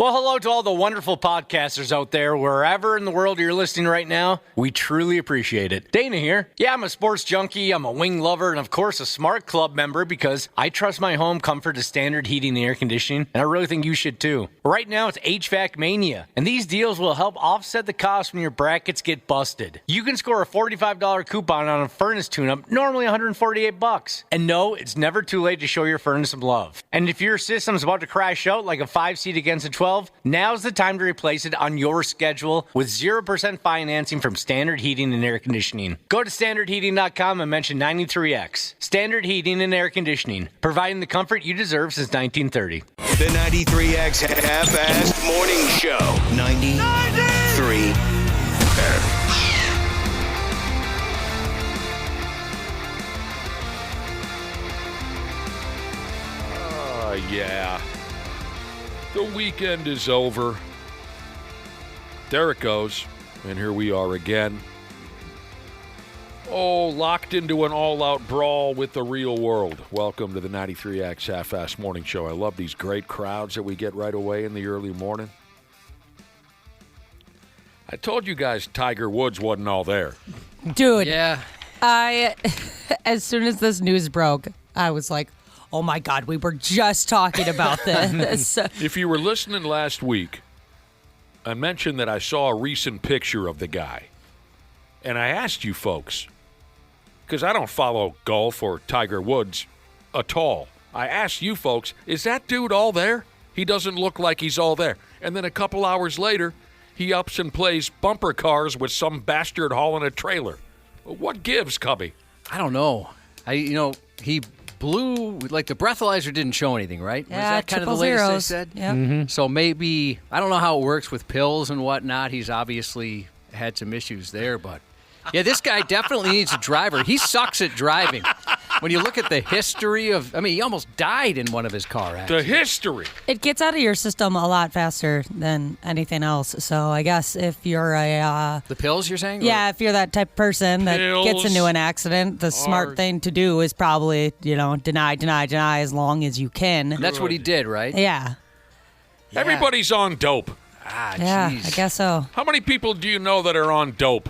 Well, hello to all the wonderful podcasters out there, wherever in the world you're listening right now. We truly appreciate it. Dana here. Yeah, I'm a sports junkie, I'm a wing lover, and of course a Smart Club member because I trust my home comfort to standard heating and air conditioning, and I really think you should too. Right now it's HVAC Mania, and these deals will help offset the cost when your brackets get busted. You can score a $45 coupon on a furnace tune-up, normally $148. And no, it's never too late to show your furnace some love. And if your system's about to crash out like a 5-seat against a 12, now's the time to replace it on your schedule with 0% financing from Standard Heating and Air Conditioning. Go to standardheating.com and mention 93X. Standard Heating and Air Conditioning, providing the comfort you deserve since 1930. The 93X Half-Assed Morning Show. 93X. Yeah. The weekend is over. There it goes. And here we are again. Oh, locked into an all-out brawl with the real world. Welcome to the 93X Half-Assed Morning Show. I love these great crowds that we get right away in the early morning. I told you guys Tiger Woods wasn't all there. Dude. Yeah. As soon as this news broke, I was like, oh my God, we were just talking about this. If you were listening last week, I mentioned that I saw a recent picture of the guy. And I asked you folks, because I don't follow golf or Tiger Woods at all. I asked you folks, is that dude all there? He doesn't look like he's all there. And then a couple hours later, he ups and plays bumper cars with some bastard hauling a trailer. What gives, Cubby? I don't know. He blew, like the breathalyzer didn't show anything, right? Yeah, Was that kind of the latest they said? Yep. So maybe, I don't know how it works with pills and whatnot. He's obviously had some issues there, but yeah, this guy definitely needs a driver. He sucks at driving. When you look at the history of, he almost died in one of his car accidents. The history. It gets out of your system a lot faster than anything else. So I guess if you're The pills, you're saying? Yeah, if you're that type of person that Pills gets into an accident, the smart thing to do is probably, deny as long as you can. That's what he did, right? Yeah. Everybody's on dope. Ah, Yeah, jeez. I guess so. How many people do you know that are on dope?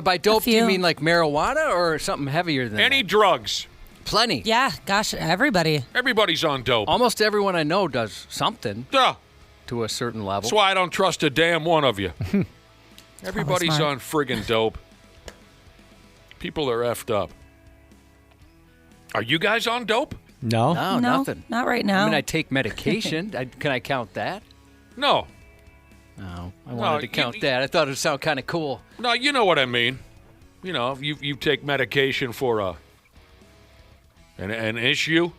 By dope, do you few. mean like marijuana or something heavier than Any that? drugs? Plenty. Yeah, gosh, everybody. Everybody's on dope. Almost everyone I know does something Duh. to a certain level. That's why I don't trust a damn one of you. Everybody's smart. on friggin' dope. People are effed up. Are you guys on dope? No. No, nothing. Not right now. I take medication. Can I count that? No. No, I wanted to count you- that. I thought it would sound kind of cool. No, you know what I mean. You know, if you take medication for an issue,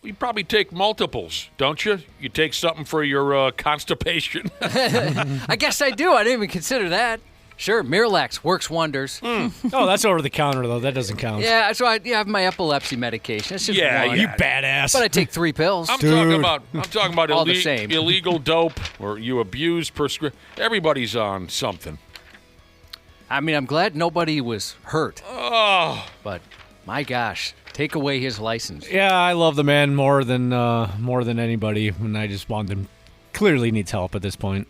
you probably take multiples, don't you? You take something for your constipation. I guess I do. I didn't even consider that. Sure, Miralax works wonders. Oh, that's over the counter, though. That doesn't count. Yeah, so I have my epilepsy medication. It's just Yeah, one. You badass. But I take 3 pills. I'm talking about All the same. illegal dope, or you abuse prescription. Everybody's on something. I'm glad nobody was hurt. Oh, But my gosh, take away his license. Yeah, I love the man more than anybody, and I just want him. Clearly needs help at this point.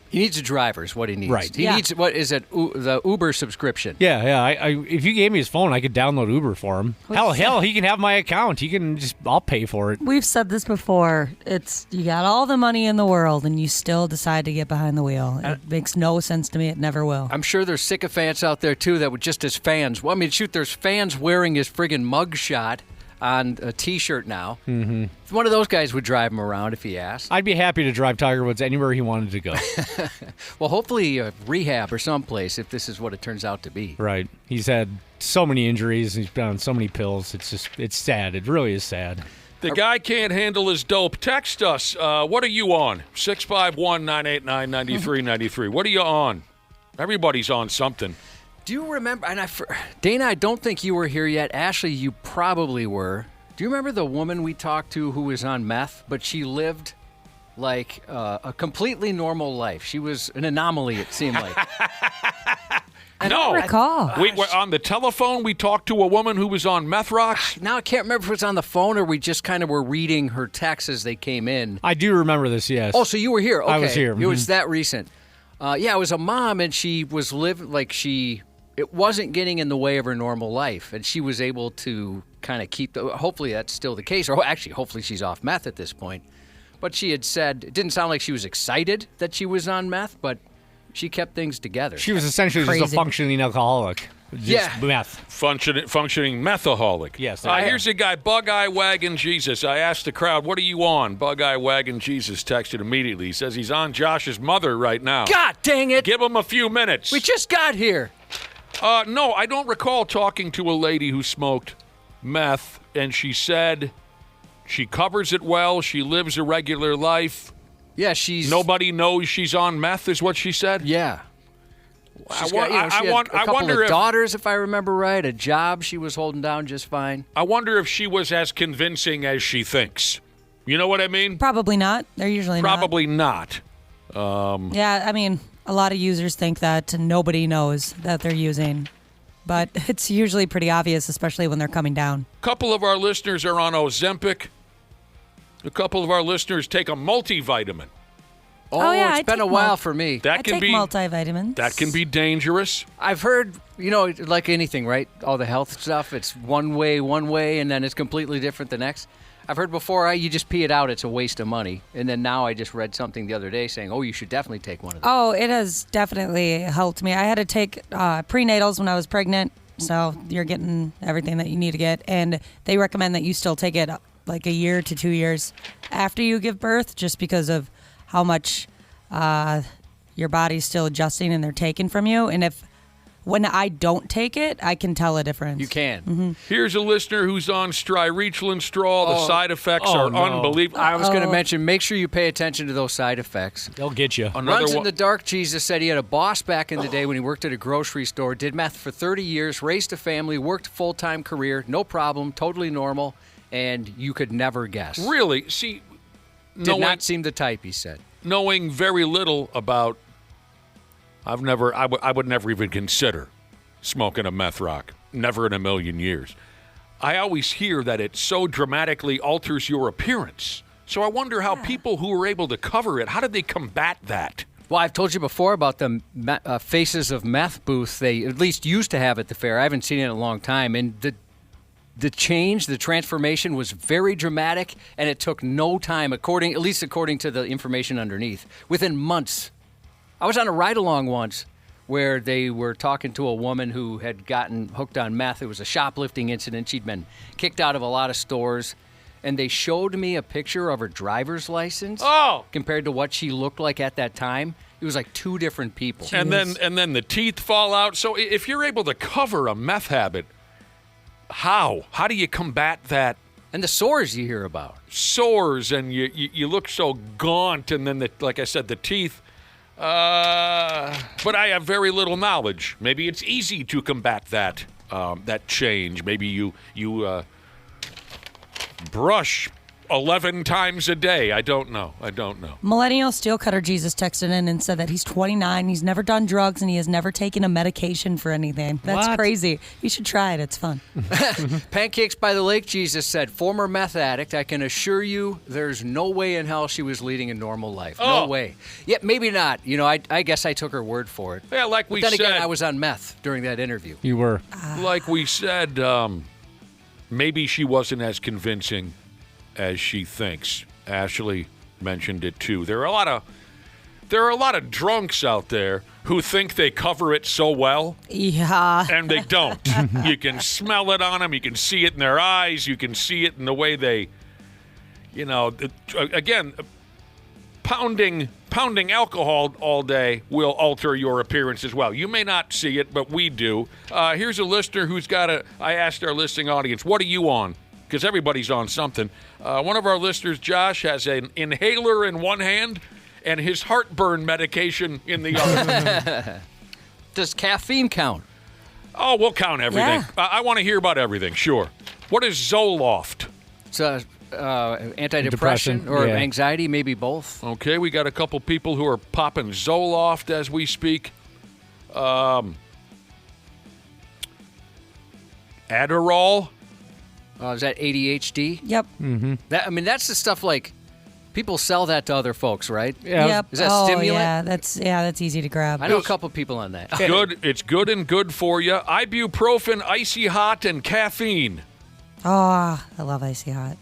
He needs a driver is what he needs. Right. He Yeah. needs, what is it, the Uber subscription. Yeah. I if you gave me his phone, I could download Uber for him. Hell, he can have my account. I'll pay for it. We've said this before. It's you got all the money in the world and you still decide to get behind the wheel. It makes no sense to me. It never will. I'm sure there's sycophants out there, too, that would just as fans. Well, there's fans wearing his friggin' mugshot on a T-shirt now. Mm-hmm. One of those guys would drive him around if he asked. I'd be happy to drive Tiger Woods anywhere he wanted to go. Well, hopefully rehab or someplace if this is what it turns out to be. Right. He's had so many injuries. He's been on so many pills. It's sad. It really is sad. the guy can't handle his dope. Text us. What are you on? 651-989-9393. What are you on? Everybody's on something. Do you remember, Dana, I don't think you were here yet. Ashley, you probably were. Do you remember the woman we talked to who was on meth, but she lived like a completely normal life? She was an anomaly, it seemed like. I don't recall. We were on the telephone. We talked to a woman who was on meth rocks. Now I can't remember if it was on the phone or we just kind of were reading her texts as they came in. I do remember this, yes. Oh, so you were here. Okay. I was here. It was that recent. Yeah, it was a mom, and she was living it wasn't getting in the way of her normal life, and she was able to kind of hopefully that's still the case, or actually, hopefully she's off meth at this point. But she had said, it didn't sound like she was excited that she was on meth, but she kept things together. She was essentially just a functioning alcoholic. Just meth. Functioning methaholic. Yes. Here's a guy, Bug-Eye Wagon Jesus. I asked the crowd, what are you on? Bug-Eye Wagon Jesus texted immediately. He says he's on Josh's mother right now. God dang it! Give him a few minutes. We just got here. No, I don't recall talking to a lady who smoked meth, and she said she covers it well. She lives a regular life. Yeah, Nobody knows she's on meth, is what she said? Yeah. I had a couple wonder of daughters, if I remember right, a job she was holding down just fine. I wonder if she was as convincing as she thinks. You know what I mean? Probably not. They're usually Probably not. Yeah, I mean, a lot of users think that nobody knows that they're using, but it's usually pretty obvious, especially when they're coming down. A couple of our listeners are on Ozempic. A couple of our listeners take a multivitamin. Oh, yeah, it's been a while for me. That I can take be multivitamins. That can be dangerous. I've heard, like anything, right? All the health stuff, it's one way, and then it's completely different the next. I've heard before, you just pee it out, it's a waste of money. And then now I just read something the other day saying, you should definitely take one of those. Oh, it has definitely helped me. I had to take prenatals when I was pregnant, so you're getting everything that you need to get. And they recommend that you still take it like a year to 2 years after you give birth, just because of how much your body's still adjusting and they're taking from you. And when I don't take it, I can tell a difference. You can. Mm-hmm. Here's a listener who's on Strireachlinstraw. The side effects are unbelievable. I was going to mention, make sure you pay attention to those side effects. They'll get you. Runs in the dark, Jesus said he had a boss back in the day when he worked at a grocery store, did meth for 30 years, raised a family, worked a full-time career, no problem, totally normal, and you could never guess. Really? See, did not seem the type, he said. Knowing very little about, I would never even consider smoking a meth rock. Never in a million years. I always hear that it so dramatically alters your appearance. So I wonder how people who were able to cover it, how did they combat that? Well, I've told you before about the Faces of Meth booth they at least used to have at the fair. I haven't seen it in a long time. And the change, the transformation was very dramatic, and it took no time, at least according to the information underneath. Within months. I was on a ride-along once where they were talking to a woman who had gotten hooked on meth. It was a shoplifting incident. She'd been kicked out of a lot of stores. And they showed me a picture of her driver's license compared to what she looked like at that time. It was like two different people. And then the teeth fall out. So if you're able to cover a meth habit, how do you combat that? And the sores you hear about. Sores, and you look so gaunt, and then, like I said, the teeth. But I have very little knowledge. Maybe it's easy to combat that change. Maybe you brush 11 times a day. I don't know. Millennial Steel Cutter Jesus texted in and said that he's 29, he's never done drugs, and he has never taken a medication for anything. That's crazy. You should try it. It's fun. Pancakes by the Lake, Jesus said, former meth addict, I can assure you there's no way in hell she was leading a normal life. No way. Yeah, maybe not. I guess I took her word for it. Yeah, like we said. Then again, I was on meth during that interview. You were. Like we said, maybe she wasn't as convincing as she thinks. Ashley mentioned it too. There are a lot of drunks out there who think they cover it so well. Yeah. And they don't. You can smell it on them. You can see it in their eyes. You can see it in the way they, again, pounding alcohol all day will alter your appearance as well. You may not see it, but we do. Here's a listener who's I asked our listening audience, what are you on? Because everybody's on something. One of our listeners, Josh, has an inhaler in one hand and his heartburn medication in the other. Does caffeine count? Oh, we'll count everything. Yeah. I want to hear about everything, sure. What is Zoloft? It's antidepressant or anxiety, maybe both. Okay, we got a couple people who are popping Zoloft as we speak. Adderall. Is that ADHD? Yep. That's the stuff like people sell that to other folks, right? Yep. Is that oh, stimulant? Yeah, that's easy to grab. I know a couple people on that. Good. It's good and good for you. Ibuprofen, icy hot, and caffeine. Oh, I love icy hot.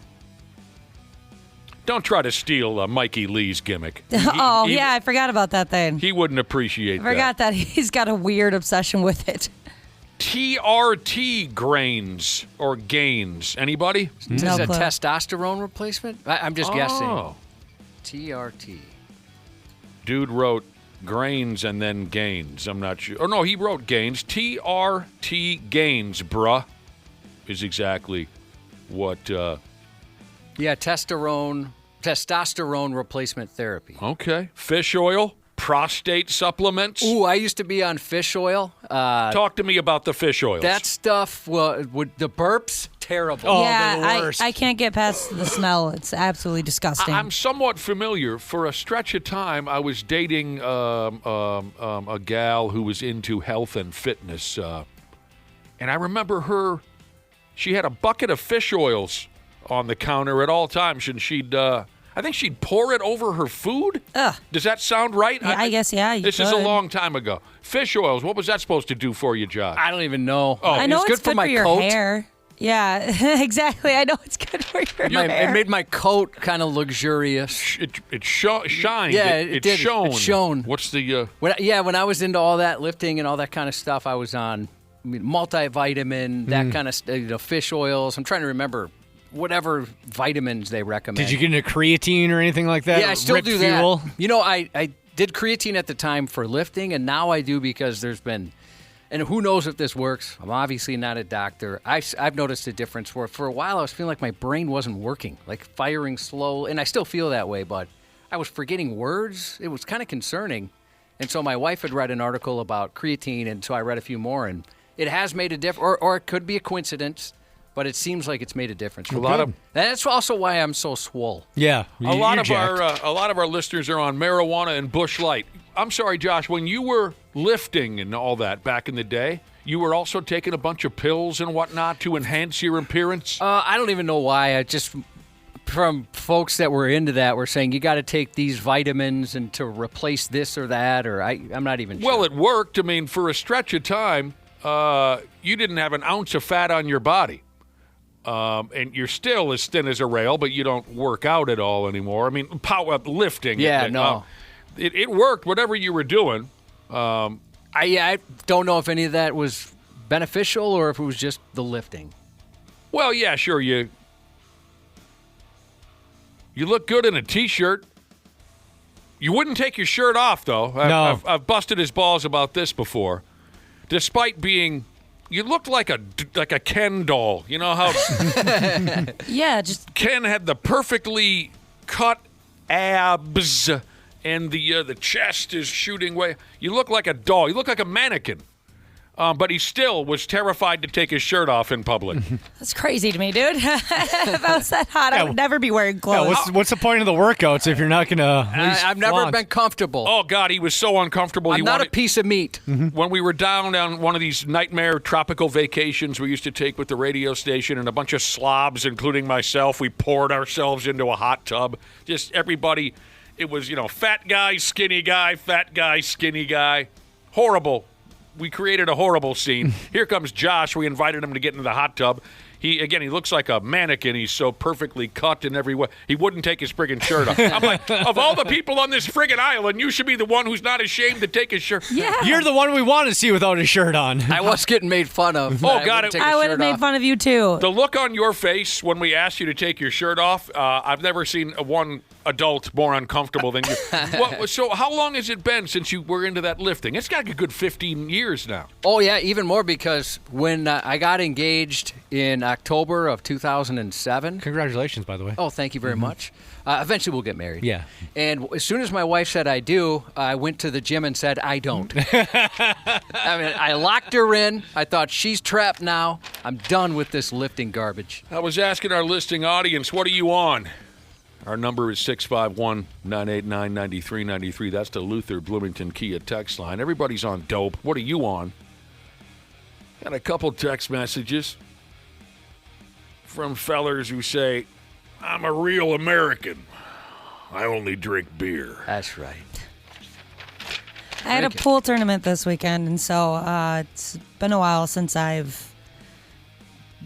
Don't try to steal Mikey Lee's gimmick. I forgot about that thing. He wouldn't appreciate I forgot that he's got a weird obsession with it. TRT grains or gains. Anybody? Is No this a clue. testosterone replacement? I'm just guessing. TRT. Dude wrote grains and then gains. I'm not sure. Oh, no, he wrote gains. TRT gains, bruh, is exactly what. Testosterone replacement therapy. Okay. Fish oil, prostate supplements. Ooh, I used to be on fish oil. Talk to me about the fish oils. That stuff, with the burps, terrible. Oh, yeah, they're the worst. I can't get past the smell. It's absolutely disgusting. I'm somewhat familiar. For a stretch of time, I was dating a gal who was into health and fitness. And I remember her, she had a bucket of fish oils on the counter at all times, and I think she'd pour it over her food. Ugh. Does that sound right? Yeah, I guess, yeah. This is a long time ago. Fish oils, what was that supposed to do for you, Josh? I don't even know. I know it's good for my your coat. hair. Yeah, exactly. I know it's good for your hair. It made my coat kind of luxurious. It shined. Yeah, it did. shone. It shone. What's the... When I was into all that lifting and all that kind of stuff, I was on multivitamin, that kind of fish oils. I'm trying to remember whatever vitamins they recommend. Did you get into creatine or anything like that? Yeah, I still Rip do fuel? that. I did creatine at the time for lifting, and now I do because there's been, and who knows if this works. I'm obviously not a doctor. I've noticed a difference where for a while I was feeling like my brain wasn't working, like firing slow, and I still feel that way, but I was forgetting words. It was kind of concerning. And so my wife had read an article about creatine, and so I read a few more, and it has made a difference, or it could be a coincidence, but it seems like it's made a difference. That's also why I'm so swole. Yeah. A lot of our listeners are on marijuana and Busch Light. I'm sorry, Josh, when you were lifting and all that back in the day, you were also taking a bunch of pills and whatnot to enhance your appearance? I don't even know why. I just, from folks that were into that, were saying you got to take these vitamins and to replace this or that, or I'm not even sure. Well, it worked. I mean, for a stretch of time, you didn't have an ounce of fat on your body. And you're still as thin as a rail, but you don't work out at all anymore. I mean, power lifting. Yeah, no. It worked, whatever you were doing. I don't know if any of that was beneficial or if it was just the lifting. Well, yeah, sure. You look good in a T-shirt. You wouldn't take your shirt off, though. No. I've busted his balls about this before. Despite being... You looked like a Ken doll. You know how Yeah, just Ken had the perfectly cut abs and the chest is shooting way. You look like a doll. You look like a mannequin. But he still was terrified to take his shirt off in public. that's crazy to me, dude. If I was that hot, I would never be wearing clothes. Yeah, what's the point of the workouts if you're not going to I've never been comfortable. Oh, God, he was so uncomfortable. I'm not a piece of meat. When we were down on one of these nightmare tropical vacations we used to take with the radio station and a bunch of slobs, including myself, we poured ourselves into a hot tub. Just everybody, it was, fat guy, skinny guy, fat guy, skinny guy. Horrible. We created a horrible scene. Here comes Josh. We invited him to get into the hot tub. He looks like a mannequin. He's so perfectly cut in every way. He wouldn't take his friggin' shirt off. I'm like, of all the people on this friggin' island, you should be the one who's not ashamed to take his shirt. Yeah. You're the one we want to see without his shirt on. I was getting made fun of. Oh, God, I would have made fun of you too. The look on your face when we asked you to take your shirt off, I've never seen one adult more uncomfortable than you. So how long has it been since you were into that lifting? It's got a good 15 years now. Oh, yeah, even more because when I got engaged in October of 2007. Congratulations, by the way. Oh, thank you very much. Eventually we'll get married. Yeah. And as soon as my wife said I do, I went to the gym and said I don't. I locked her in. I thought she's trapped now. I'm done with this lifting garbage. I was asking our listening audience, what are you on? Our number is 651-989-9393. That's the Luther Bloomington Kia text line. Everybody's on dope. What are you on? Got a couple text messages. from fellers who say, I'm a real American. I only drink beer. That's right. I had a pool tournament this weekend, and so it's been a while since I've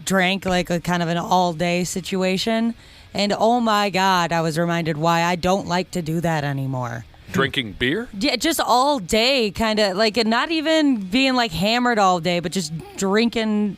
drank like a kind of an all-day situation. And oh my God, I was reminded why I don't like to do that anymore. Drinking beer? Yeah, just all day, kind of like, and not even being like hammered all day, but just drinking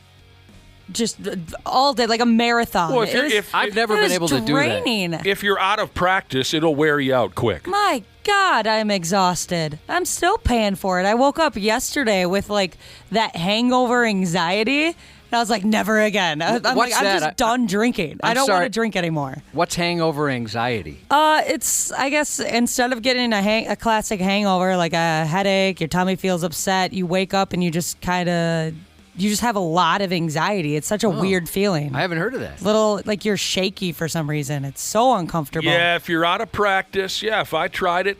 just all day, like a marathon. Well, I've never been able to do that. If you're out of practice, it'll wear you out quick. My God, I'm exhausted. I'm still paying for it. I woke up yesterday with like that hangover anxiety. And I was like, never again. I'm just done drinking. I don't want to drink anymore. What's hangover anxiety? It's, I guess, instead of getting a classic hangover, like a headache, your tummy feels upset, you wake up and you just have a lot of anxiety. It's such a weird feeling. I haven't heard of that. Little, like you're shaky for some reason. It's so uncomfortable. Yeah, if you're out of practice, if I tried it,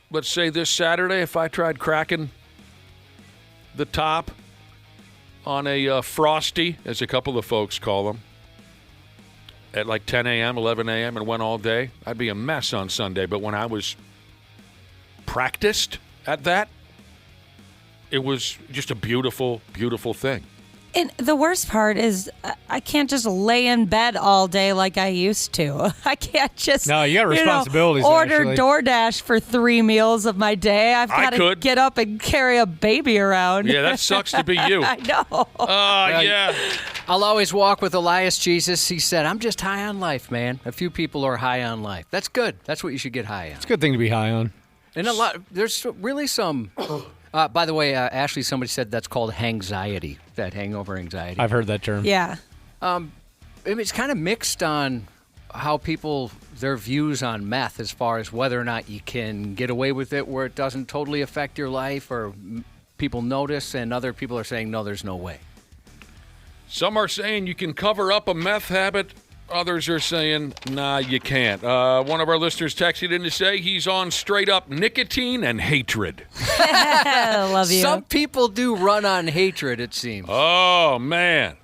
let's say this Saturday, if I tried cracking the top on a Frosty, as a couple of folks call them, at like 10 a.m., 11 a.m., and went all day, I'd be a mess on Sunday. But when I was practiced at that, it was just a beautiful, beautiful thing. And the worst part is I can't just lay in bed all day like I used to. I can't just No, you got responsibilities, order actually. DoorDash for 3 meals of my day. I've got to get up and carry a baby around. Yeah, that sucks to be you. I know. Yeah. I'll always walk with Elias Jesus. He said, I'm just high on life, man. A few people are high on life. That's good. That's what you should get high on. It's a good thing to be high on. And there's really some... by the way, Ashley, somebody said that's called hangxiety, that hangover anxiety. I've heard that term. Yeah. It's kind of mixed on how their views on meth as far as whether or not you can get away with it where it doesn't totally affect your life or people notice, and other people are saying, no, there's no way. Some are saying you can cover up a meth habit. Others are saying, nah, you can't. One of our listeners texted in to say he's on straight up nicotine and hatred. I love you. Some people do run on hatred, it seems. Oh, man.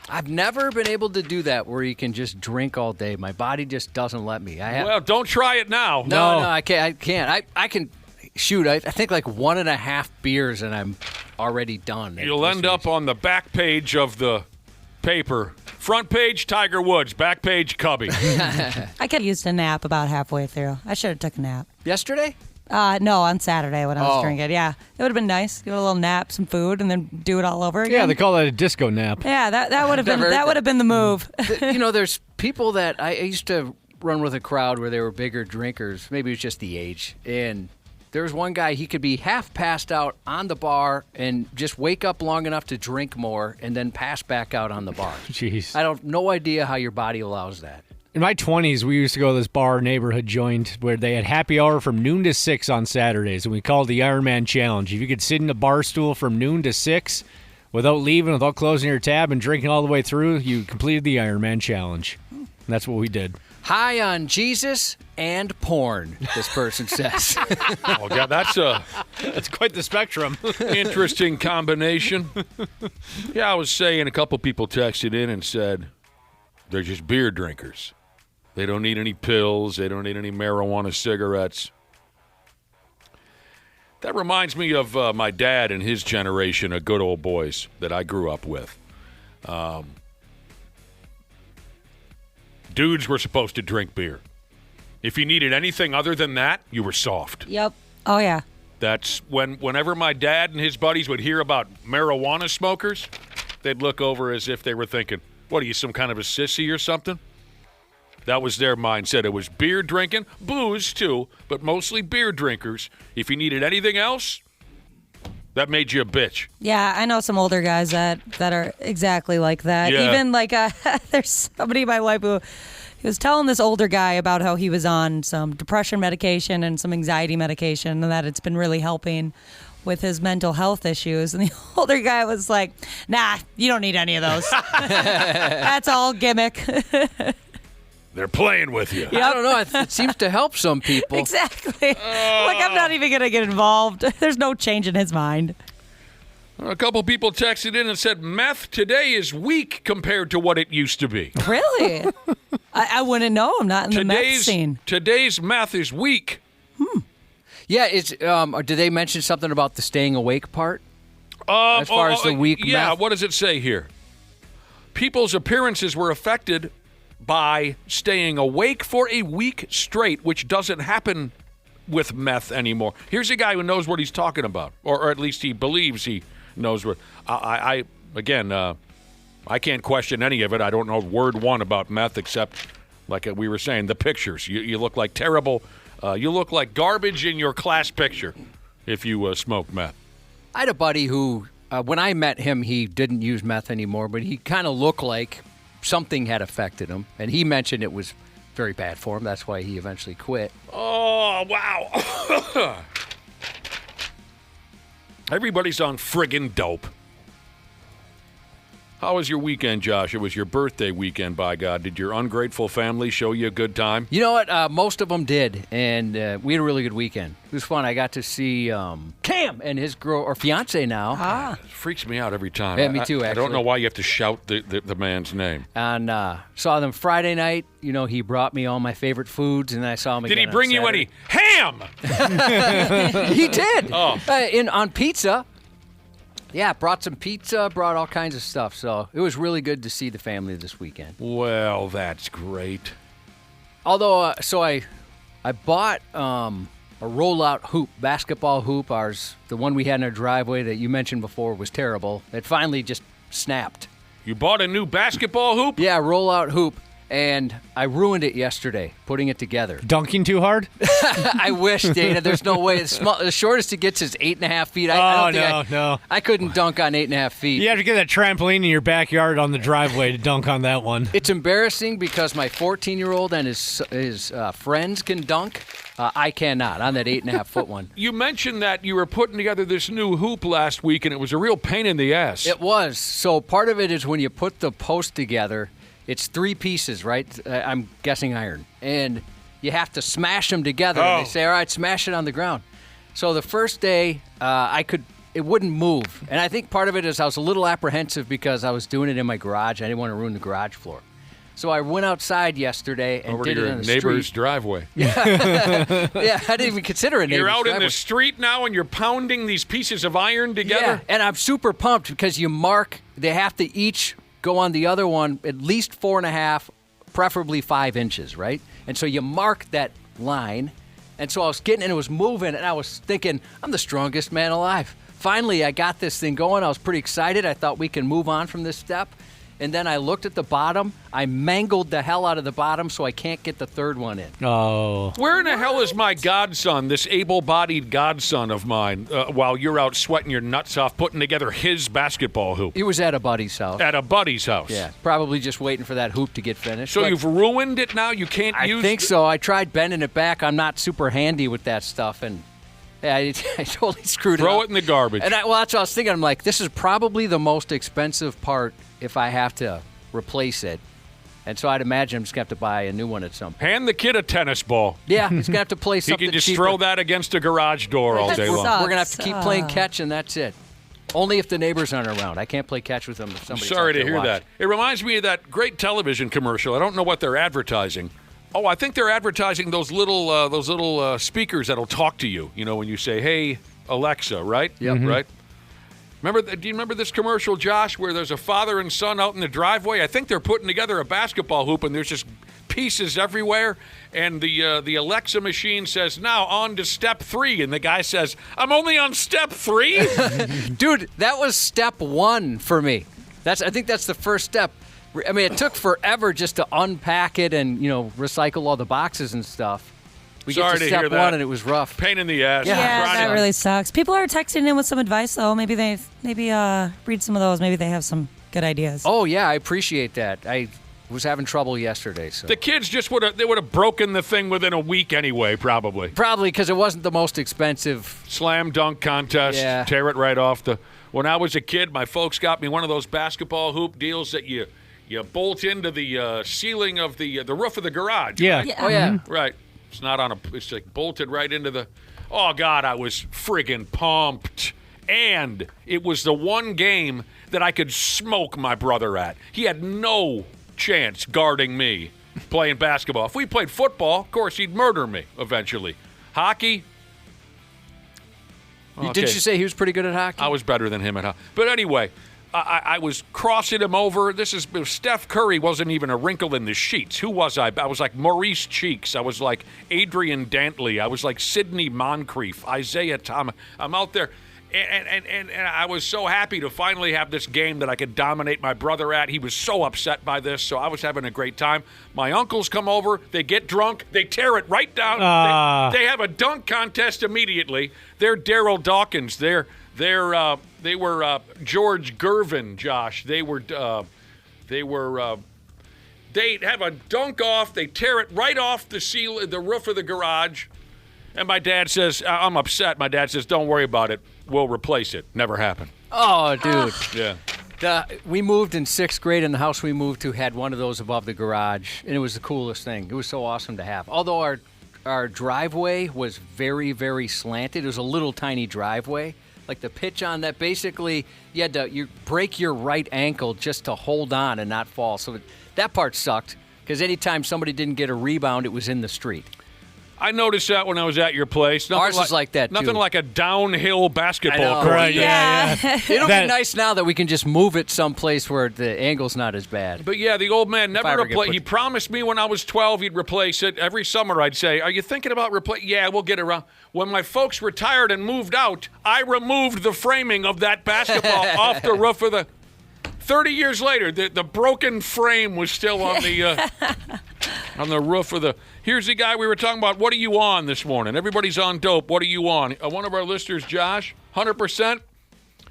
I've never been able to do that where you can just drink all day. My body just doesn't let me. Well, don't try it now. No, I can't. I can shoot. I think like 1.5 beers and I'm already done. You'll end up on the back page of the paper. Front page, Tiger Woods. Back page, Cubby. I could have used a nap about halfway through. I should have took a nap. Yesterday? No, on Saturday when I was drinking. Yeah, it would have been nice. Give it a little nap, some food, and then do it all over again. Yeah, they call that a disco nap. Yeah, that would have been the move. There's people that I used to run with a crowd where they were bigger drinkers. Maybe it was just the age. And there was one guy, he could be half passed out on the bar and just wake up long enough to drink more and then pass back out on the bar. Jeez. No idea how your body allows that. In my 20s, we used to go to this bar, neighborhood joint, where they had happy hour from noon to 6 on Saturdays, and we called it the Ironman Challenge. If you could sit in a bar stool from noon to 6 without leaving, without closing your tab and drinking all the way through, you completed the Ironman Challenge. And that's what we did. High on Jesus and porn, this person says. Oh, God, that's quite the spectrum. Interesting combination. Yeah, I was saying a couple people texted in and said they're just beer drinkers. They don't need any pills. They don't need any marijuana cigarettes. That reminds me of my dad and his generation of good old boys that I grew up with. Dudes were supposed to drink beer. If you needed anything other than that, you were soft. Yep. Oh, yeah. That's whenever my dad and his buddies would hear about marijuana smokers, they'd look over as if they were thinking, what are you, some kind of a sissy or something? That was their mindset. It was beer drinking, booze too, but mostly beer drinkers. If you needed anything else, that made you a bitch. Yeah, I know some older guys that are exactly like that. Yeah. Even like there's somebody in my life who he was telling this older guy about how he was on some depression medication and some anxiety medication and that it's been really helping with his mental health issues. And the older guy was like, nah, you don't need any of those. That's all gimmick. They're playing with you. I don't know. It seems to help some people. Exactly. Like, I'm not even going to get involved. There's no change in his mind. A couple people texted in and said, meth today is weak compared to what it used to be. Really? I wouldn't know. I'm not in the meth scene. Today's meth is weak. Yeah, did they mention something about the staying awake part? As far as the weak yeah, meth? what does it say here? People's appearances were affected by staying awake for a week straight, which doesn't happen with meth anymore. Here's a guy who knows what he's talking about, or at least he believes he knows what. I can't question any of it. I don't know word one about meth except, like we were saying, the pictures. You look like terrible. You look like garbage in your class picture if you smoke meth. I had a buddy who, when I met him, he didn't use meth anymore, but he kind of looked like something had affected him, and he mentioned it was very bad for him. That's why he eventually quit. Oh, wow. Everybody's on friggin' dope. How was your weekend, Josh? It was your birthday weekend, by God. Did your ungrateful family show you a good time? You know what? Most of them did, and we had a really good weekend. It was fun. I got to see Cam and his girl, or fiance now. It freaks me out every time. Yeah, me too, I don't actually. know why you have to shout the man's name. And saw them Friday night. You know, he brought me all my favorite foods, and I saw him again. Did he bring you any ham? He did. Oh. On pizza. Yeah, brought some pizza, brought all kinds of stuff. So it was really good to see the family this weekend. Well, that's great. Although, I bought a rollout hoop, basketball hoop. The one we had in our driveway that you mentioned before was terrible. It finally just snapped. You bought a new basketball hoop? Yeah, rollout hoop. And I ruined it yesterday, putting it together. Dunking too hard? I wish, Dana. There's no way. The shortest it gets is 8.5 feet. No. I couldn't dunk on 8.5 feet. You have to get that trampoline in your backyard on the driveway to dunk on that one. It's embarrassing because my 14-year-old and his friends can dunk. I cannot on that 8.5-foot one. You mentioned that you were putting together this new hoop last week, and it was a real pain in the ass. It was. So part of it is when you put the post together, it's 3 pieces, right? I'm guessing iron. And you have to smash them together. Oh. And they say, all right, smash it on the ground. So the first day, it wouldn't move. And I think part of it is I was a little apprehensive because I was doing it in my garage. I didn't want to ruin the garage floor. So I went outside yesterday and Over did to it your on the neighbor's street. driveway. Yeah, I didn't even consider it. You're out in the street now and you're pounding these pieces of iron together? Yeah, and I'm super pumped because they have to each go on the other one at least 4.5, preferably 5 inches, right? And so you mark that line. And so I was getting, and it was moving, and I was thinking, I'm the strongest man alive. Finally, I got this thing going. I was pretty excited. I thought we can move on from this step. And then I looked at the bottom. I mangled the hell out of the bottom so I can't get the third one in. Oh. Where in the hell is my godson, this able-bodied godson of mine, while you're out sweating your nuts off putting together his basketball hoop? He was at a buddy's house. At a buddy's house? Yeah, probably just waiting for that hoop to get finished. So But you've ruined it now? You can't use... I think so. I tried bending it back. I'm not super handy with that stuff, and I totally screwed it up. Throw it in the garbage. And that's what I was thinking. I'm like, this is probably the most expensive part if I have to replace it. And so I'd imagine I'm just going to have to buy a new one at some point. Hand the kid a tennis ball. Yeah, he's going to have to play He something can just cheaper. throw that against a garage door all day long. sucks. We're going to have to keep playing catch, and that's it. Only if the neighbors aren't around. I can't play catch with them if somebody's Sorry out to there hear watching. that. It reminds me of that great television commercial. I don't know what they're advertising. Oh, I think they're advertising those little speakers that'll talk to you. You know, when you say, "Hey, Alexa," right? Yep. Right. Do you remember this commercial, Josh, where there's a father and son out in the driveway? I think they're putting together a basketball hoop, and there's just pieces everywhere. And the Alexa machine says, "Now on to step 3," and the guy says, "I'm only on step 3." Dude, that was step 1 for me. I think that's the first step. I mean, it took forever just to unpack it and, recycle all the boxes and stuff. We Sorry get to to step hear that. 1 and it was rough. Pain in the ass. Yeah, Ronnie. that really sucks. People are texting in with some advice, though. Maybe read some of those. Maybe they have some good ideas. Oh, yeah, I appreciate that. I was having trouble yesterday. So The kids just would have broken the thing within a week anyway, probably. probably because it wasn't the most expensive. Slam dunk contest, Yeah. tear it right off the. When I was a kid, my folks got me one of those basketball hoop deals that you bolt into the ceiling of the roof of the garage. Yeah. Right? Oh, yeah. Right. It's not on a. It's like bolted right into the. Oh God, I was friggin' pumped. And it was the one game that I could smoke my brother at. He had no chance guarding me playing basketball. If we played football, of course, he'd murder me eventually. Hockey. Okay. Didn't you say he was pretty good at hockey? I was better than him at hockey. But anyway, I was crossing him over. Steph Curry wasn't even a wrinkle in the sheets. Who was I? I was like Maurice Cheeks. I was like Adrian Dantley. I was like Sidney Moncrief, Isaiah Thomas. I'm out there. And I was so happy to finally have this game that I could dominate my brother at. He was so upset by this, so I was having a great time. My uncles come over. They get drunk. They tear it right down. They have a dunk contest immediately. They're Daryl Dawkins. They were George Gervin, Josh. They have a dunk off. They tear it right off the roof of the garage. And my dad says, I'm upset. My dad says, don't worry about it. We'll replace it. Never happened. Oh, dude. Yeah. We moved in 6th grade, and the house we moved to had one of those above the garage, and it was the coolest thing. It was so awesome to have. Although our driveway was very, very slanted. It was a little tiny driveway. Like the pitch on that, basically, you had to break your right ankle just to hold on and not fall. So that part sucked, because anytime somebody didn't get a rebound, it was in the street. I noticed that when I was at your place. Ours was like that, too. Nothing like a downhill basketball court. Right, yeah. It'll be nice now that we can just move it someplace where the angle's not as bad. But, yeah, the old man never replaced. He promised me when I was 12 he'd replace it. Every summer I'd say, are you thinking about replacing? Yeah, we'll get around. When my folks retired and moved out, I removed the framing of that basketball off the roof of the... 30 years later, the broken frame was still on the roof of the... Here's the guy we were talking about. What are you on this morning? Everybody's on dope. What are you on? One of our listeners, Josh, 100%.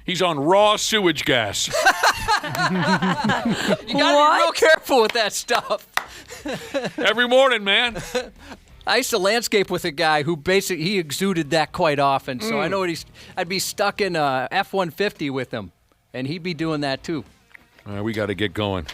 He's on raw sewage gas. You got to be real careful with that stuff. Every morning, man. I used to landscape with a guy who he exuded that quite often. So I know I'd be stuck in a F-150 with him, and he'd be doing that too. We got to get going.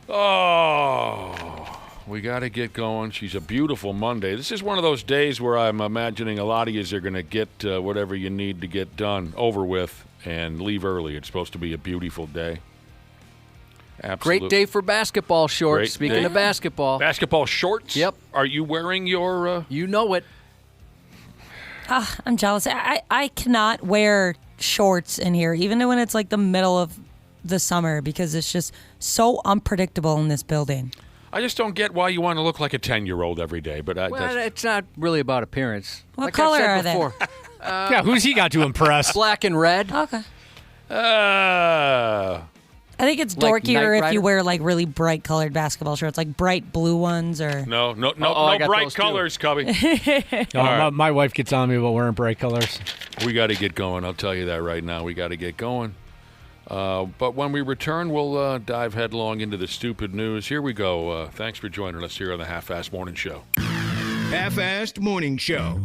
Oh, we got to get going. She's a beautiful Monday. This is one of those days where I'm imagining a lot of you are going to get whatever you need to get done, over with, and leave early. It's supposed to be a beautiful day. Absolutely. Great day for basketball shorts. Speaking of basketball. Basketball shorts? Yep. Are you wearing your... You know it. I'm jealous. I cannot wear shorts in here, even when it's like the middle of the summer, because it's just so unpredictable in this building. I just don't get why you want to look like a 10-year-old every day. But it's not really about appearance. What color are they? Yeah, who's he got to impress? Black and red. Okay. Uh, I think it's Like dorkier Knight if you Rider? wear like really bright colored basketball shorts, like bright blue ones or. No I got bright those too. colors, Cubby. My wife gets on me about wearing bright colors. We got to get going. I'll tell you that right now. We got to get going. But when we return, we'll dive headlong into the stupid news. Here we go. Thanks for joining us here on the Half-Assed Morning Show. Half-Assed Morning Show.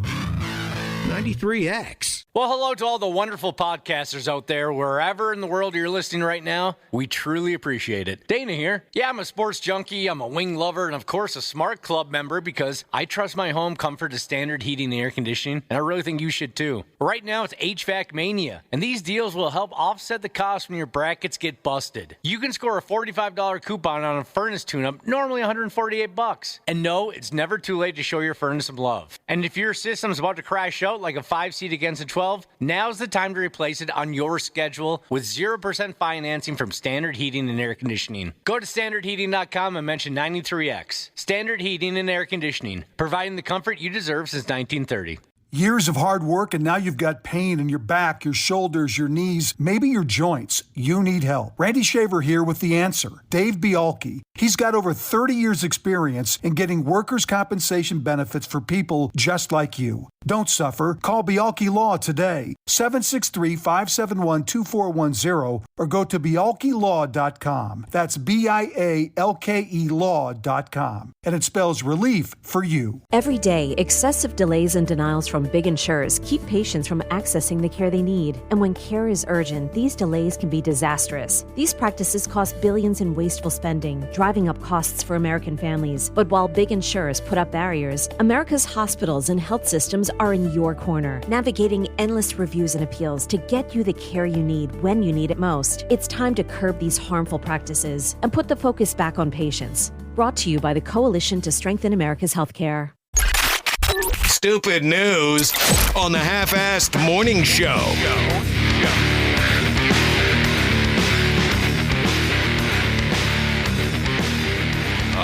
93X. Well, hello to all the wonderful podcasters out there, wherever in the world you're listening right now. We truly appreciate it. Dana here. Yeah, I'm a sports junkie, I'm a wing lover, and of course a smart club member because I trust my home comfort to standard heating and air conditioning, and I really think you should too. Right now it's HVAC mania, and these deals will help offset the cost when your brackets get busted. You can score a $45 coupon on a furnace tune-up, normally $148. And no, it's never too late to show your furnace some love. And if your system's about to crash out like a 5-seat against a 12, now's the time to replace it on your schedule with 0% financing from Standard Heating and Air Conditioning. Go to standardheating.com and mention 93X. Standard Heating and Air Conditioning, providing the comfort you deserve since 1930. Years of hard work, and now you've got pain in your back, your shoulders, your knees, maybe your joints. You need help. Randy Shaver here with the answer. Dave Bialke. He's got over 30 years experience in getting workers' compensation benefits for people just like you. Don't suffer. Call Bialke Law today, 763-571-2410, or go to bialkelaw.com. That's BIALKE law.com. And it spells relief for you. Every day, excessive delays and denials from big insurers keep patients from accessing the care they need. And when care is urgent, these delays can be disastrous. These practices cost billions in wasteful spending, driving up costs for American families. But while big insurers put up barriers, America's hospitals and health systems are in your corner, navigating endless reviews and appeals to get you the care you need when you need it most. It's time to curb these harmful practices and put the focus back on patients. Brought to you by the Coalition to Strengthen America's Healthcare. Stupid news on the Half-Assed Morning Show.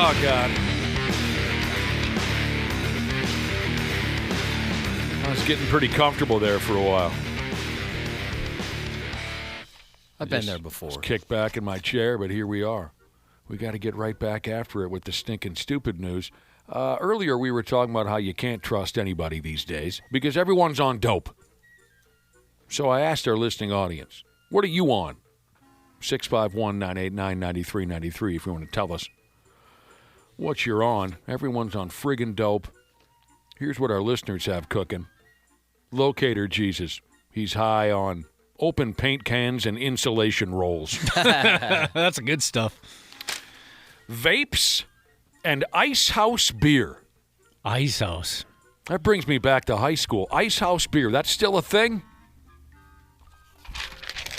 Oh, God. I was getting pretty comfortable there for a while. I've been there before. Just kicked back in my chair, but here we are. We got to get right back after it with the stinking stupid news. Earlier, we were talking about how you can't trust anybody these days because everyone's on dope. So I asked our listening audience, what are you on? 651-989-9393 if you want to tell us what you're on. Everyone's on friggin' dope. Here's what our listeners have cooking. Locator Jesus. He's high on open paint cans and insulation rolls. That's good stuff. Vapes and Ice House beer. Ice House. That brings me back to high school. Ice House beer, that's still a thing?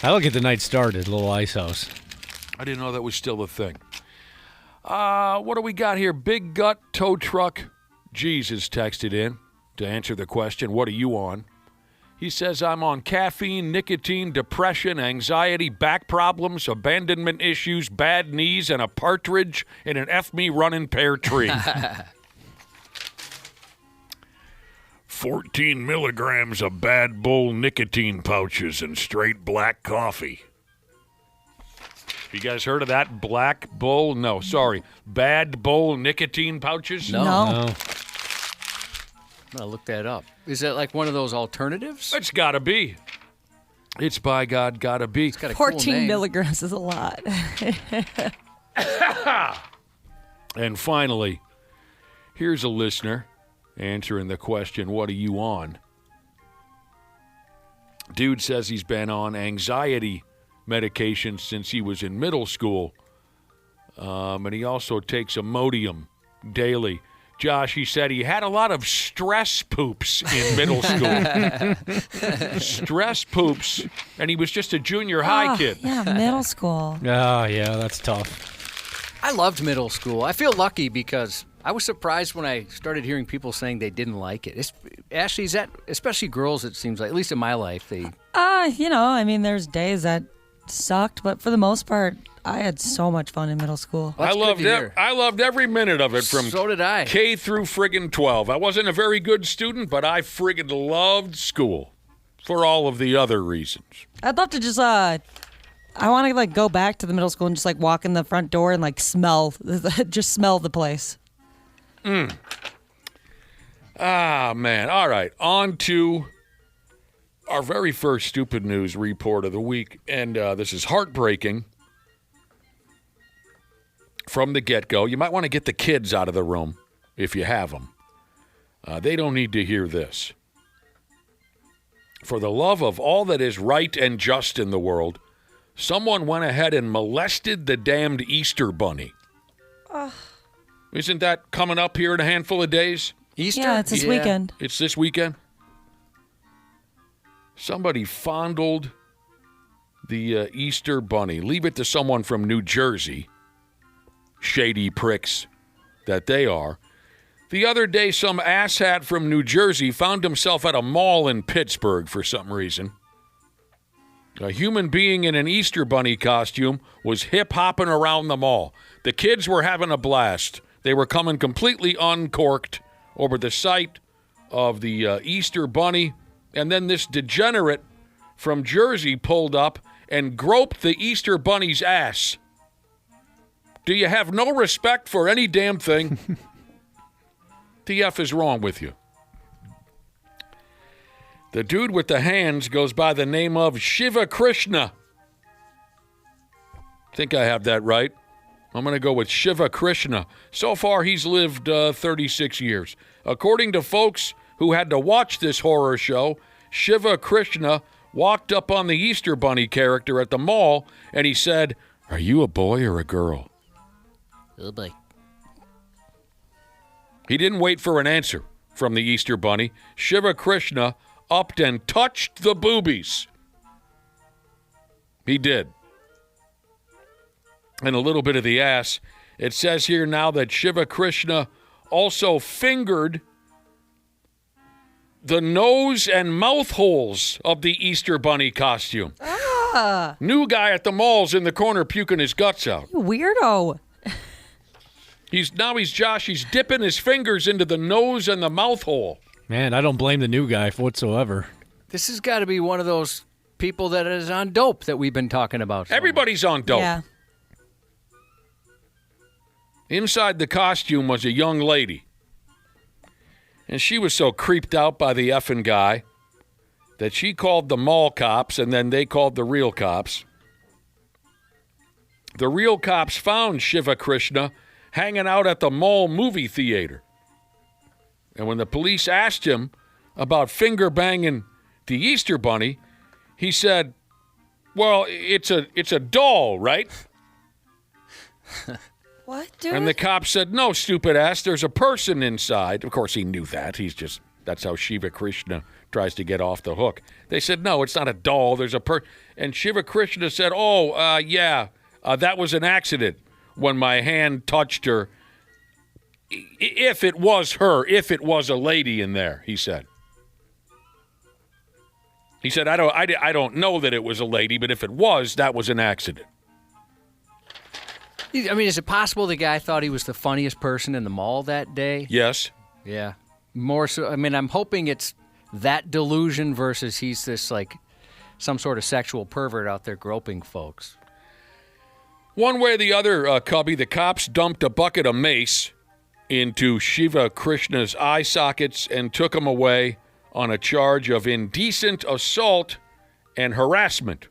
That'll get the night started, a little Ice House. I didn't know that was still a thing. What do we got here? Big Gut Tow Truck Jesus texted in to answer the question, what are you on? He says, I'm on caffeine, nicotine, depression, anxiety, back problems, abandonment issues, bad knees, and a partridge in an F-me running pear tree. 14 milligrams of Bad Bull nicotine pouches and straight black coffee. You guys heard of that? Black Bull? No, sorry. Bad Bull nicotine pouches? No. No. I'm going to look that up. Is that like one of those alternatives? It's got to be. It's by God got to be. It's got a 14 cool name. milligrams is a lot. And finally, here's a listener answering the question, what are you on? Dude says he's been on anxiety medication since he was in middle school. And he also takes Imodium daily. Josh, he said he had a lot of stress poops in middle school. Stress poops. And he was just a junior high kid. Yeah, middle school. Oh, yeah, that's tough. I loved middle school. I feel lucky because I was surprised when I started hearing people saying they didn't like it. Ashley, is that, especially girls, it seems like, at least in my life, they... There's days that sucked, but for the most part, I had so much fun in middle school. Well, I loved every minute of it from So did I. K through friggin' 12. I wasn't a very good student, but I friggin' loved school for all of the other reasons. I'd love to just, I want to, go back to the middle school and just, walk in the front door and, smell, just smell the place. Ah, man. All right. On to our very first stupid news report of the week. And this is heartbreaking from the get-go. You might want to get the kids out of the room if you have them. They don't need to hear this. For the love of all that is right and just in the world, someone went ahead and molested the damned Easter bunny. Isn't that coming up here in a handful of days? Easter? Yeah, it's this weekend. It's this weekend? Somebody fondled the Easter bunny. Leave it to someone from New Jersey. Shady pricks that they are. The other day, some asshat from New Jersey found himself at a mall in Pittsburgh for some reason. A human being in an Easter bunny costume was hip-hopping around the mall. The kids were having a blast. They were coming completely uncorked over the sight of the Easter bunny. And then this degenerate from Jersey pulled up and groped the Easter bunny's ass. Do you have no respect for any damn thing? The F is wrong with you. The dude with the hands goes by the name of Shiva Krishna. Think I have that right. I'm going to go with Shiva Krishna. So far, he's lived 36 years. According to folks who had to watch this horror show, Shiva Krishna walked up on the Easter bunny character at the mall, and he said, "Are you a boy or a girl?" Oh, boy. He didn't wait for an answer from the Easter Bunny. Shiva Krishna upped and touched the boobies. He did. And a little bit of the ass. It says here now that Shiva Krishna also fingered the nose and mouth holes of the Easter Bunny costume. New guy at the mall's in the corner puking his guts out. Weirdo. He's Josh. He's dipping his fingers into the nose and the mouth hole. Man, I don't blame the new guy whatsoever. This has got to be one of those people that is on dope that we've been talking about. Everybody's on dope. Yeah. Inside the costume was a young lady. And she was so creeped out by the effing guy that she called the mall cops, and then they called the real cops. The real cops found Shiva Krishna hanging out at the mall movie theater. And when the police asked him about finger banging the Easter Bunny, he said, well, it's a doll, right? What, dude? And the cop said, no, stupid ass, there's a person inside. Of course, he knew that. That's how Shiva Krishna tries to get off the hook. They said, no, it's not a doll, there's a person. And Shiva Krishna said, that was an accident when my hand touched her. If it was her, if it was a lady in there, he said. He said, I don't know that it was a lady, but if it was, that was an accident. I mean, is it possible the guy thought he was the funniest person in the mall that day? Yes. Yeah. More so. I mean, I'm hoping it's that delusion versus he's this, like, some sort of sexual pervert out there groping folks. One way or the other, Cubby, the cops dumped a bucket of mace into Shiva Krishna's eye sockets and took him away on a charge of indecent assault and harassment.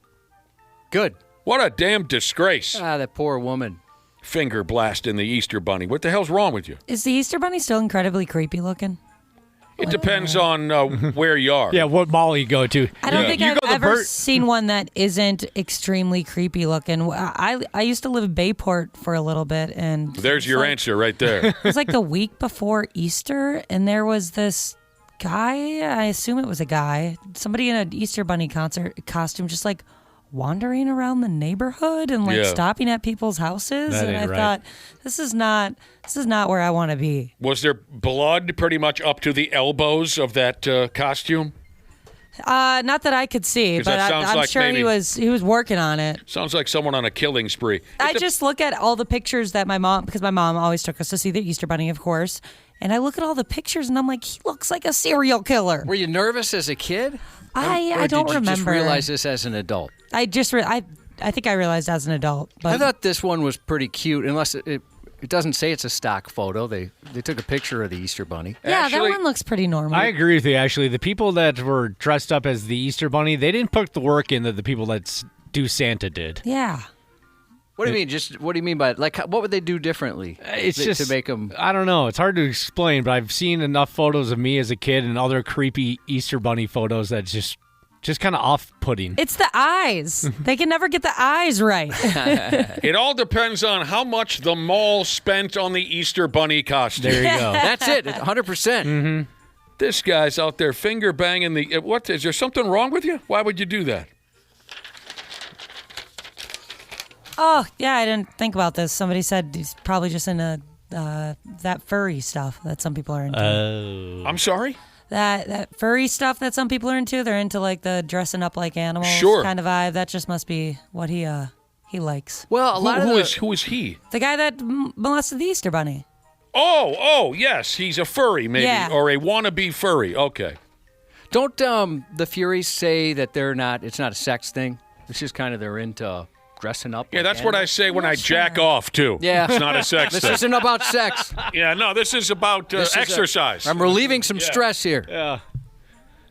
Good. What a damn disgrace. That poor woman. Finger blast in the Easter Bunny. What the hell's wrong with you? Is the Easter Bunny still incredibly creepy looking? It depends on where you are. Yeah, what mall you go to. I don't think I've go to ever seen one that isn't extremely creepy looking. I used to live in Bayport for a little bit, and There's your answer right there. it was like the week before Easter, and there was this guy, I assume it was a guy, somebody in an Easter Bunny costume, just like wandering around the neighborhood and like stopping at people's houses. That and I ain't right. thought, this is not where I want to be. Was there blood pretty much up to the elbows of that costume? Not that I could see, 'Cause but that sounds I'm like sure maybe- he was working on it. Sounds like someone on a killing spree. I just look at all the pictures that because my mom always took us to see the Easter Bunny, of course. And I look at all the pictures and I'm like, he looks like a serial killer. Were you nervous as a kid? I don't Did you remember. just realize this as an adult? I think I realized as an adult. But I thought this one was pretty cute, unless it doesn't say it's a stock photo. They took a picture of the Easter Bunny. yeah, Actually, that one looks pretty normal. I agree with you, actually. The people that were dressed up as the Easter Bunny, they didn't put the work in that the people that do Santa did. Yeah. What do you mean? What do you mean by what would they do differently? It's just to make them. I don't know. It's hard to explain, but I've seen enough photos of me as a kid and other creepy Easter Bunny photos that just kind of off-putting. It's the eyes. They can never get the eyes right. It all depends on how much the mall spent on the Easter Bunny costume. There you go. That's it. 100%. Mm-hmm. This guy's out there finger banging the. What is there something wrong with you? Why would you do that? Oh, yeah, I didn't think about this. Somebody said he's probably just into that furry stuff that some people are into. I'm sorry? That furry stuff that some people are into. They're into like the dressing up like animals kind of vibe. That just must be what he likes. Well, a lot Who is he? The guy that molested the Easter Bunny. Oh, yes, he's a furry, maybe, or a wannabe furry. Okay. Don't the Furies say that it's not a sex thing? It's just kind of they're into dressing up. Yeah, like that's what I say when I jack off, too. Yeah. It's not a sex This thing. isn't about sex. Yeah, no, this is about exercise. I'm relieving some stress here. Yeah.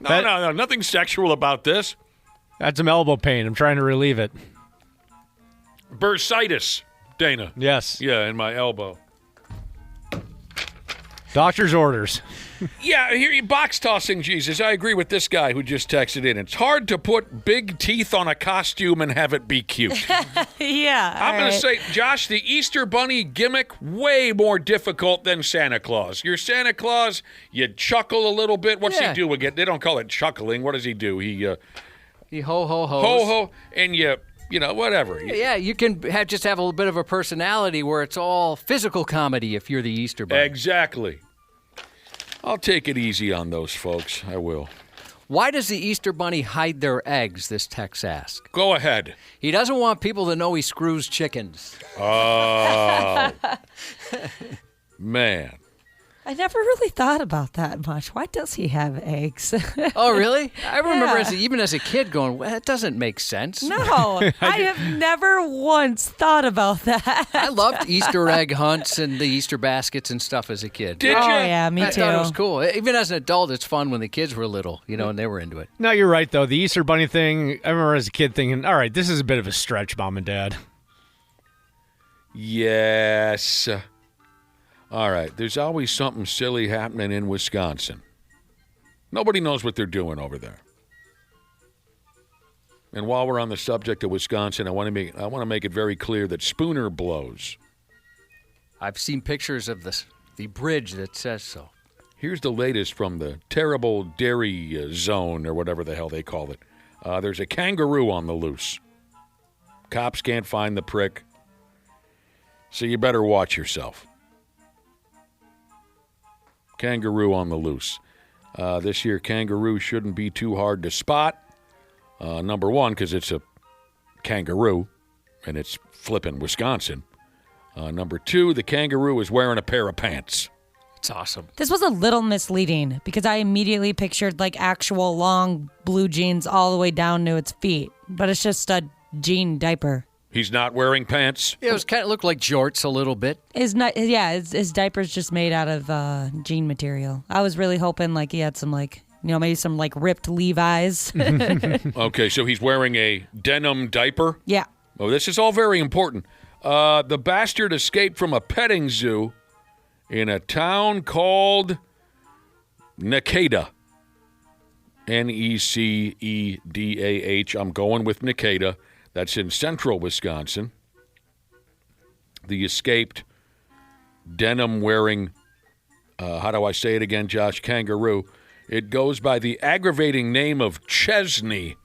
No, nothing sexual about this. That's some elbow pain. I'm trying to relieve it. Bursitis, Dana. Yes. Yeah, in my elbow. Doctor's orders. Yeah, here, box tossing, Jesus. I agree with this guy who just texted in. It's hard to put big teeth on a costume and have it be cute. Yeah. I'm going to say, Josh, the Easter Bunny gimmick, way more difficult than Santa Claus. Your Santa Claus, you chuckle a little bit. What's he do again? They don't call it chuckling. What does he do? He ho-ho-hos. Ho-ho, and whatever. Yeah, you can just have a little bit of a personality where it's all physical comedy if you're the Easter Bunny. Exactly. I'll take it easy on those folks. I will. Why does the Easter Bunny hide their eggs, this text asks? Go ahead. He doesn't want people to know he screws chickens. Oh. Man. I never really thought about that much. Why does he have eggs? Oh, really? I remember even as a kid going, well, that doesn't make sense. No, I have never once thought about that. I loved Easter egg hunts and the Easter baskets and stuff as a kid. Did you? Oh, yeah, me too. I thought it was cool. Even as an adult, it's fun when the kids were little, and they were into it. No, you're right, though. The Easter Bunny thing, I remember as a kid thinking, all right, this is a bit of a stretch, Mom and Dad. Yes. All right, there's always something silly happening in Wisconsin. Nobody knows what they're doing over there. And while we're on the subject of Wisconsin, I want to make it very clear that Spooner blows. I've seen pictures of the bridge that says so. Here's the latest from the terrible dairy zone, or whatever the hell they call it. There's a kangaroo on the loose. Cops can't find the prick, so you better watch yourself. Kangaroo on the loose. This year, kangaroo shouldn't be too hard to spot. Number one, because it's a kangaroo, and it's flipping Wisconsin. Number two, the kangaroo is wearing a pair of pants. It's awesome. This was a little misleading because I immediately pictured like actual long blue jeans all the way down to its feet, but it's just a jean diaper. He's not wearing pants? Yeah, it was kind of looked like jorts a little bit. His diaper's just made out of jean material. I was really hoping like he had some maybe some like ripped Levi's. Okay, so he's wearing a denim diaper? Yeah. Oh, this is all very important. The bastard escaped from a petting zoo in a town called Necada. Necedah. I'm going with Necada. That's in central Wisconsin. The escaped denim-wearing, how do I say it again, Josh? Kangaroo. It goes by the aggravating name of Chesney.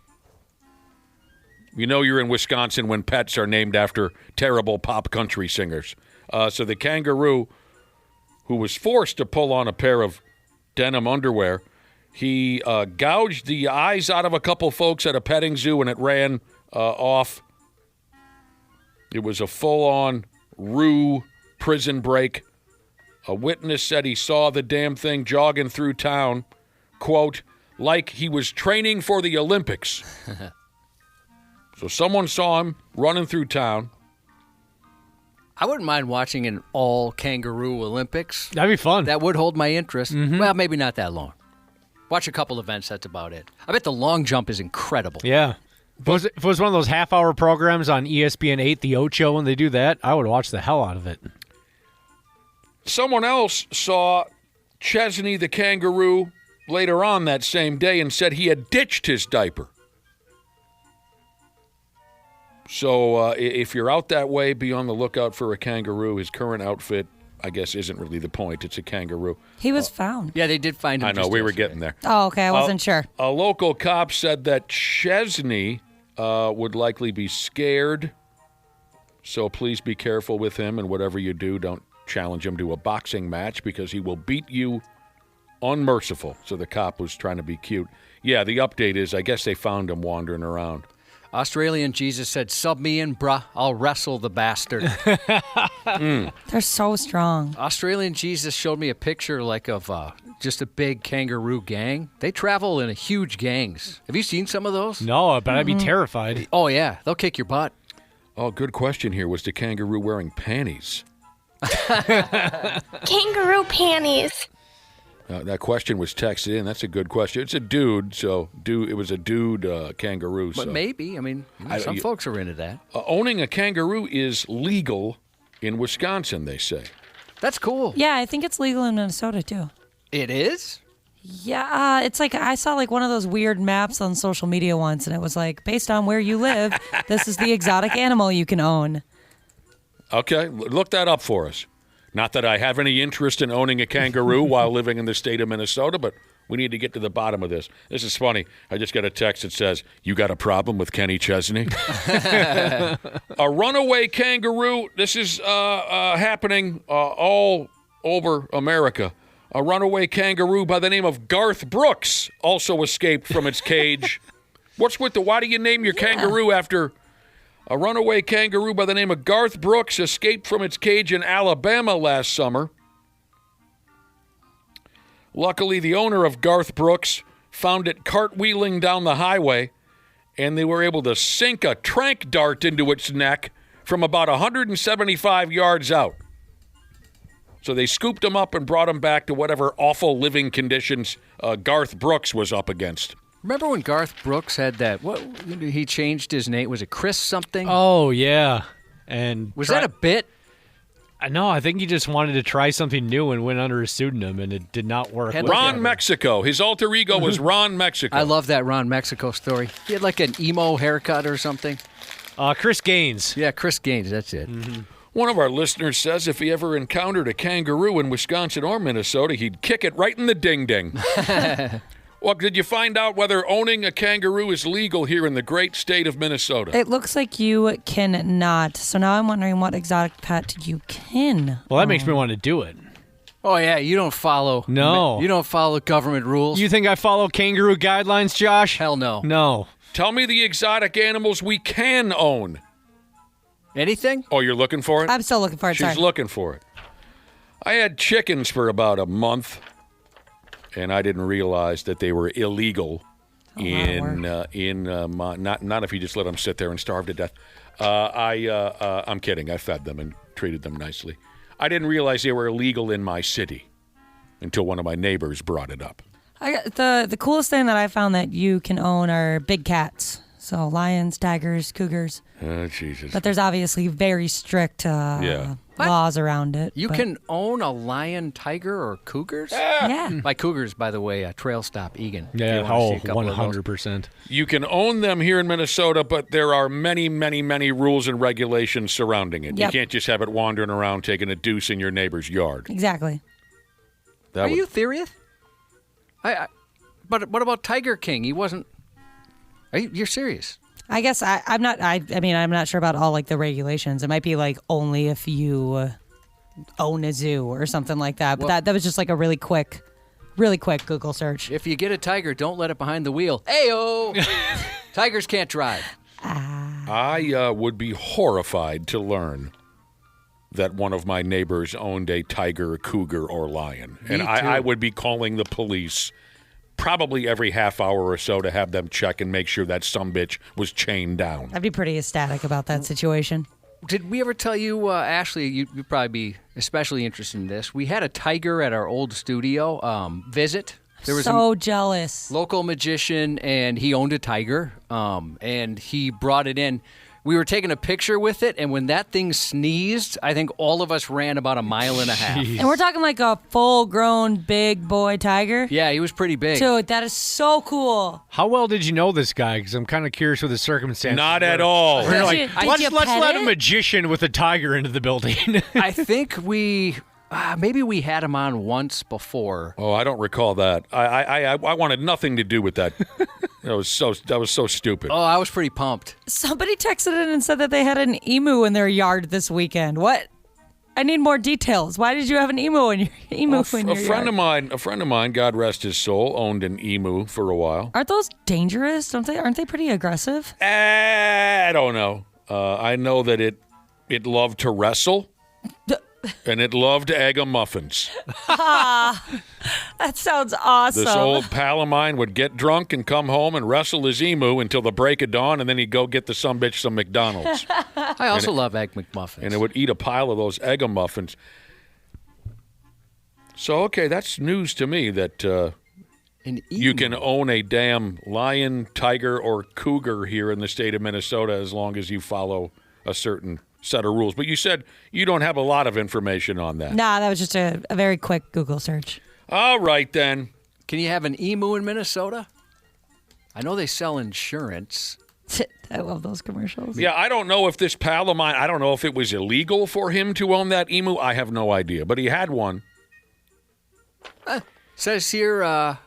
You know you're in Wisconsin when pets are named after terrible pop country singers. So the kangaroo, who was forced to pull on a pair of denim underwear, he gouged the eyes out of a couple folks at a petting zoo, and it ran off. It was a full-on rue prison break. A witness said he saw the damn thing jogging through town, quote, like he was training for the Olympics. So someone saw him running through town. I wouldn't mind watching an all-kangaroo Olympics. That'd be fun. That would hold my interest. Mm-hmm. Well, maybe not that long. Watch a couple events, that's about it. I bet the long jump is incredible. Yeah. If it was one of those half-hour programs on ESPN 8, The Ocho, when they do that, I would watch the hell out of it. Someone else saw Chesney the kangaroo later on that same day and said he had ditched his diaper. So if you're out that way, be on the lookout for a kangaroo. His current outfit, I guess, isn't really the point. It's a kangaroo. He was found. Yeah, they did find him. I know, we were getting there. Oh, okay, I wasn't sure. A local cop said that Chesney would likely be scared, so please be careful with him, and whatever you do, don't challenge him to a boxing match because he will beat you unmerciful. So the cop was trying to be cute. Yeah, the update is I guess they found him wandering around. Australian Jesus said, sub me in, bruh. I'll wrestle the bastard. They're so strong. Australian Jesus showed me a picture of just a big kangaroo gang. They travel in huge gangs. Have you seen some of those? No, but I'd be terrified. Oh, yeah. They'll kick your butt. Oh, good question here. Was the kangaroo wearing panties? Kangaroo panties. That question was texted in. That's a good question. It's a dude, so it was a dude kangaroo. But so. maybe. I mean, some folks are into that. Owning a kangaroo is legal in Wisconsin, they say. That's cool. Yeah, I think it's legal in Minnesota too. It is? Yeah, it's like I saw like one of those weird maps on social media once, and it was like, based on where you live, this is the exotic animal you can own. Okay, look that up for us. Not that I have any interest in owning a kangaroo while living in the state of Minnesota, but we need to get to the bottom of this. This is funny. I just got a text that says, "You got a problem with Kenny Chesney?" A runaway kangaroo. This is happening all over America. A runaway kangaroo by the name of Garth Brooks also escaped from its cage. Why do you name your kangaroo after a runaway kangaroo by the name of Garth Brooks escaped from its cage in Alabama last summer? Luckily, the owner of Garth Brooks found it cartwheeling down the highway, and they were able to sink a tranq dart into its neck from about 175 yards out. So they scooped him up and brought him back to whatever awful living conditions Garth Brooks was up against. Remember when Garth Brooks had that? What he changed his name? Was it Chris something? Oh, yeah. And was that a bit? No, I think he just wanted to try something new and went under a pseudonym, and it did not work. Ron Mexico. His alter ego was Ron Mexico. I love that Ron Mexico story. He had like an emo haircut or something. Chris Gaines. Yeah, Chris Gaines. That's it. Mm-hmm. One of our listeners says if he ever encountered a kangaroo in Wisconsin or Minnesota, he'd kick it right in the ding-ding. Well, did you find out whether owning a kangaroo is legal here in the great state of Minnesota? It looks like you cannot. So now I'm wondering what exotic pet you can. Well, that makes me want to do it. Oh, yeah, you don't follow. No. You don't follow government rules. You think I follow kangaroo guidelines, Josh? Hell no. No. Tell me the exotic animals we can own. Anything? Oh, you're looking for it? I'm still looking for it. She's looking for it. I had chickens for about a month, and I didn't realize that they were illegal not if you just let them sit there and starve to death. I'm kidding. I fed them and treated them nicely. I didn't realize they were illegal in my city until one of my neighbors brought it up. The coolest thing that I found that you can own are big cats. So lions, tigers, cougars. Oh, Jesus. But there's obviously very strict laws around it. You can own a lion, tiger, or cougars? Yeah. By cougars, by the way, Trail Stop Egan. Yeah, 100%. You can own them here in Minnesota, but there are many, many, many rules and regulations surrounding it. Yep. You can't just have it wandering around taking a deuce in your neighbor's yard. Exactly. Are you serious? But what about Tiger King? He wasn't... You're serious? I guess I'm not. I mean, I'm not sure about all like the regulations. It might be like only if you own a zoo or something like that. But that was just like a really quick Google search. If you get a tiger, don't let it behind the wheel. Ayo! Tigers can't drive. I would be horrified to learn that one of my neighbors owned a tiger, cougar, or lion, and I would be calling the police. Probably every half hour or so to have them check and make sure that sumbitch was chained down. I'd be pretty ecstatic about that situation. Did we ever tell you, Ashley, you'd probably be especially interested in this. We had a tiger at our old studio visit. There was jealous. Local magician, and he owned a tiger, and he brought it in. We were taking a picture with it, and when that thing sneezed, I think all of us ran about a mile and a half. And we're talking like a full-grown big boy tiger? Yeah, he was pretty big. Dude, that is so cool. How well did you know this guy? Because I'm kind of curious with the circumstances. Not at all. Let's let a magician with a tiger into the building. I think maybe we had him on once before. Oh, I don't recall that. I wanted nothing to do with that. That was so stupid. Oh, I was pretty pumped. Somebody texted in and said that they had an emu in their yard this weekend. What? I need more details. Why did you have an emu in your yard? A friend of mine, God rest his soul, owned an emu for a while. Aren't those dangerous? Aren't they pretty aggressive? I don't know. I know that it loved to wrestle. And it loved egg muffins. That sounds awesome. This old pal of mine would get drunk and come home and wrestle his emu until the break of dawn, and then he'd go get the sumbitch some McDonald's. I also love Egg McMuffins. And it would eat a pile of those egg muffins. So, okay, that's news to me that you can own a damn lion, tiger, or cougar here in the state of Minnesota as long as you follow a certain set of rules. But you said you don't have a lot of information on that. Nah, that was just a very quick Google search. All right, then. Can you have an emu in Minnesota? I know they sell insurance. I love those commercials. Yeah, I don't know if this pal of mine, I don't know if it was illegal for him to own that emu. I have no idea, but he had one. Says here,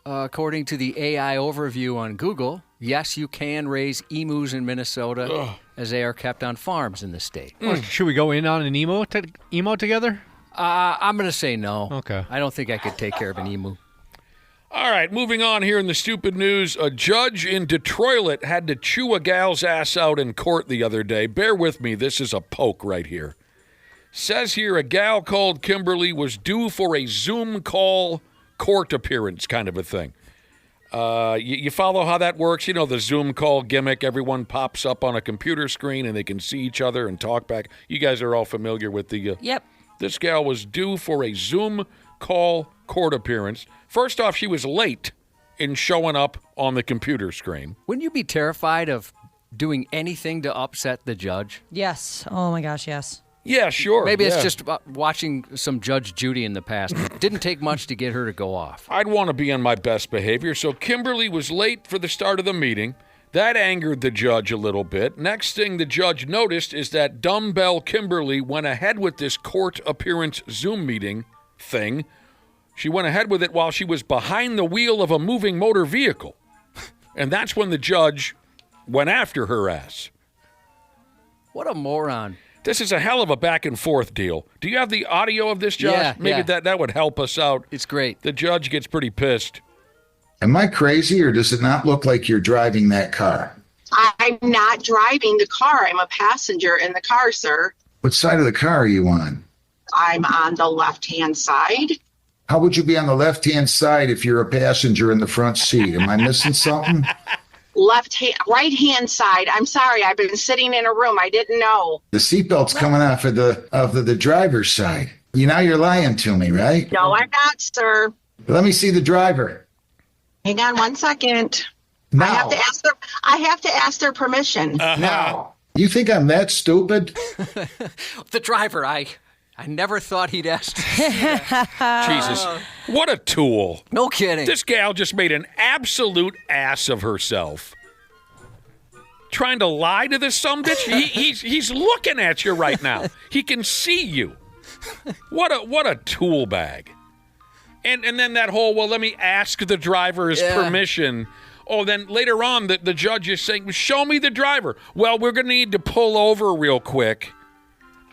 according to the AI overview on Google, yes, you can raise emus in Minnesota as they are kept on farms in the state. Should we go in on an emo together? I'm going to say no. Okay. I don't think I could take care of an emu. All right, moving on here in the stupid news. A judge in Detroit had to chew a gal's ass out in court the other day. Bear with me, this is a poke right here. Says here a gal called Kimberly was due for a Zoom call court appearance kind of a thing. You follow how that works? You know, the Zoom call gimmick. Everyone pops up on a computer screen and they can see each other and talk back. You guys are all familiar with the... Yep. This gal was due for a Zoom call court appearance. First off, she was late in showing up on the computer screen. Wouldn't you be terrified of doing anything to upset the judge? Yes. Oh my gosh, yes. Yeah, sure. Maybe yeah. it's just watching some Judge Judy in the past. It didn't take much to get her to go off. I'd want to be on my best behavior. So Kimberly was late for the start of the meeting. That angered the judge a little bit. Next thing the judge noticed is that dumbbell Kimberly went ahead with this court appearance Zoom meeting thing. She went ahead with it while she was behind the wheel of a moving motor vehicle. And that's when the judge went after her ass. What a moron. This is a hell of a back and forth deal. Do you have the audio of this, Josh? Yeah, Maybe that would help us out. It's great. The judge gets pretty pissed. Am I crazy, or does it not look like you're driving that car? I'm not driving the car. I'm a passenger in the car, sir. What side of the car are you on? I'm on the left-hand side. How would you be on the left-hand side if you're a passenger in the front seat? Am I missing something? Right-hand side. I'm sorry. I've been sitting in a room. I didn't know. The seatbelt's coming off of the driver's side. You're lying to me, right? No, I'm not, sir. Let me see the driver. Hang on one second. No. I have to ask their permission. No. You think I'm that stupid? The driver, I never thought he'd ask. Jesus. What a tool. No kidding. This gal just made an absolute ass of herself. Trying to lie to this sumbitch? He's looking at you right now. He can see you. What a tool bag. And then that whole, well, let me ask the driver's permission. Oh, then later on, the judge is saying, show me the driver. Well, we're going to need to pull over real quick.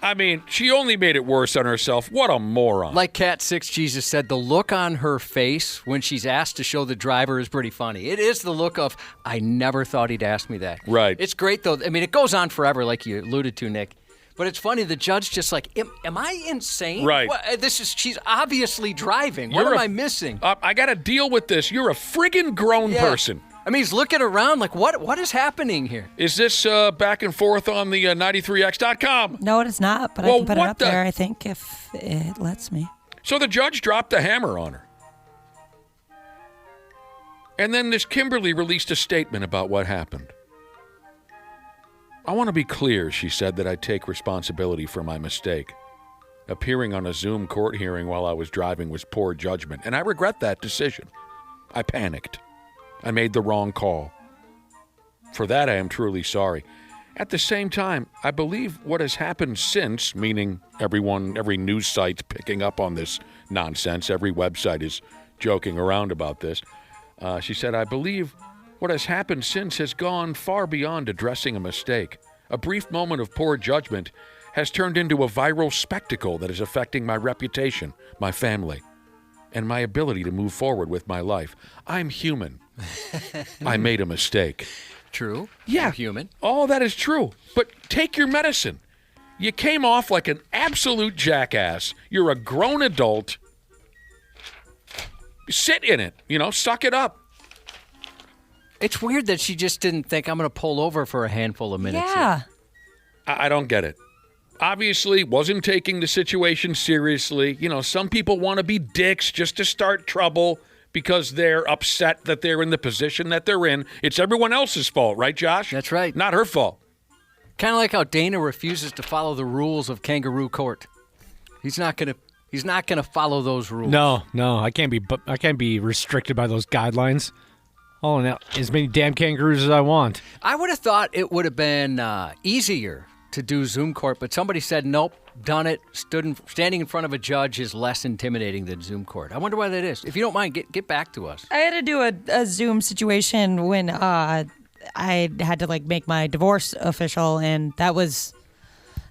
I mean, she only made it worse on herself. What a moron. Like Cat 6 Jesus said, the look on her face when she's asked to show the driver is pretty funny. It is the look of, I never thought he'd ask me that. Right. It's great, though. I mean, it goes on forever, like you alluded to, Nick. But it's funny, the judge just like, am I insane? Right. She's obviously driving. What am I missing? I got to deal with this. You're a friggin' grown person. I mean, he's looking around like, what is happening here? Is this back and forth on the 93x.com? No, it's not, but I can put it up there, I think, if it lets me. So the judge dropped the hammer on her. And then this Kimberly released a statement about what happened. I want to be clear, she said, that I take responsibility for my mistake. Appearing on a Zoom court hearing while I was driving was poor judgment, and I regret that decision. I panicked. I made the wrong call. For that, I am truly sorry. At the same time, I believe what has happened since, meaning every news site's picking up on this nonsense, every website is joking around about this. She said, I believe what has happened since has gone far beyond addressing a mistake. A brief moment of poor judgment has turned into a viral spectacle that is affecting my reputation, my family, and my ability to move forward with my life. I'm human. I made a mistake. True. Yeah. I'm human. All that is true. But take your medicine. You came off like an absolute jackass. You're a grown adult. Sit in it. Suck it up. It's weird that she just didn't think I'm going to pull over for a handful of minutes. Yeah. I don't get it. Obviously, wasn't taking the situation seriously. Some people want to be dicks just to start trouble because they're upset that they're in the position that they're in. It's everyone else's fault, right, Josh? That's right. Not her fault. Kind of like how Dana refuses to follow the rules of Kangaroo Court. He's not gonna follow those rules. No, I can't be restricted by those guidelines. Oh, now as many damn kangaroos as I want. I would have thought it would have been easier to do Zoom court, but somebody said nope, done it. Standing in front of a judge is less intimidating than Zoom court. I wonder why that is. If you don't mind, get back to us. I had to do a Zoom situation when I had to make my divorce official, and that was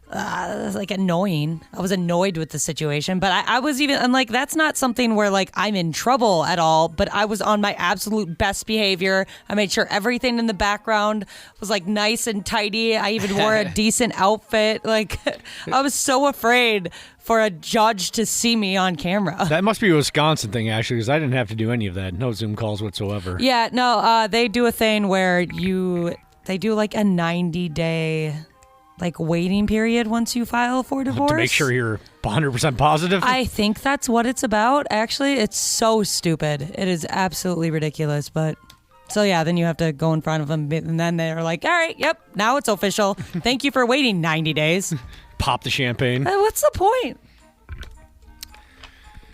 annoying. I was annoyed with the situation, but I'm like, that's not something where I'm in trouble at all, but I was on my absolute best behavior. I made sure everything in the background was nice and tidy. I even wore a decent outfit. I was so afraid for a judge to see me on camera. That must be a Wisconsin thing, actually, because I didn't have to do any of that. No Zoom calls whatsoever. Yeah, no, they do a thing where they do a 90-day waiting period once you file for divorce. To make sure you're 100% positive? I think that's what it's about, actually. It's so stupid. It is absolutely ridiculous, but... So, yeah, then you have to go in front of them, and then they're like, all right, yep, now it's official. Thank you for waiting 90 days. Pop the champagne. What's the point?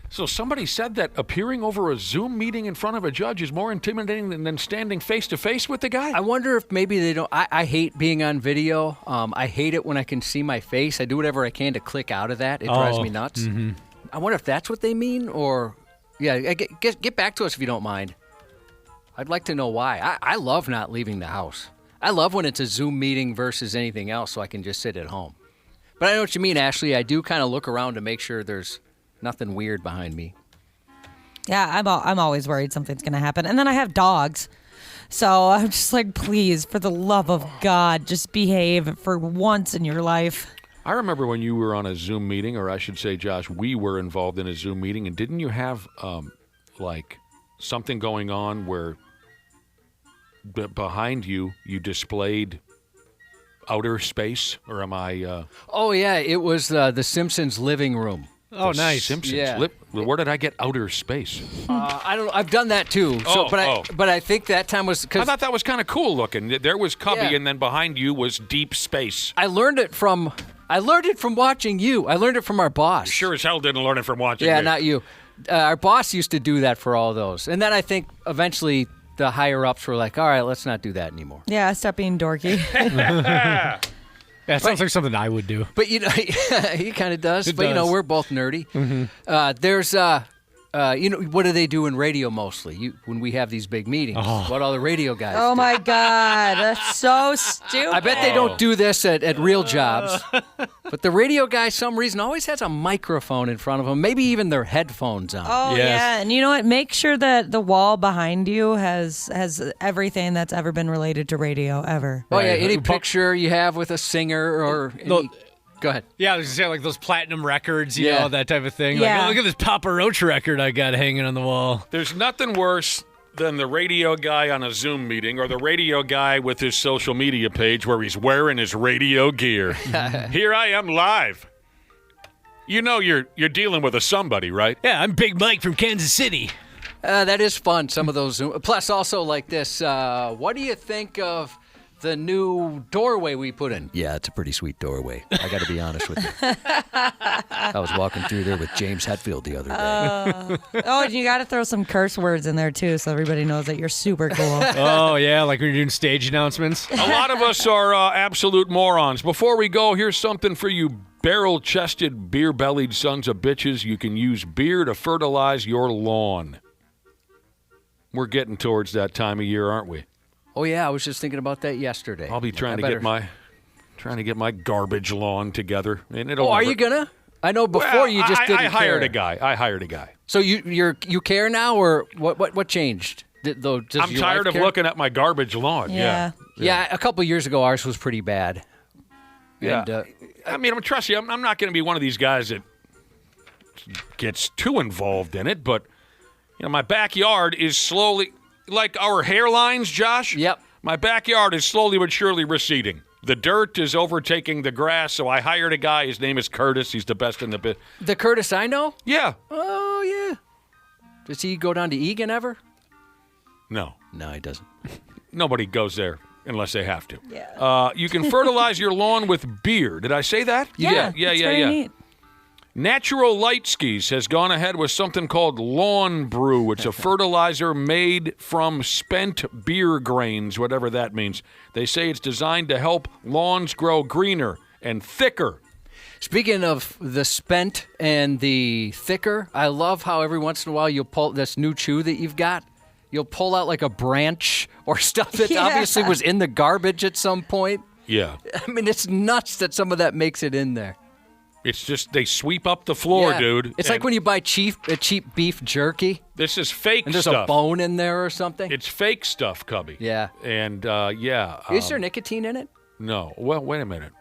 So somebody said that appearing over a Zoom meeting in front of a judge is more intimidating than standing face-to-face with the guy? I wonder if maybe they don't... I hate being on video. I hate it when I can see my face. I do whatever I can to click out of that. It drives me nuts. Mm-hmm. I wonder if that's what they mean, or... Yeah, get back to us if you don't mind. I'd like to know why. I love not leaving the house. I love when it's a Zoom meeting versus anything else, so I can just sit at home. But I know what you mean, Ashley. I do kind of look around to make sure there's nothing weird behind me. Yeah, I'm always worried something's going to happen. And then I have dogs. So I'm just please, for the love of God, just behave for once in your life. I remember when you were on a Zoom meeting, or I should say, Josh, we were involved in a Zoom meeting, and didn't you have, something going on where behind you displayed outer space? Or am I... Oh, yeah, it was the Simpsons living room. Oh, nice. Simpsons. Yeah. Where did I get outer space? I don't know. I've done that too. But I think that time was because I thought that was kind of cool looking. There was Cubby, Yeah. and then behind you was deep space. I learned it from watching you. I learned it from our boss. Sure as hell didn't learn it from watching Yeah, me. not you. Our boss used to do that for all those, and then I think eventually the higher ups were like, "All right, let's not do that anymore." Yeah, stop being dorky. Yeah, it sounds like something I would do. But he kind of does. It But does. we're both nerdy. Mm-hmm. There's what do they do in radio mostly? When we have these big meetings, what all the radio guys Oh do. my God, that's so stupid. I bet they don't do this at real jobs. But the radio guy, some reason, always has a microphone in front of them, maybe even their headphones on. Oh, Yes. yeah. And you know what? Make sure that the wall behind you has everything that's ever been related to radio ever. Oh, yeah, Right. any picture you have with a singer or... No. Go ahead. Yeah, I was going to say, those platinum records, you Yeah. know, that type of thing. Yeah. Look at this Papa Roach record I got hanging on the wall. There's nothing worse than the radio guy on a Zoom meeting, or the radio guy with his social media page where he's wearing his radio gear. Here I am live. You know you're dealing with a somebody, right? Yeah, I'm Big Mike from Kansas City. That is fun, some of those Zoom. Plus, also like this, what do you think of the new doorway we put in? Yeah, it's a pretty sweet doorway. I got to be honest with you. I was walking through there with James Hetfield the other day. Oh, and you got to throw some curse words in there, too, so everybody knows that you're super cool. Oh, yeah, like when you're doing stage announcements. A lot of us are absolute morons. Before we go, here's something for you barrel-chested, beer-bellied sons of bitches. You can use beer to fertilize your lawn. We're getting towards that time of year, aren't we? Oh, yeah, I was just thinking about that yesterday. I'll be trying to get my garbage lawn together. And Oh, are you going to? I know before you just didn't I hired care. I hired a guy. So you care now, or what changed? I'm tired of looking at my garbage lawn. Yeah. Yeah, a couple years ago, ours was pretty bad. Yeah. And, I mean, trust you, I'm not going to be one of these guys that gets too involved in it, but my backyard is slowly, like our hairlines, Josh. Yep. My backyard is slowly but surely receding. The dirt is overtaking the grass, so I hired a guy. His name is Curtis. He's the best in the bit. the Curtis I know? Yeah. Oh, yeah. Does he go down to Egan ever? No. No, he doesn't. Nobody goes there unless they have to. Yeah. You can fertilize your lawn with beer. Did I say that? Yeah. Neat. Natural Light Skis has gone ahead with something called Lawn Brew. It's a fertilizer made from spent beer grains, whatever that means. They say it's designed to help lawns grow greener and thicker. Speaking of the spent and the thicker, I love how every once in a while you'll pull this new chew that you've got. You'll pull out like a branch or stuff that obviously was in the garbage at some point. Yeah. I mean, it's nuts that some of that makes it in there. It's just they sweep up the floor, dude. It's like when you buy cheap beef jerky. This is fake and there's stuff. A bone in there or something. It's fake stuff, Cubby. Yeah. And, is there nicotine in it? No. Well, wait a minute.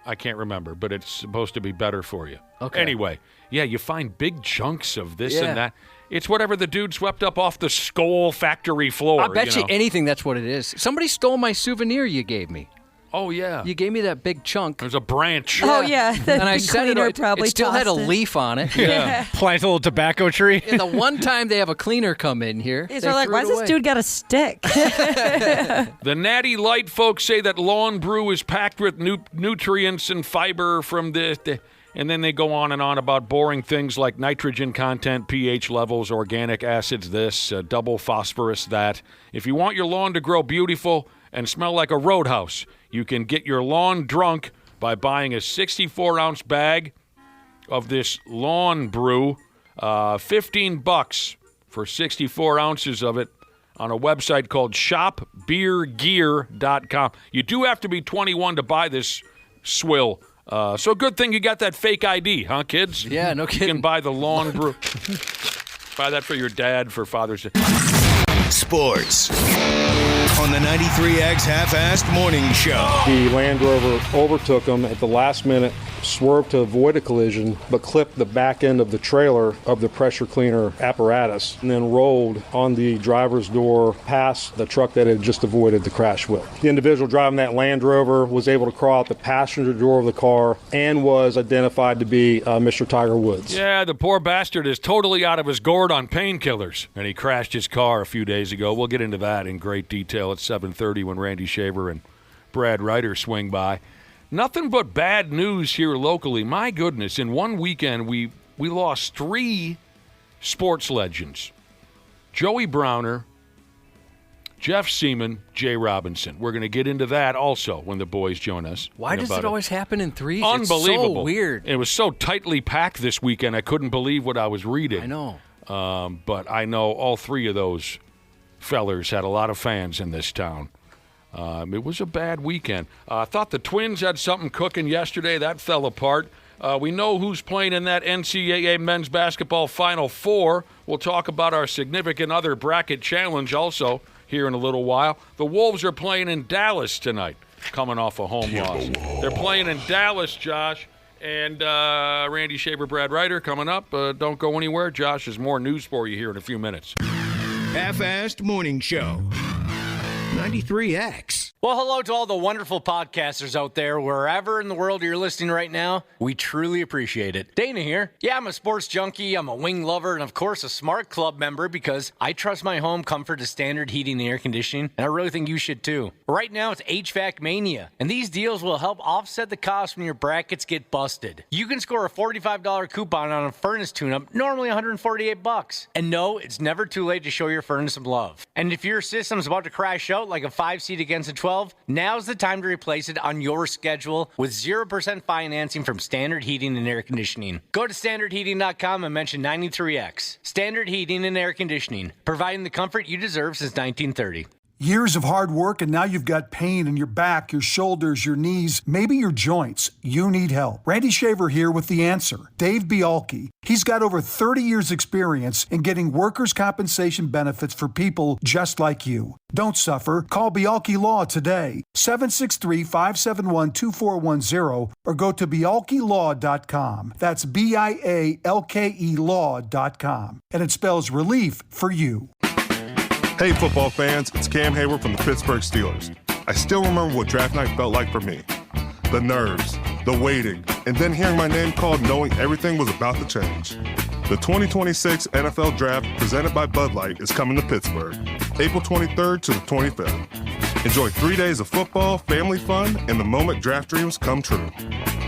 I can't remember, but it's supposed to be better for you. Okay. Anyway, you find big chunks of this and that. It's whatever the dude swept up off the Skoal factory floor. I bet you anything that's what it is. Somebody stole my souvenir you gave me. Oh, yeah. You gave me that big chunk. There's a branch. Oh, yeah. And I set it probably it still had a tossed it. leaf on it. Yeah. Plant a little tobacco tree. And the one time they have a cleaner come in here, They're like, why's this dude got a stick? The Natty Light folks say that Lawn Brew is packed with nutrients and fiber from this. And then they go on and on about boring things like nitrogen content, pH levels, organic acids this, double phosphorus that. If you want your lawn to grow beautiful and smell like a roadhouse, you can get your lawn drunk by buying a 64-ounce bag of this Lawn Brew, $15 for 64 ounces of it on a website called shopbeergear.com. You do have to be 21 to buy this swill. So good thing you got that fake ID, huh, kids? Yeah, no kidding. You can buy the Lawn Brew. Buy that for your dad for Father's Day. Sports on the 93X Half-Assed Morning Show. The Land Rover overtook him at the last minute, swerved to avoid a collision, but clipped the back end of the trailer of the pressure cleaner apparatus and then rolled on the driver's door past the truck that had just avoided the crash with. The individual driving that Land Rover was able to crawl out the passenger door of the car and was identified to be Mr. Tiger Woods. Yeah, the poor bastard is totally out of his gourd on painkillers, and he crashed his car a few days ago. We'll get into that in great detail at 7:30 when Randy Shaver and Brad Ryder swing by. Nothing but bad news here locally. My goodness, in one weekend we lost 3 sports legends. Joey Browner, Jeff Seaman, Jay Robinson. We're going to get into that also when the boys join us. Why does it always happen in threes? Unbelievable. It's so weird. It was so tightly packed this weekend, I couldn't believe what I was reading. I know. But I know all 3 of those fellers had a lot of fans in this town. It was a bad weekend. I thought the Twins had something cooking yesterday. That fell apart. We know who's playing in that NCAA men's basketball Final Four. We'll talk about our significant other bracket challenge also here in a little while. The Wolves are playing in Dallas tonight, coming off a home loss. They're playing in Dallas, Josh. And Randy Shaver, Brad Ryder coming up. Don't go anywhere. Josh has more news for you here in a few minutes. Half-Assed Morning Show. 93X. Well, hello to all the wonderful podcasters out there, wherever in the world you're listening right now. We truly appreciate it. Dana here. Yeah, I'm a sports junkie, I'm a wing lover, and of course a smart club member because I trust my home comfort to standard heating and air conditioning, and I really think you should too. Right now it's HVAC Mania, and these deals will help offset the cost when your brackets get busted. You can score a $45 coupon on a furnace tune-up, normally $148. And no, it's never too late to show your furnace some love. And if your system's about to crash out like a 5-seat against a 12, now's the time to replace it on your schedule with 0% financing from Standard Heating and Air Conditioning. Go to standardheating.com and mention 93X. Standard Heating and Air Conditioning, providing the comfort you deserve since 1930. Years of hard work, and now you've got pain in your back, your shoulders, your knees, maybe your joints. You need help. Randy Shaver here with the answer. Dave Bialke. He's got over 30 years experience in getting workers' compensation benefits for people just like you. Don't suffer. Call Bialke Law today. 763-571-2410 or go to bialkelaw.com. That's BIALKE law.com. And it spells relief for you. Hey football fans, it's Cam Hayward from the Pittsburgh Steelers. I still remember what draft night felt like for me. The nerves, the waiting, and then hearing my name called knowing everything was about to change. The 2026 NFL Draft presented by Bud Light is coming to Pittsburgh, April 23rd to the 25th. Enjoy 3 days of football, family fun, and the moment draft dreams come true.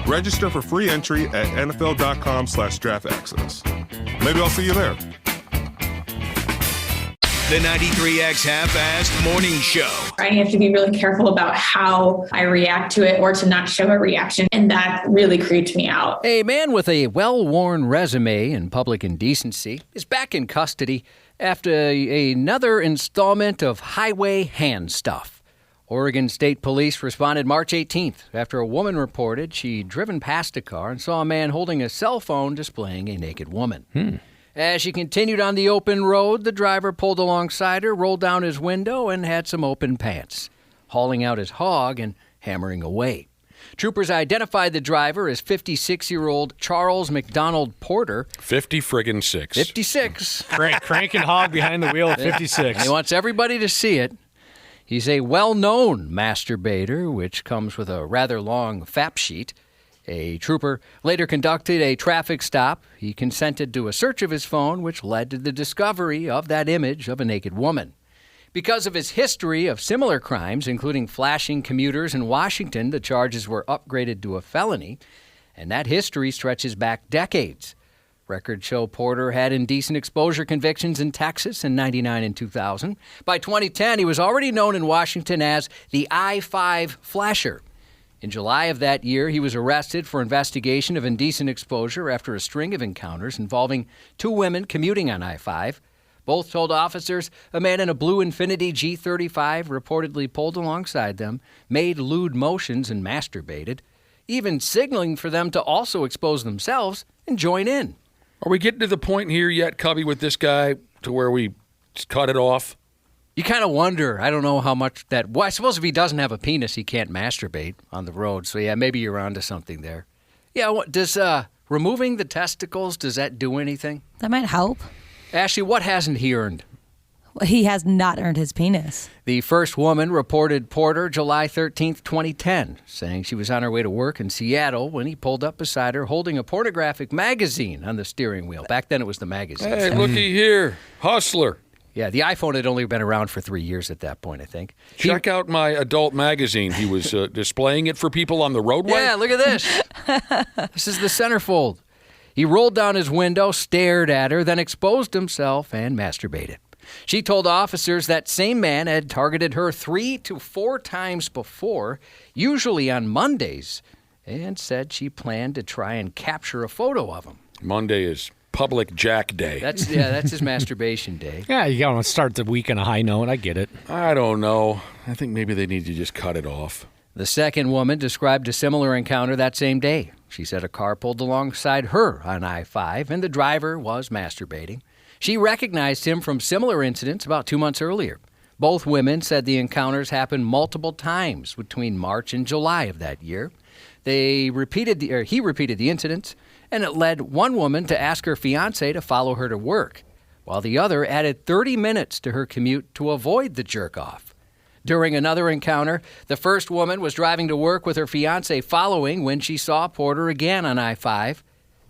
Register for free entry at NFL.com/draftaccess. Maybe I'll see you there. The 93X Half-Assed Morning Show. I have to be really careful about how I react to it or to not show a reaction, and that really creeps me out. A man with a well-worn resume in public indecency is back in custody after another installment of highway hand stuff. Oregon State Police responded March 18th after a woman reported she'd driven past a car and saw a man holding a cell phone displaying a naked woman. As she continued on the open road, the driver pulled alongside her, rolled down his window, and had some open pants, hauling out his hog and hammering away. Troopers identified the driver as 56-year-old Charles McDonald Porter. 56. 56. Cranking hog behind the wheel at 56. And he wants everybody to see it. He's a well-known masturbator, which comes with a rather long FAP sheet. A trooper later conducted a traffic stop. He consented to a search of his phone, which led to the discovery of that image of a naked woman. Because of his history of similar crimes, including flashing commuters in Washington, the charges were upgraded to a felony, and that history stretches back decades. Records show Porter had indecent exposure convictions in Texas in 1999 and 2000. By 2010, he was already known in Washington as the I-5 Flasher. In July of that year, he was arrested for investigation of indecent exposure after a string of encounters involving two women commuting on I-5. Both told officers a man in a blue Infiniti G35 reportedly pulled alongside them, made lewd motions, and masturbated, even signaling for them to also expose themselves and join in. Are we getting to the point here yet, Cubby, with this guy to where we just cut it off? You kind of wonder. I don't know how much that... Well, I suppose if he doesn't have a penis, he can't masturbate on the road. So, yeah, maybe you're onto something there. Yeah, does removing the testicles, does that do anything? That might help. Ashley, what hasn't he earned? He has not earned his penis. The first woman reported Porter July 13th, 2010, saying she was on her way to work in Seattle when he pulled up beside her holding a pornographic magazine on the steering wheel. Back then it was the magazine. Hey, looky here. Hustler. Yeah, the iPhone had only been around for 3 years at that point, I think. Check out my adult magazine. He was displaying it for people on the roadway. Yeah, look at this. This is the centerfold. He rolled down his window, stared at her, then exposed himself and masturbated. She told officers that same man had targeted her 3 to 4 times before, usually on Mondays, and said she planned to try and capture a photo of him. Monday is Public Jack Day. That's his masturbation day. Yeah, you got to start the week on a high note. I get it. I don't know. I think maybe they need to just cut it off. The second woman described a similar encounter that same day. She said a car pulled alongside her on I-5, and the driver was masturbating. She recognized him from similar incidents about 2 months earlier. Both women said the encounters happened multiple times between March and July of that year. He repeated the incidents, and it led one woman to ask her fiancé to follow her to work, while the other added 30 minutes to her commute to avoid the jerk-off. During another encounter, the first woman was driving to work with her fiancé following when she saw Porter again on I-5.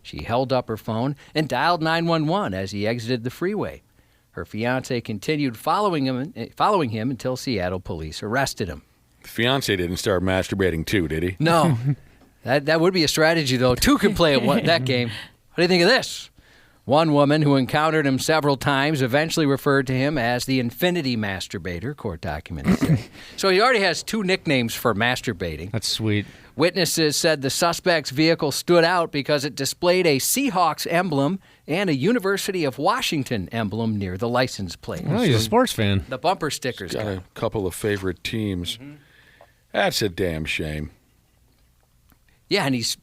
She held up her phone and dialed 911 as he exited the freeway. Her fiancé continued following him until Seattle police arrested him. The fiancé didn't start masturbating too, did he? No. That would be a strategy, though. Two could play that game. What do you think of this? One woman who encountered him several times eventually referred to him as the Infinity Masturbator, court documents say. So he already has 2 nicknames for masturbating. That's sweet. Witnesses said the suspect's vehicle stood out because it displayed a Seahawks emblem and a University of Washington emblem near the license plate. Oh, he's a sports fan. The bumper stickers. Got a couple of favorite teams. Mm-hmm. That's a damn shame. Yeah, and he's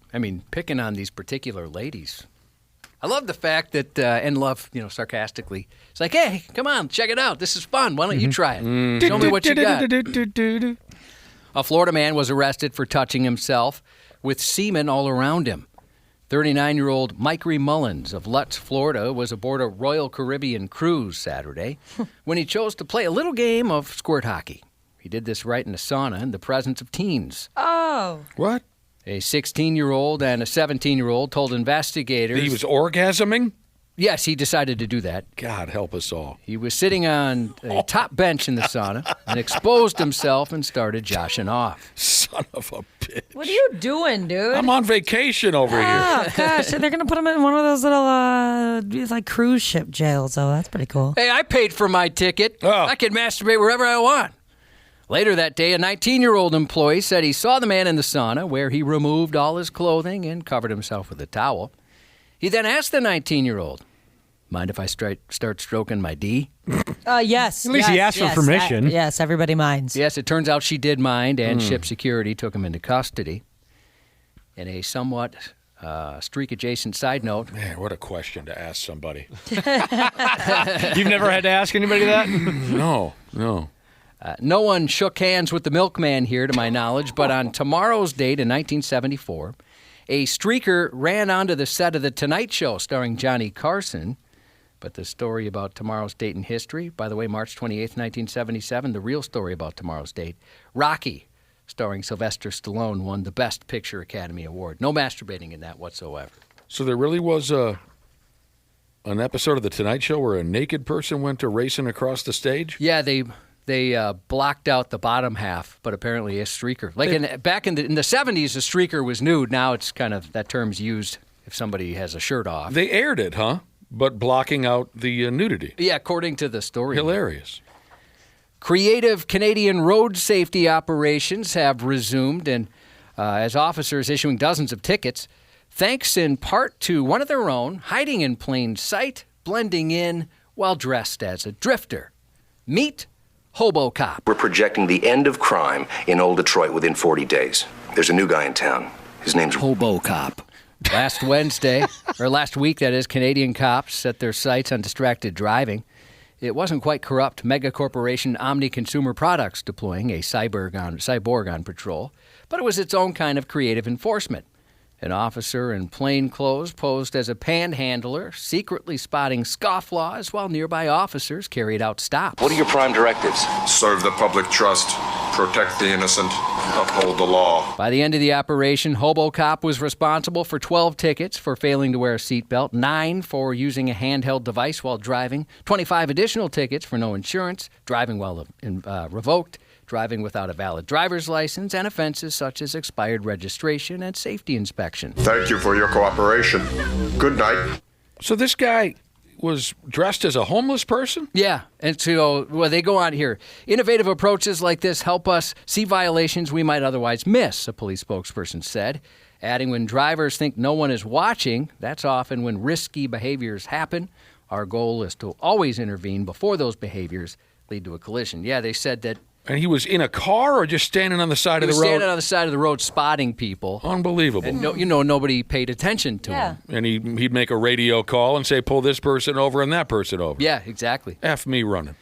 picking on these particular ladies. I love the fact that, and love, sarcastically, it's like, hey, come on, check it out. This is fun. Why don't you try it? Show me what you got. A Florida man was arrested for touching himself with semen all around him. 39-year-old Mike Mullins of Lutz, Florida, was aboard a Royal Caribbean cruise Saturday when he chose to play a little game of squirt hockey. He did this right in a sauna in the presence of teens. Oh. What? A 16-year-old and a 17-year-old told investigators... He was orgasming? Yes, he decided to do that. God help us all. He was sitting on a top bench in the sauna and exposed himself and started joshing off. Son of a bitch. What are you doing, dude? I'm on vacation over here. Oh, gosh. They're going to put him in one of those little like cruise ship jails. Oh, that's pretty cool. Hey, I paid for my ticket. Oh. I can masturbate wherever I want. Later that day, a 19-year-old employee said he saw the man in the sauna where he removed all his clothing and covered himself with a towel. He then asked the 19-year-old, mind if I start stroking my D? Yes. At least he asked for permission. Yes, everybody minds. Yes, it turns out she did mind, and ship security took him into custody. In a somewhat streak-adjacent side note. Man, what a question to ask somebody. You've never had to ask anybody that? No. No one shook hands with the milkman here, to my knowledge, but on tomorrow's date in 1974, a streaker ran onto the set of The Tonight Show starring Johnny Carson. But the story about tomorrow's date in history, by the way, March 28th, 1977, the real story about tomorrow's date, Rocky, starring Sylvester Stallone, won the Best Picture Academy Award. No masturbating in that whatsoever. So there really was an episode of The Tonight Show where a naked person went to racing across the stage? Yeah, they blocked out the bottom half, but apparently a streaker. Back in the 70s, a streaker was nude. Now it's kind of, that term's used if somebody has a shirt off. They aired it, huh? But blocking out the nudity. Yeah, according to the story. Hilarious. Creative Canadian road safety operations have resumed, and as officers issuing dozens of tickets, thanks in part to one of their own hiding in plain sight, blending in while dressed as a drifter. Meet Hobo Cop. We're projecting the end of crime in Old Detroit within 40 days. There's a new guy in town. His name's Hobo Cop. Last week, that is, Canadian cops set their sights on distracted driving. It wasn't quite corrupt mega corporation Omni Consumer Products deploying a cyborg on patrol, but it was its own kind of creative enforcement. An officer in plain clothes posed as a panhandler, secretly spotting scofflaws while nearby officers carried out stops. What are your prime directives? Serve the public trust, protect the innocent, uphold the law. By the end of the operation, Hobo Cop was responsible for 12 tickets for failing to wear a seatbelt, 9 for using a handheld device while driving, 25 additional tickets for no insurance, driving while revoked, driving without a valid driver's license, and offenses such as expired registration and safety inspection. Thank you for your cooperation. Good night. So this guy was dressed as a homeless person? Yeah, and so they go on here. Innovative approaches like this help us see violations we might otherwise miss, a police spokesperson said, adding when drivers think no one is watching, that's often when risky behaviors happen. Our goal is to always intervene before those behaviors lead to a collision. Yeah, they said that. And he was in a car or just standing on the side of the road? He was standing on the side of the road spotting people. Unbelievable. And nobody paid attention to him. And he'd make a radio call and say, pull this person over and that person over. Yeah, exactly. F me running.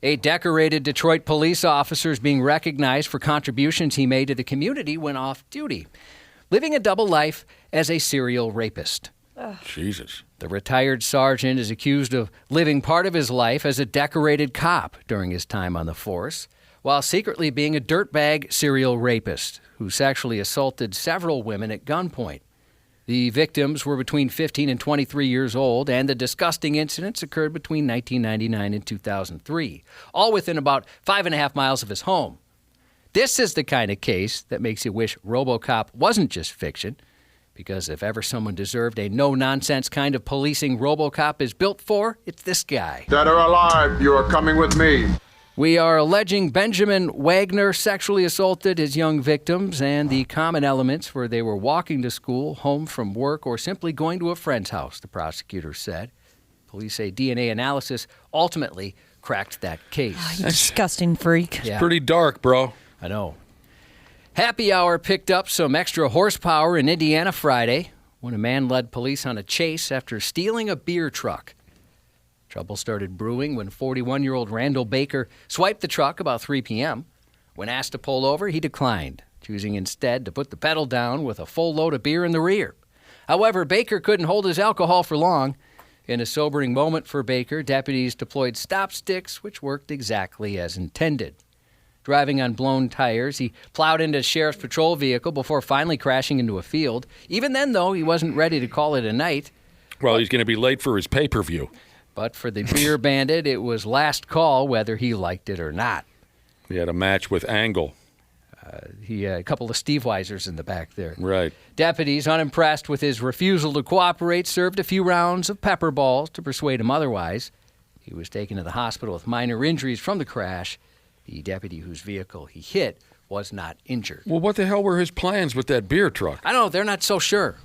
A decorated Detroit police officer is being recognized for contributions he made to the community when off duty, living a double life as a serial rapist. Jesus. The retired sergeant is accused of living part of his life as a decorated cop during his time on the force, while secretly being a dirtbag serial rapist who sexually assaulted several women at gunpoint. The victims were between 15 and 23 years old, and the disgusting incidents occurred between 1999 and 2003, all within about 5.5 miles of his home. This is the kind of case that makes you wish RoboCop wasn't just fiction, because if ever someone deserved a no-nonsense kind of policing RoboCop is built for, it's this guy. Dead or alive, you are coming with me. We are alleging Benjamin Wagner sexually assaulted his young victims, and the common elements were they were walking to school, home from work, or simply going to a friend's house, the prosecutor said. Police say DNA analysis ultimately cracked that case. You disgusting freak. It's pretty dark, bro. I know. Happy Hour picked up some extra horsepower in Indiana Friday when a man led police on a chase after stealing a beer truck. Trouble started brewing when 41-year-old Randall Baker swiped the truck about 3 p.m. When asked to pull over, he declined, choosing instead to put the pedal down with a full load of beer in the rear. However, Baker couldn't hold his alcohol for long. In a sobering moment for Baker, deputies deployed stop sticks, which worked exactly as intended. Driving on blown tires, he plowed into a sheriff's patrol vehicle before finally crashing into a field. Even then, though, he wasn't ready to call it a night. Well, he's going to be late for his pay-per-view. But for the beer bandit, it was last call whether he liked it or not. He had a match with Angle. He had a couple of Steve Weisers in the back there. Right. Deputies, unimpressed with his refusal to cooperate, served a few rounds of pepper balls to persuade him otherwise. He was taken to the hospital with minor injuries from the crash. The deputy whose vehicle he hit was not injured. Well, what the hell were his plans with that beer truck? I don't know. They're not so sure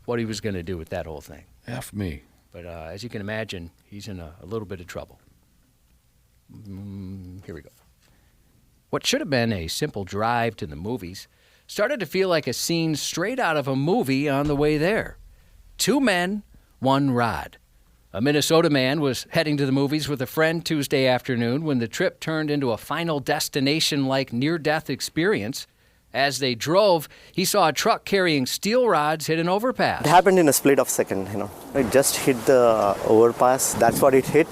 what he was going to do with that whole thing. F me. But as you can imagine, he's in a little bit of trouble. Here we go. What should have been a simple drive to the movies started to feel like a scene straight out of a movie on the way there. 2 men, 1 rod. A Minnesota man was heading to the movies with a friend Tuesday afternoon when the trip turned into a Final Destination-like near-death experience. As they drove, he saw a truck carrying steel rods hit an overpass. It happened in a split of second, It just hit the overpass. That's what it hit.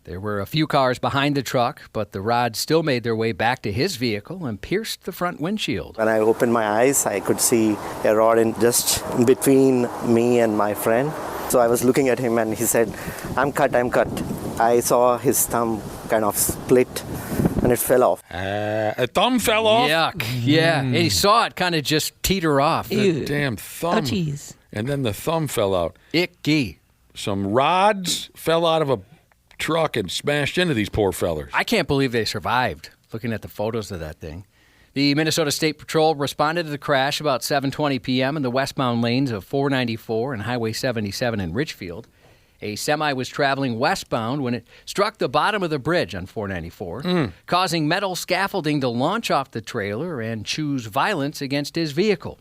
There were a few cars behind the truck, but the rods still made their way back to his vehicle and pierced the front windshield. When I opened my eyes, I could see a rod just in between me and my friend. So I was looking at him and he said, I'm cut. I saw his thumb kind of split and it fell off. A thumb fell off? Yuck. Yeah. And he saw it kind of just teeter off. The damn thumb. Oh, jeez. And then the thumb fell out. Icky. Some rods fell out of a truck and smashed into these poor fellers. I can't believe they survived, looking at the photos of that thing. The Minnesota State Patrol responded to the crash about 7:20 p.m. in the westbound lanes of 494 and Highway 77 in Richfield. A semi was traveling westbound when it struck the bottom of the bridge on 494, causing metal scaffolding to launch off the trailer and choose violence against his vehicle.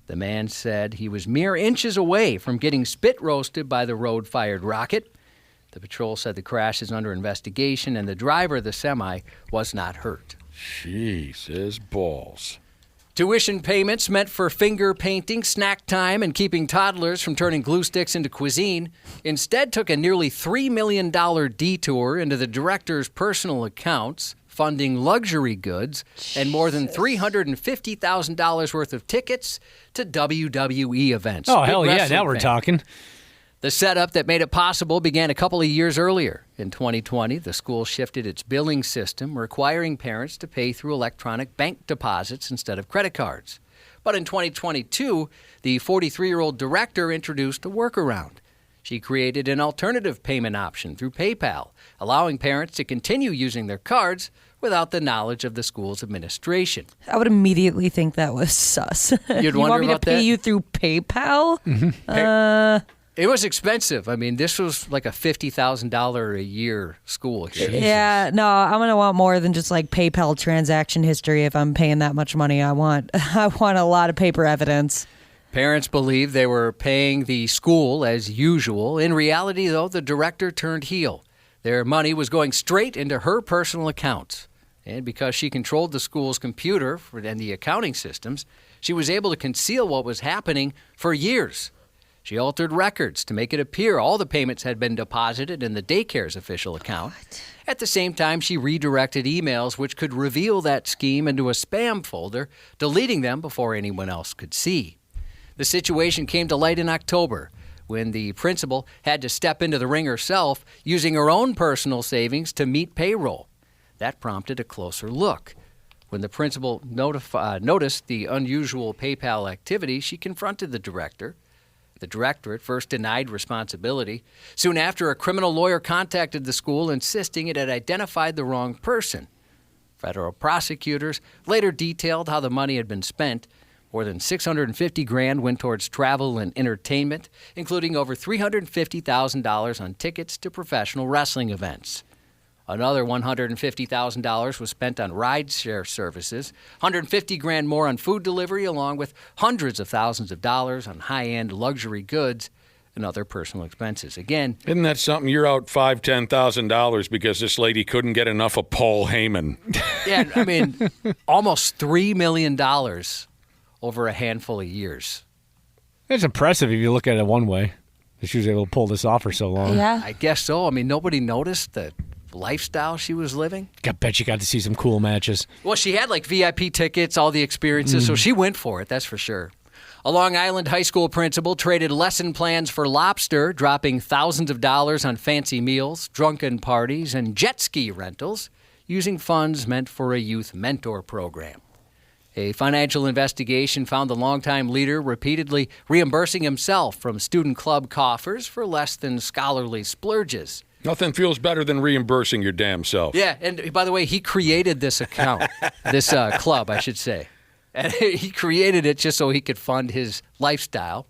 The man said he was mere inches away from getting spit roasted by the road-fired rocket. The patrol said the crash is under investigation and the driver of the semi was not hurt. Jesus balls. Tuition payments meant for finger painting, snack time, and keeping toddlers from turning glue sticks into cuisine instead took a nearly $3 million detour into the director's personal accounts, funding luxury goods and more than $350,000 worth of tickets to WWE events. Oh, hell yeah, now we're talking. The setup that made it possible began a couple of years earlier. In 2020, the school shifted its billing system, requiring parents to pay through electronic bank deposits instead of credit cards. But in 2022, the 43-year-old director introduced a workaround. She created an alternative payment option through PayPal, allowing parents to continue using their cards without the knowledge of the school's administration. I would immediately think that was sus. You'd you wonder want me about to pay that? you through PayPal? It was expensive. I mean, this was like a $50,000 a year school here. Yeah, no, I'm going to want more than just like PayPal transaction history if I'm paying that much money. I want a lot of paper evidence. Parents believed they were paying the school as usual. In reality, though, the director turned heel. Their money was going straight into her personal accounts. And because she controlled the school's computer and the accounting systems, she was able to conceal what was happening for years. She altered records to make it appear all the payments had been deposited in the Daycare's official account. What? At the same time, she redirected emails which could reveal that scheme into a spam folder, deleting them before anyone else could see. The situation came to light in October, when the principal had to step into the ring herself, using her own personal savings to meet payroll. That prompted a closer look. When the principal noticed the unusual PayPal activity, she confronted the director. The director at first denied responsibility. Soon after, a criminal lawyer contacted the school, insisting it had identified the wrong person. Federal prosecutors later detailed how the money had been spent. More than $650,000 went towards travel and entertainment, including over $350,000 on tickets to professional wrestling events. Another $150,000 was spent on rideshare services, $150,000 more on food delivery, along with hundreds of thousands of dollars on high-end luxury goods and other personal expenses. Again, isn't that something? You're out $5,000-$10,000 because this lady couldn't get enough of Paul Heyman. Yeah, I mean, almost $3 million over a handful of years. It's impressive if you look at it one way. That she was able to pull this off for so long. Yeah. I guess so. I mean, nobody noticed the lifestyle she was living. I bet you got to see some cool matches. Well, she had like VIP tickets, all the experiences, so she went for it, that's for sure. A Long Island high school principal traded lesson plans for lobster, dropping thousands of dollars on fancy meals, drunken parties, and jet ski rentals, using funds meant for a youth mentor program. A financial investigation found the longtime leader repeatedly reimbursing himself from student club coffers for less than scholarly splurges. Nothing feels better than reimbursing your damn self. Yeah, and by the way, he created this account, this club, I should say. And he created it just so he could fund his lifestyle.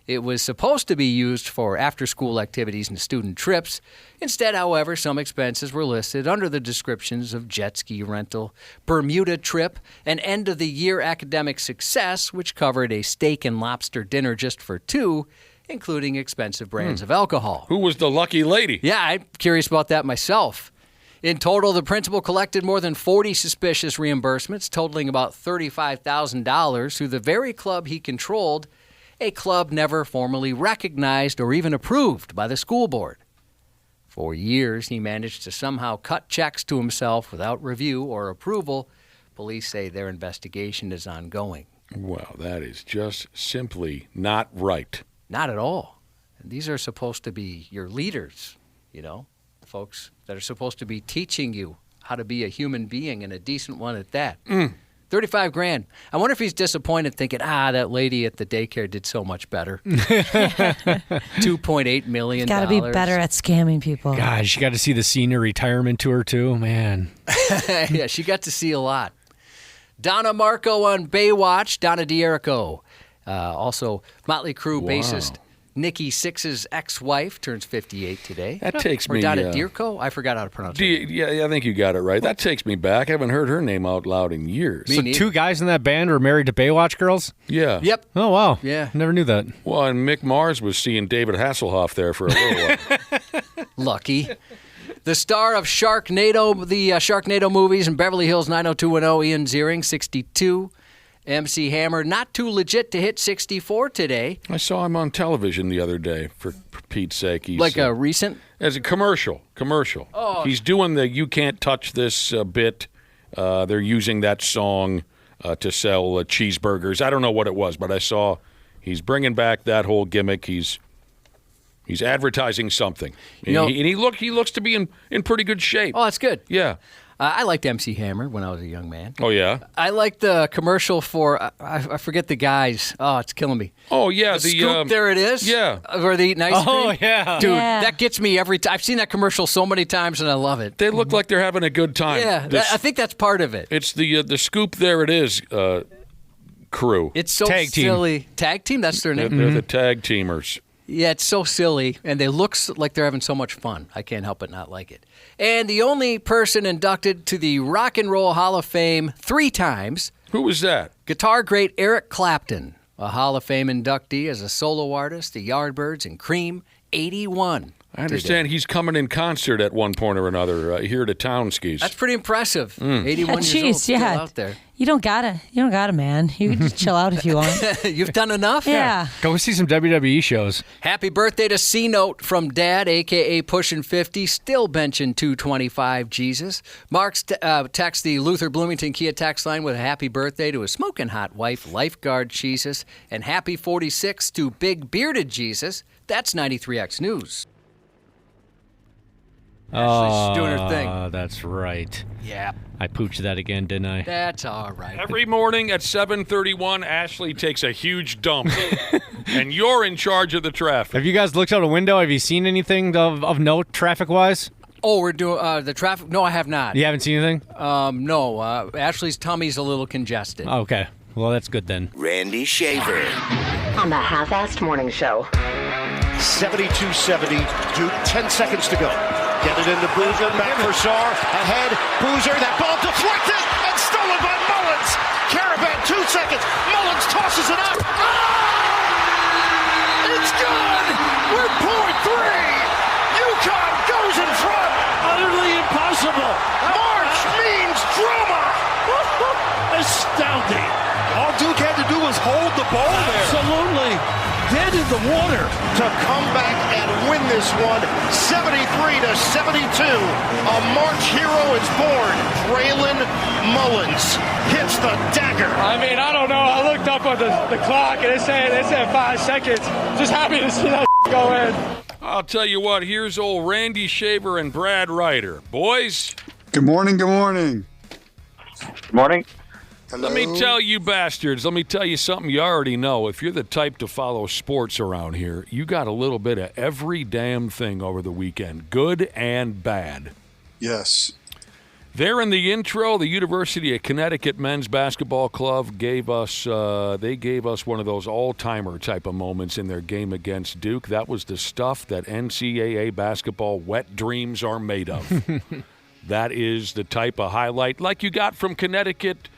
It was supposed to be used for after-school activities and student trips. Instead, however, some expenses were listed under the descriptions of jet ski rental, Bermuda trip, and end-of-the-year academic success, which covered a steak and lobster dinner just for two, including expensive brands of alcohol. Who was the lucky lady? Yeah, I'm curious about that myself. In total, the principal collected more than 40 suspicious reimbursements, totaling about $35,000 through the very club he controlled, a club never formally recognized or even approved by the school board. For years, he managed to somehow cut checks to himself without review or approval. Police say their investigation is ongoing. Well, that is just simply not right. Not at all. And these are supposed to be your leaders, folks that are supposed to be teaching you how to be a human being and a decent one at that. $35,000. I wonder if he's disappointed thinking, that lady at the daycare did so much better. $2.8 million. Got to be better at scamming people. Gosh, you got to see the senior retirement tour too, man. Yeah, she got to see a lot. Donna Marco on Baywatch, Donna D'Erico. Also, Motley Crue bassist Nikki Sixx's ex-wife turns 58 today. That takes me... Or Donna D'Erico? I forgot how to pronounce it. Yeah, I think you got it right. That takes me back. I haven't heard her name out loud in years. So two guys in that band were married to Baywatch girls? Yeah. Yep. Oh, wow. Yeah. Never knew that. Well, and Mick Mars was seeing David Hasselhoff there for a little while. Lucky. The star of Sharknado, the Sharknado movies, and Beverly Hills 90210, Ian Ziering, 62. MC Hammer, not too legit to hit 64 today. I saw him on television the other day, for Pete's sake. He's, like a recent? As a commercial. Oh. He's doing the You Can't Touch This bit. They're using that song to sell cheeseburgers. I don't know what it was, but I saw he's bringing back that whole gimmick. He's advertising something. And he looks to be in pretty good shape. Oh, that's good. Yeah. I liked MC Hammer when I was a young man. Oh, yeah? I liked the commercial for, I forget the guys. Oh, it's killing me. Oh, yeah. The Scoop, there it is. Yeah. Where they eat ice cream. Oh, yeah. Dude, Yeah. that gets me every time. I've seen that commercial so many times, and I love it. They look like they're having a good time. Yeah, I think that's part of it. It's the Scoop, there it is, crew. It's so Tag team. silly. Tag team, that's their name? They're the tag teamers. Yeah, it's so silly, and they look like they're having so much fun. I can't help but not like it. And the only person inducted to the Rock and Roll Hall of Fame 3 times. Who was that? Guitar great Eric Clapton, a Hall of Fame inductee as a solo artist, the Yardbirds and Cream, 81. I understand he's coming in concert at one point or another here to Townskis. That's pretty impressive. 81 years old, still out there. You don't gotta, man. You can just chill out if you want. You've done enough? Yeah. Go see some WWE shows. Happy birthday to C-Note from Dad, a.k.a. pushing 50, still benching 225 Jesus. Mark's texts the Luther Bloomington Kia text line with a happy birthday to his smoking hot wife, Lifeguard Jesus, and happy 46 to Big Bearded Jesus. That's 93X News. Ashley's doing her thing. That's right. Yeah. I pooched that again, didn't I? That's all right. Every morning at 7:31, Ashley takes a huge dump, and you're in charge of the traffic. Have you guys looked out a window? Have you seen anything of note traffic-wise? Oh, we're doing the traffic? No, I have not. You haven't seen anything? No. Ashley's tummy's a little congested. Okay. Well, that's good then. Randy Shaver. On the Half-Assed Morning Show. 72-70, Duke, 10 seconds to go. Get it into Boozer, back for Sarr, ahead, Boozer, that ball deflected and stolen by Mullins. Caravan, 2 seconds, Mullins tosses it up. Oh! It's good! We're pouring 3! UConn goes in front! Utterly impossible! March means drama! Astounding! All Duke had to do was hold the ball there. Absolutely. Dead in the water to come back and win this one 73-72. A March hero is born. Braylon Mullins hits the dagger. I mean, I don't know. I looked up at the clock and it said 5 seconds. Just happy to see that go in. I'll tell you what, here's old Randy Shaver and Brad Ryder. Boys. Good morning, good morning. Good morning. Let me tell you bastards, let me tell you something you already know. If you're the type to follow sports around here, you got a little bit of every damn thing over the weekend, good and bad. Yes. There in the intro, the University of Connecticut Men's Basketball Club gave us one of those all-timer type of moments in their game against Duke. That was the stuff that NCAA basketball wet dreams are made of. That is the type of highlight like you got from Connecticut.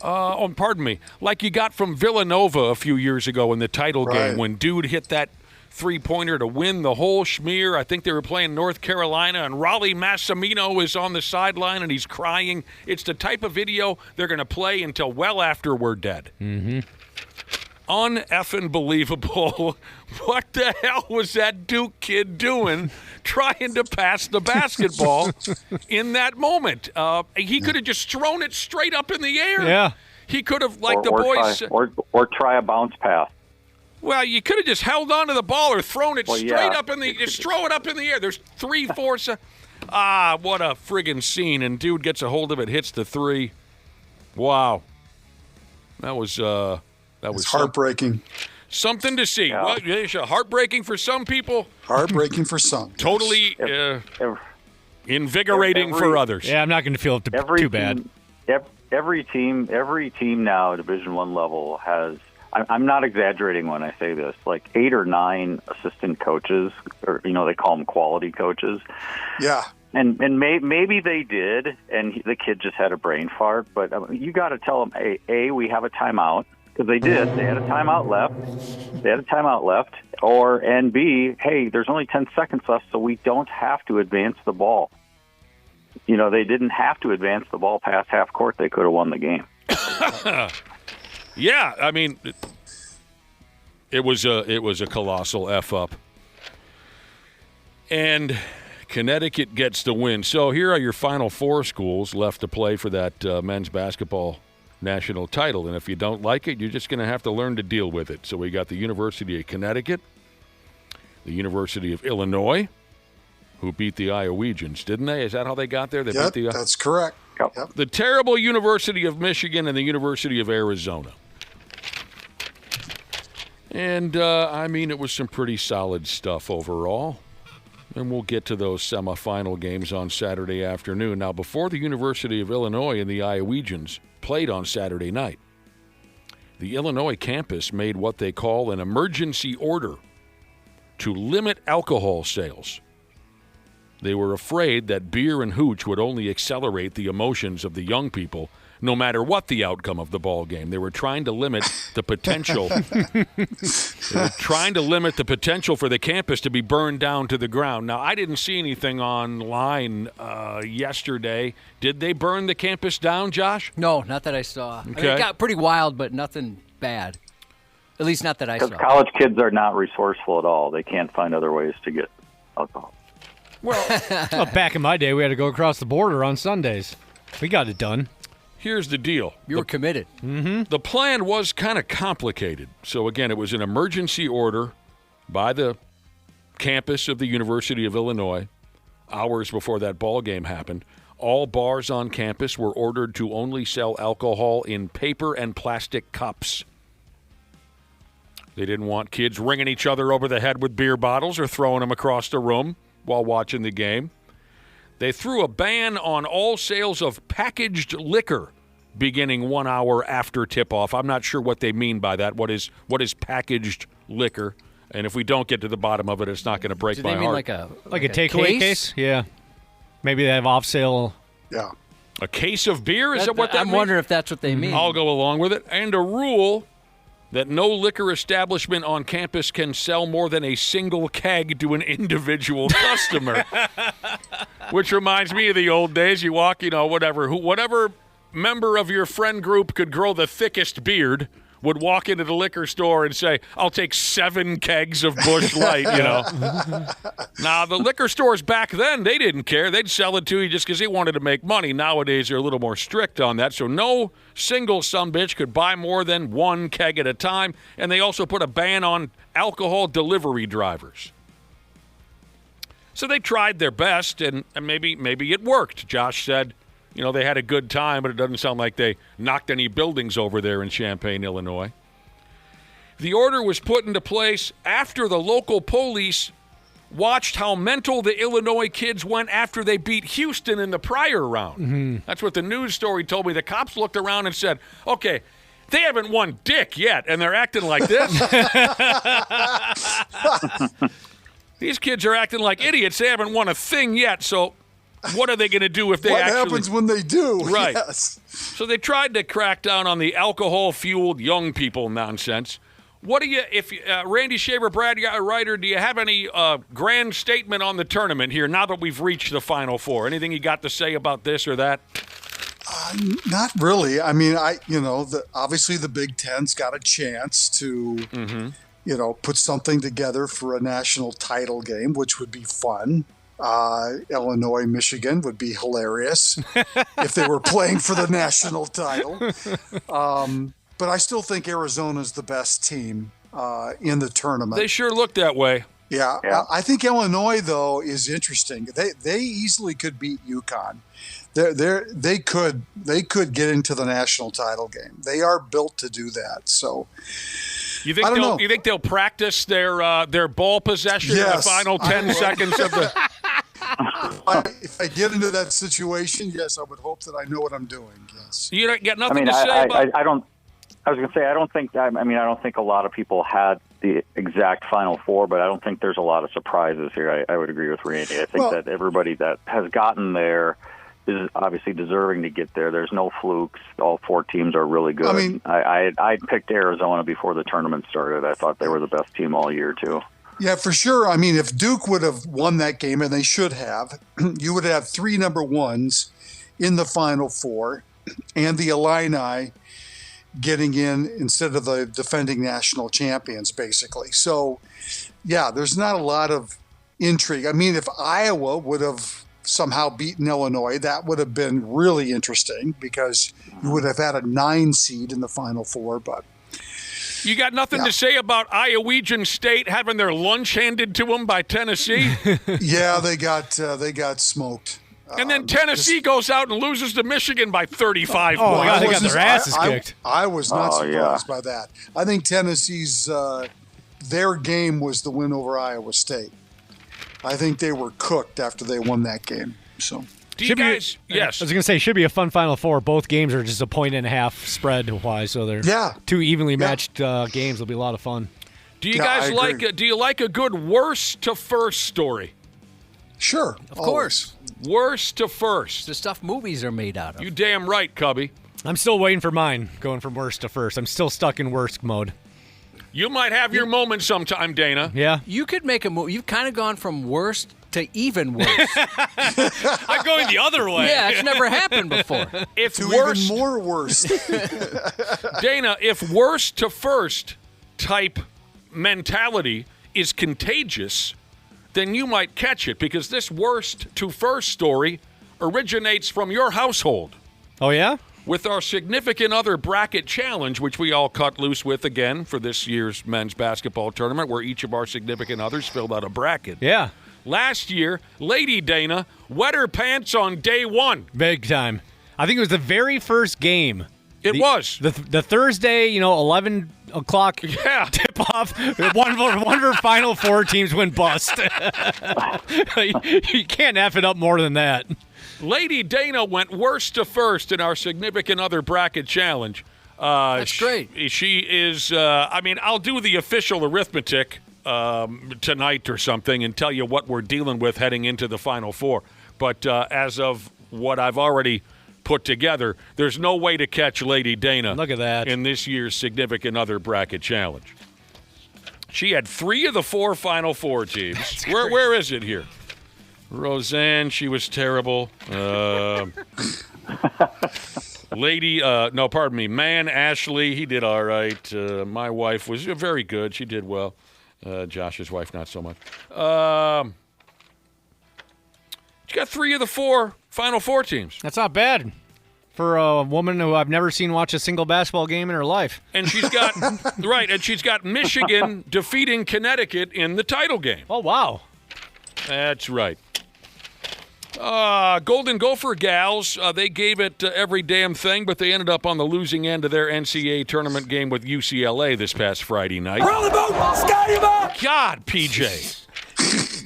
Like you got from Villanova a few years ago in the title game when Dude hit that three-pointer to win the whole schmear. I think they were playing North Carolina, and Raleigh Massimino is on the sideline, and he's crying. It's the type of video they're going to play until well after we're dead. Mm-hmm. Un-effing believable. What the hell was that Duke kid doing trying to pass the basketball in that moment? He could have just thrown it straight up in the air. Yeah. He could have, like the boys... Or try a bounce pass. Well, you could have just held on to the ball or thrown it straight up in the... Just throw it up in the air. There's 3-4... what a friggin' scene. And Dude gets a hold of it, hits the three. Wow. That was heartbreaking. Something to see. Yeah. Well, heartbreaking for some people. Heartbreaking for some. Totally invigorating for others. Yeah, I'm not going to feel too bad. Every team now, Division I level has. I'm not exaggerating when I say this. Like 8 or 9 assistant coaches, or they call them quality coaches. Yeah. And maybe they did, and the kid just had a brain fart. But you got to tell them, A, we have a timeout. Because they did. They had a timeout left. And B, hey, there's only 10 seconds left, so we don't have to advance the ball. They didn't have to advance the ball past half court. They could have won the game. Yeah, I mean, it was a colossal F-up. And Connecticut gets the win. So here are your final 4 schools left to play for that men's basketball national title, and if you don't like it, you're just going to have to learn to deal with it. So we got the University of Connecticut, the University of Illinois, who beat the Iowegians, didn't they? Is that how they got there? That's correct. Yep. The terrible University of Michigan and the University of Arizona. And, it was some pretty solid stuff overall. And we'll get to those semifinal games on Saturday afternoon. Now, before the University of Illinois and the Iowegians played on Saturday night, the Illinois campus made what they call an emergency order to limit alcohol sales. They were afraid that beer and hooch would only accelerate the emotions of the young people, no matter what the outcome of the ball game. They were trying to limit the potential. They were trying to limit the potential for the campus to be burned down to the ground. Now, I didn't see anything online yesterday. Did they burn the campus down, Josh? No, not that I saw. Okay. It got pretty wild, but nothing bad. At least not that I saw. Because college kids are not resourceful at all. They can't find other ways to get alcohol. Well, back in my day, we had to go across the border on Sundays. We got it done. Here's the deal. You were committed. Mm-hmm. The plan was kind of complicated. So, again, it was an emergency order by the campus of the University of Illinois hours before that ball game happened. All bars on campus were ordered to only sell alcohol in paper and plastic cups. They didn't want kids ringing each other over the head with beer bottles or throwing them across the room while watching the game. They threw a ban on all sales of packaged liquor beginning 1 hour after tip-off. I'm not sure what they mean by that. What is packaged liquor? And if we don't get to the bottom of it, it's not going to break my heart. Like a takeaway case? Yeah. Maybe they have off-sale. Yeah. A case of beer? Is that what that I'm means? wondering if that's what they mean. I'll go along with it. And a rule that no liquor establishment on campus can sell more than a single keg to an individual customer. Which reminds me of the old days. You walk, whatever member of your friend group could grow the thickest beard would walk into the liquor store and say, I'll take 7 kegs of Busch Light, Now, the liquor stores back then, they didn't care. They'd sell it to you just because they wanted to make money. Nowadays, they're a little more strict on that. So no single sumbitch could buy more than 1 keg at a time. And they also put a ban on alcohol delivery drivers. So they tried their best, and maybe it worked. Josh said, they had a good time, but it doesn't sound like they knocked any buildings over there in Champaign, Illinois. The order was put into place after the local police watched how mental the Illinois kids went after they beat Houston in the prior round. Mm-hmm. That's what the news story told me. The cops looked around and said, okay, they haven't won dick yet, and they're acting like this. These kids are acting like idiots. They haven't won a thing yet, so what are they going to do if they what actually... What happens when they do? Right. Yes. So they tried to crack down on the alcohol-fueled young people nonsense. What do you, Randy Shaver, Brad Ryder, do you have any grand statement on the tournament here now that we've reached the Final Four? Anything you got to say about this or that? Not really. I mean, obviously the Big Ten's got a chance to, put something together for a national title game, which would be fun. Illinois, Michigan would be hilarious if they were playing for the national title. But I still think Arizona's the best team in the tournament. They sure look that way. Yeah. I think Illinois, though, is interesting. They easily could beat UConn. They could get into the national title game. They are built to do that. So you think they'll practice their ball possession in the final 10 seconds of the? If I get into that situation, yes, I would hope that I know what I'm doing. Yes. You got nothing to say about. I was going to say I don't think a lot of people had the exact Final Four, but I don't think there's a lot of surprises here. I would agree with Randy. I think that everybody that has gotten there is obviously deserving to get there. There's no flukes. All 4 teams are really good. I mean, I picked Arizona before the tournament started. I thought they were the best team all year too. Yeah, for sure. I mean, if Duke would have won that game, and they should have, you would have 3 number 1s in the Final Four, and the Illini getting in instead of the defending national champions, basically. So, yeah, there's not a lot of intrigue. I mean, if Iowa would have somehow beaten Illinois, that would have been really interesting because you would have had a 9 seed in the Final Four. But you got nothing to say about Iowegian State having their lunch handed to them by Tennessee? Yeah, they got smoked. And then Tennessee goes out and loses to Michigan by 35 points. God, they got their asses kicked. I was not surprised by that. I think Tennessee's their game was the win over Iowa State. I think they were cooked after they won that game. So, yes. I was going to say, should be a fun Final Four. Both games are just a 1.5 spread-wise, so they're 2 evenly matched games. It'll be a lot of fun. Do you guys like a good worst to first story? Sure. Of course. Worst to first. The stuff movies are made out of. You damn right, Cubby. I'm still waiting for mine, going from worst to first. I'm still stuck in worst mode. You might have your moment sometime, Dana. Yeah. You could make a move. You've kind of gone from worst to even worse. I'm going the other way. Yeah, it's never happened before. If to worst, even more worst. Dana, if worst to first type mentality is contagious, then you might catch it because this worst to first story originates from your household. Oh, yeah? With our significant other bracket challenge, which we all cut loose with again for this year's men's basketball tournament, where each of our significant others filled out a bracket. Yeah. Last year, Lady Dana wet her pants on day 1. Big time. I think it was the very first game. It was. The Thursday, 11 o'clock tip-off. One of our Final Four teams went bust. You can't F it up more than that. Lady Dana went worst to first in our significant other bracket challenge. That's great. She is, I'll do the official arithmetic tonight or something and tell you what we're dealing with heading into the Final Four. But as of what I've already put together, there's no way to catch Lady Dana. Look at that. In this year's significant other bracket challenge. She had 3 of the 4 Final Four teams. Where is it here? Roseanne, she was terrible. Man Ashley, he did all right. My wife was very good. She did well. Josh's wife, not so much. She got 3 of the 4 Final Four teams. That's not bad for a woman who I've never seen watch a single basketball game in her life. And she's got she's got Michigan defeating Connecticut in the title game. Oh, wow. That's right. Golden Gopher gals, they gave it every damn thing, but they ended up on the losing end of their NCAA tournament game with UCLA this past Friday night. God, PJ.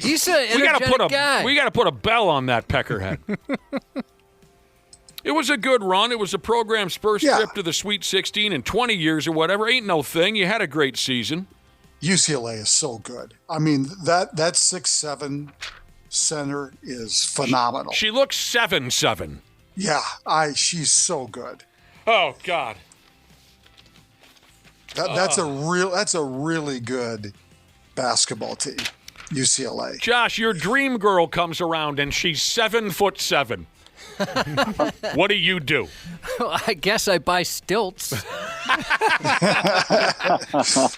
He's an energetic guy. We got to put a bell on that peckerhead. It was a good run. It was the program's first trip to the Sweet 16 in 20 years or whatever. Ain't no thing. You had a great season. UCLA is so good. I mean, that 6'7" center is phenomenal. She looks 7'7". Yeah, she's so good. Oh God. That's a really good basketball team. UCLA. Josh, your dream girl comes around and she's 7'7". What do? Well, I guess I buy stilts.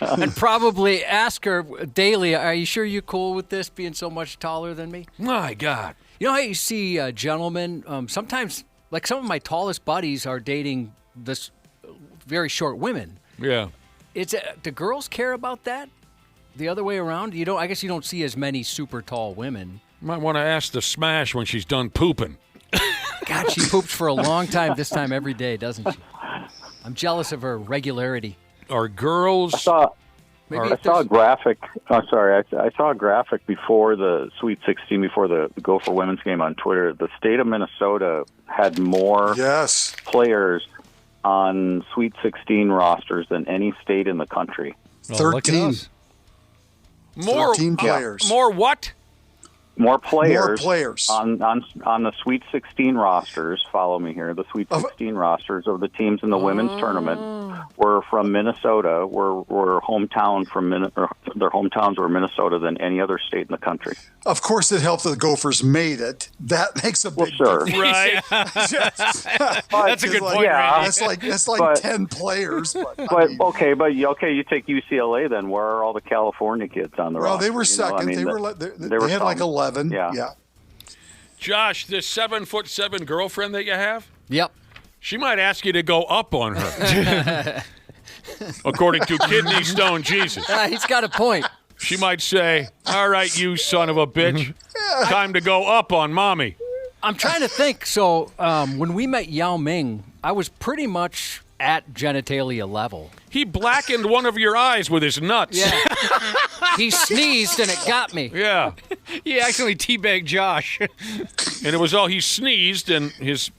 And probably ask her daily, are you sure you're cool with this being so much taller than me? My God. You know how you see gentlemen, sometimes, like some of my tallest buddies are dating this very short women. Yeah. Do girls care about that? The other way around? I guess you don't see as many super tall women. Might want to ask the Smash when she's done pooping. God, she poops for a long time this time every day, doesn't she? I'm jealous of her regularity. Are girls... I saw a graphic. Oh, sorry. I saw a graphic before the Sweet 16, before the Gopher women's game on Twitter. The state of Minnesota had more players on Sweet 16 rosters than any state in the country. 13. More 13 players. More what? More players. On the Sweet 16 rosters. Follow me here. The Sweet 16 rosters of the teams in the women's tournament were from Minnesota. Were hometown their hometowns were Minnesota than any other state in the country. Of course, it helped that the Gophers made it. That makes a big difference. Right. That's a good point. Yeah, that's like 10 players. Okay, you take UCLA then. Where are all the California kids on the roster? Well, they were second. They had like 11. Yeah. Josh, this 7'7" girlfriend that you have? Yep. She might ask you to go up on her. According to Kidney Stone Jesus. He's got a point. She might say, all right, you son of a bitch, time to go up on mommy. I'm trying to think. So when we met Yao Ming, I was pretty much at genitalia level. He blackened one of your eyes with his nuts. Yeah. He sneezed and it got me. Yeah. He accidentally teabagged Josh. And it was all he sneezed and his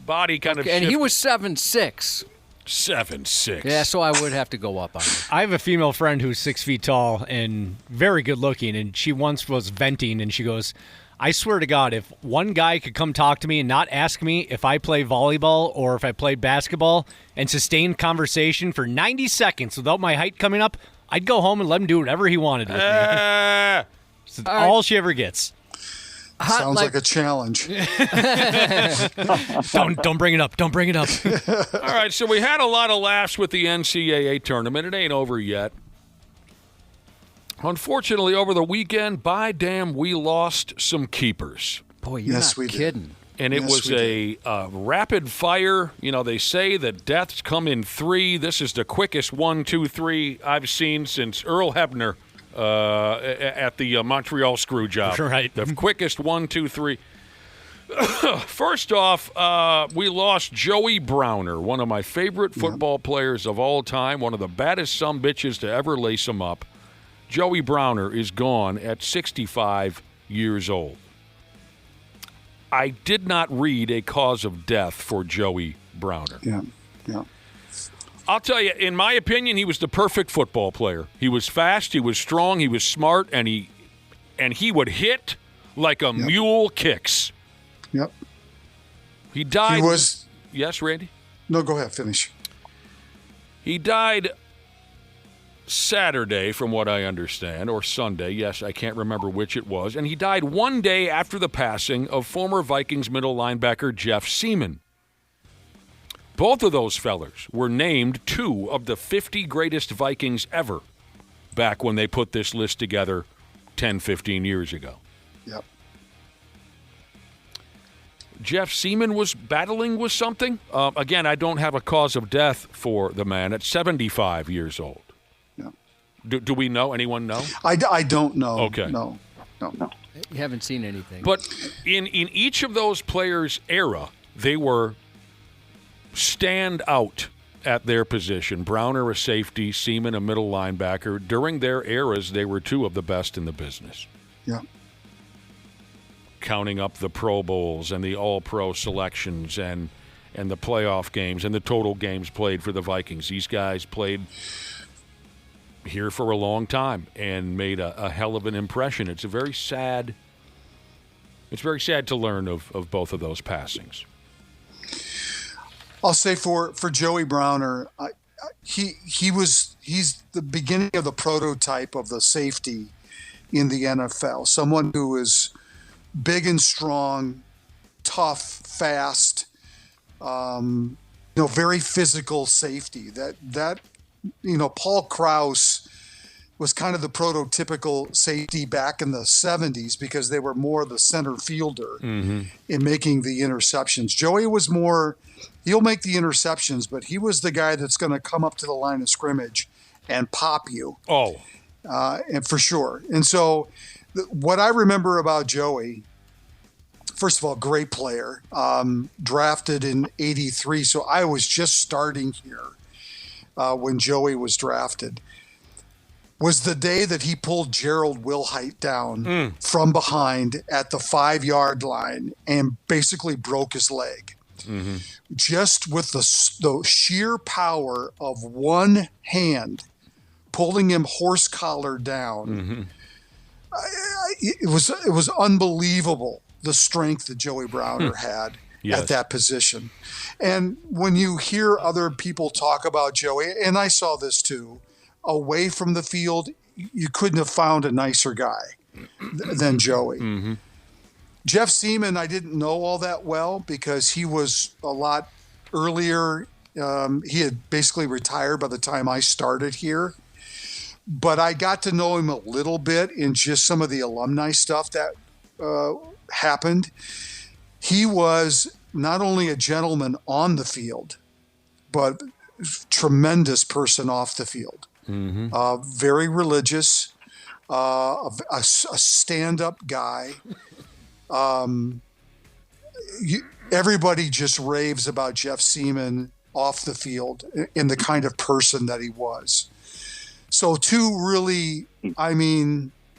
body kind of shifted. And he was 7'6". 7'6". Yeah, so I would have to go up on him. I have a female friend who's 6 feet tall and very good looking, and she once was venting, and she goes, I swear to God, if one guy could come talk to me and not ask me if I play volleyball or if I play basketball and sustain conversation for 90 seconds without my height coming up, I'd go home and let him do whatever he wanted with me. That's all she ever gets. Sounds like a challenge. Don't bring it up. Don't bring it up. All right, so we had a lot of laughs with the NCAA tournament. It ain't over yet. Unfortunately, over the weekend, by damn, we lost some keepers. Boy, you're not kidding. And it was a rapid fire. You know, they say that deaths come in 3. This is the quickest 1, 2, 3 I've seen since Earl Hebner at the Montreal screw job. Right. The quickest 1, 2, 3. First off, we lost Joey Browner, one of my favorite football players of all time, one of the baddest sumbitches to ever lace him up. Joey Browner is gone at 65 years old. I did not read a cause of death for Joey Browner. Yeah. I'll tell you, in my opinion, he was the perfect football player. He was fast, he was strong, he was smart, and he would hit like a mule kicks. Yep. He died. He was. Yes, Randy? No, go ahead. Finish. He died Saturday, from what I understand, or Sunday. Yes, I can't remember which it was. And he died one day after the passing of former Vikings middle linebacker Jeff Seaman. Both of those fellers were named 2 of the 50 greatest Vikings ever back when they put this list together 10, 15 years ago. Yep. Jeff Seaman was battling with something. Again, I don't have a cause of death for the man at 75 years old. Yeah. Do we know? Anyone know? I don't know. Okay. No. You haven't seen anything. But in each of those players' era, they were stand out at their position. Browner, a safety, Seaman, a middle linebacker. During their eras, they were 2 of the best in the business. Yeah. Counting up the Pro Bowls and the All-Pro selections and the playoff games and the total games played for the Vikings. These guys played here for a long time and made a hell of an impression. It's very sad to learn of both of those passings. I'll say for Joey Browner, he's the beginning of the prototype of the safety in the NFL. Someone who is big and strong, tough, fast, very physical safety. That Paul Krause was kind of the prototypical safety back in the 70s because they were more the center fielder in making the interceptions. Joey was more, he'll make the interceptions, but he was the guy that's going to come up to the line of scrimmage and pop you. Oh. And for sure. And so what I remember about Joey, first of all, great player, drafted in '83. So I was just starting here when Joey was drafted, was the day that he pulled Gerald Wilhite down from behind at the 5-yard line and basically broke his leg. Mm-hmm. Just with the sheer power of one hand pulling him horse collar down. Mm-hmm. It was unbelievable, the strength that Joey Browner had at that position. And when you hear other people talk about Joey, and I saw this too, away from the field, you couldn't have found a nicer guy than Joey. Mm-hmm. Jeff Seaman, I didn't know all that well because he was a lot earlier. He had basically retired by the time I started here. But I got to know him a little bit in just some of the alumni stuff that happened. He was not only a gentleman on the field, but tremendous person off the field. Mm-hmm. Very religious, a stand-up guy. Everybody just raves about Jeff Seaman off the field in the kind of person that he was. So 2 really,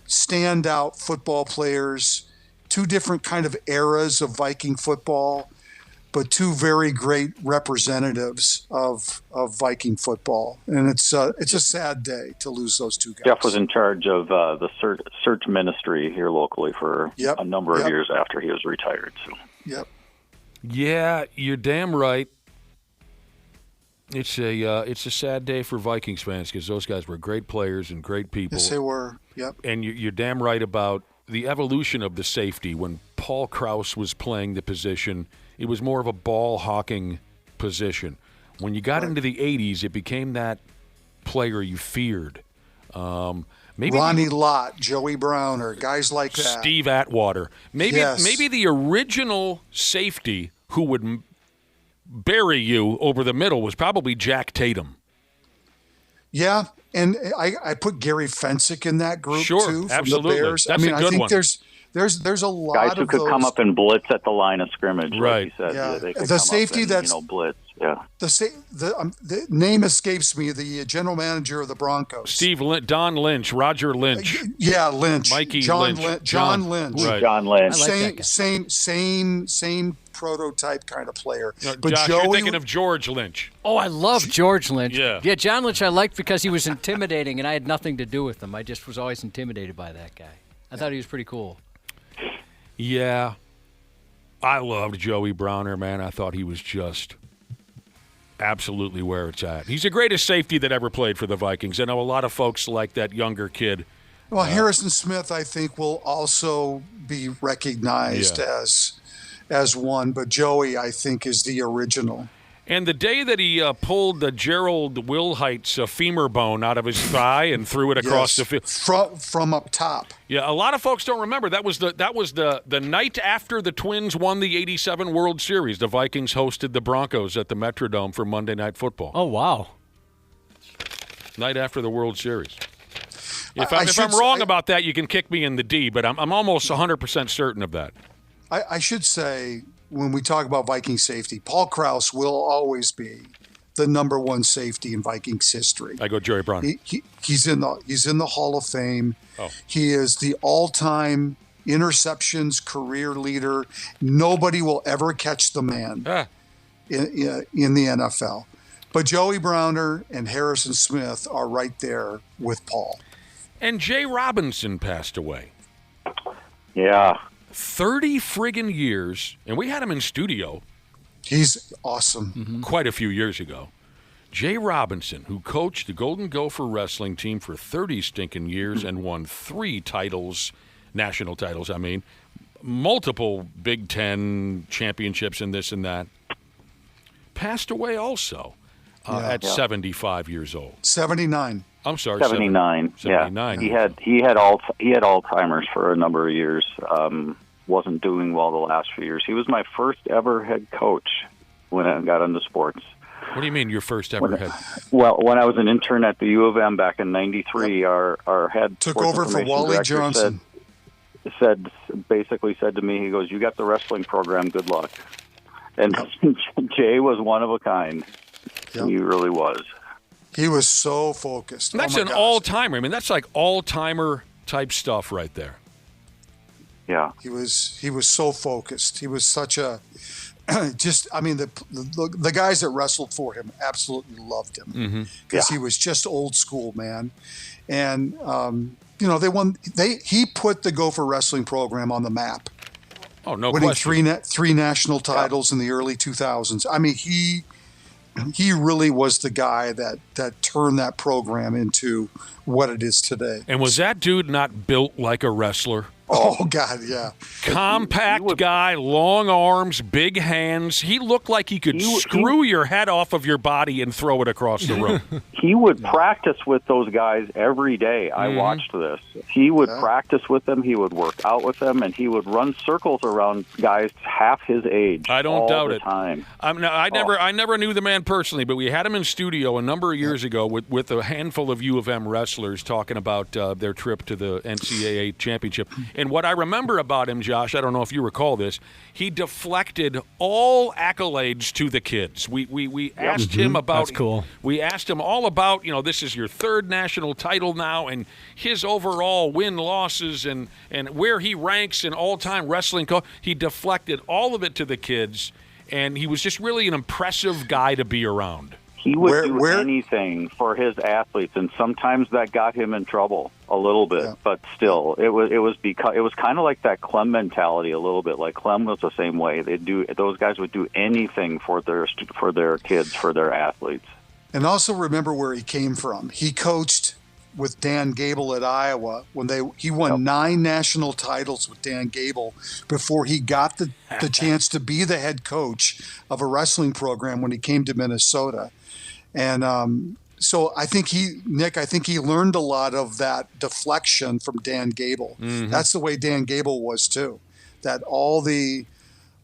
standout football players, 2 different kind of eras of Viking football, but 2 very great representatives of Viking football. And it's a sad day to lose those 2 guys. Jeff was in charge of the search ministry here locally for a number of years after he was retired. So. Yep. Yeah, you're damn right. It's a sad day for Vikings fans because those guys were great players and great people. Yes, they were. Yep. And you're damn right about the evolution of the safety. When Paul Krause was playing the position, it was more of a ball-hawking position. When you got into the 80s, it became that player you feared. Maybe Ronnie Lott, Joey Browner, guys like that. Steve Atwater. Maybe the original safety who would bury you over the middle was probably Jack Tatum. Yeah, and I put Gary Fensick in that group too. From Absolutely. The Bears. That's a good I think one. There's a lot guys of who could those. come up and blitz at the line of scrimmage. Right. Like you said. Yeah. They could The come safety up and, that's blitz. Yeah. The name escapes me. The general manager of the Broncos, Don Lynch, Roger Lynch. Yeah, Lynch. Mikey John Lynch. John Lynch. Right. John Lynch. Same prototype kind of player. But Josh, Joey, you're thinking of George Lynch. Oh, I love George Lynch. Yeah. John Lynch I liked because he was intimidating, and I had nothing to do with him. I just was always intimidated by that guy. I thought he was pretty cool. Yeah. I loved Joey Browner, man. I thought he was just absolutely where it's at. He's the greatest safety that ever played for the Vikings. I know a lot of folks like that younger kid. Well, Harrison Smith, I think, will also be recognized as one, but Joey, I think, is the original. And the day that he pulled the Gerald Wilhite's femur bone out of his thigh and threw it across the field from up top. Yeah, a lot of folks don't remember that was the night after the Twins won the '87 World Series. The Vikings hosted the Broncos at the Metrodome for Monday Night Football. Oh wow! Night after the World Series. If I'm wrong about that, you can kick me in the D, but I'm almost 100% certain of that. I should say, when we talk about Viking safety, Paul Krause will always be the number one safety in Vikings history. I go Jerry Brown. He's in the Hall of Fame. Oh. He is the all-time interceptions career leader. Nobody will ever catch the man in the NFL. But Joey Browner and Harrison Smith are right there with Paul. And Jay Robinson passed away. Yeah. 30 friggin' years, and we had him in studio. He's awesome. Quite a few years ago. Jay Robinson, who coached the Golden Gopher wrestling team for 30 stinking years and won 3 titles, national titles, multiple Big Ten championships and this and that, passed away also at 75 years old. 79. I'm sorry, 79. 79. Yeah, he had Alzheimer's for a number of years. Wasn't doing well the last few years. He was my first ever head coach when I got into sports. What do you mean your first ever head? Well, when I was an intern at the U of M back in '93, our head took over for Wally Johnson. Basically said to me, he goes, "You got the wrestling program. Good luck." And Jay was one of a kind. Yep. He really was. He was so focused. That's an all-timer. That's like all-timer type stuff right there. Yeah. He was so focused. He was such a the guys that wrestled for him absolutely loved him because he was just old school, man. And he put the Gopher wrestling program on the map. Oh, no winning question. three national titles in the early 2000s. He really was the guy that turned that program into what it is today. And was that dude not built like a wrestler? Oh, God, yeah. Compact guy, long arms, big hands. He looked like he could screw your head off of your body and throw it across the room. He would practice with those guys every day. I watched this. He would practice with them. He would work out with them, and he would run circles around guys half his age. I don't doubt it. Time. I never knew the man personally, but we had him in studio a number of years ago with a handful of U of M wrestlers talking about their trip to the NCAA championship. And what I remember about him, Josh, I don't know if you recall this, he deflected all accolades to the kids. We asked him about. That's cool. We asked him all about, this is your 3rd national title now, and his overall win-losses and where he ranks in all-time wrestling. He deflected all of it to the kids, and he was just really an impressive guy to be around. He would do anything for his athletes, and sometimes that got him in trouble a little bit. But still, it was kind of like that Clem mentality a little bit. Like Clem was the same way. Those guys would do anything for their kids, for their athletes. And also remember where he came from. He coached with Dan Gable at Iowa when he won 9 national titles with Dan Gable before he got the chance to be the head coach of a wrestling program when he came to Minnesota. And so I think he learned a lot of that deflection from Dan Gable. Mm-hmm. That's the way Dan Gable was too. That all the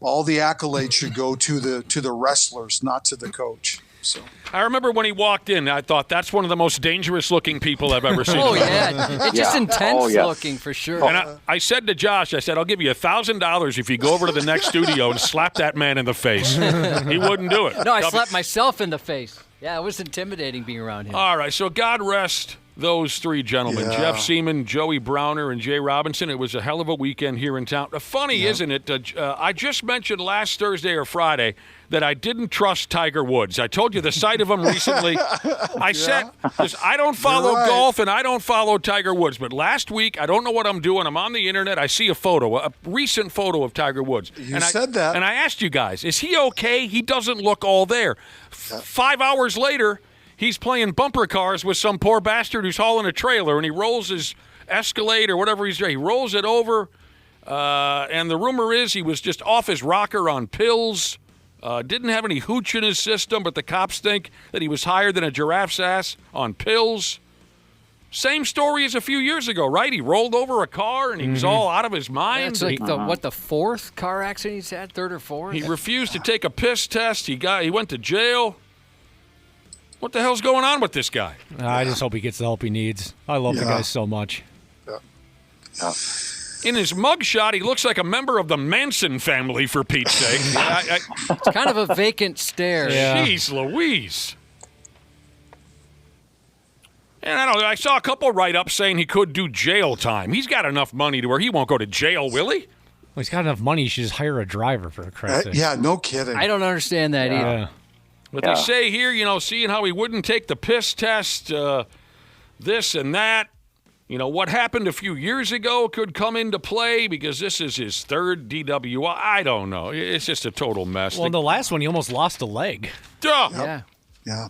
accolades should go to the wrestlers, not to the coach. So I remember when he walked in, I thought that's one of the most dangerous-looking people I've ever seen. Oh, yeah. It's just intense-looking for sure. And I said to Josh, I'll give you $1,000 if you go over to the next studio and slap that man in the face. He wouldn't do it. No, I slapped myself in the face. Yeah, it was intimidating being around him. All right, so God rest those 3 gentlemen, Jeff Seaman, Joey Browner, and Jay Robinson. It was a hell of a weekend here in town. Funny, isn't it? I just mentioned last Thursday or Friday that I didn't trust Tiger Woods. I told you the sight of him recently. I said, I don't follow golf and I don't follow Tiger Woods. But last week, I don't know what I'm doing. I'm on the internet. I see a recent photo of Tiger Woods. You said that. And I asked you guys, is he okay? He doesn't look all there. 5 hours later, he's playing bumper cars with some poor bastard who's hauling a trailer, and he rolls his Escalade or whatever he rolls it over, and the rumor is he was just off his rocker on pills. Didn't have any hooch in his system, but the cops think that he was higher than a giraffe's ass on pills. Same story as a few years ago, right? He rolled over a car and he was all out of his mind. That's like the fourth car accident he's had, third or fourth? He refused to take a piss test. He went to jail. What the hell's going on with this guy? I just hope he gets the help he needs. I love the guy so much. Yeah. In his mugshot, he looks like a member of the Manson family, for Pete's sake. It's kind of a vacant stare. Jeez Louise. And I don't know, I saw a couple write-ups saying he could do jail time. He's got enough money to where he won't go to jail, will he? Well, he's got enough money, he should just hire a driver, for Christ's sake. Yeah, no kidding. I don't understand that either. But they say here, seeing how he wouldn't take the piss test, this and that, what happened a few years ago could come into play because this is his third DWI. I don't know. It's just a total mess. Well, in the last one, he almost lost a leg. Duh. Yeah.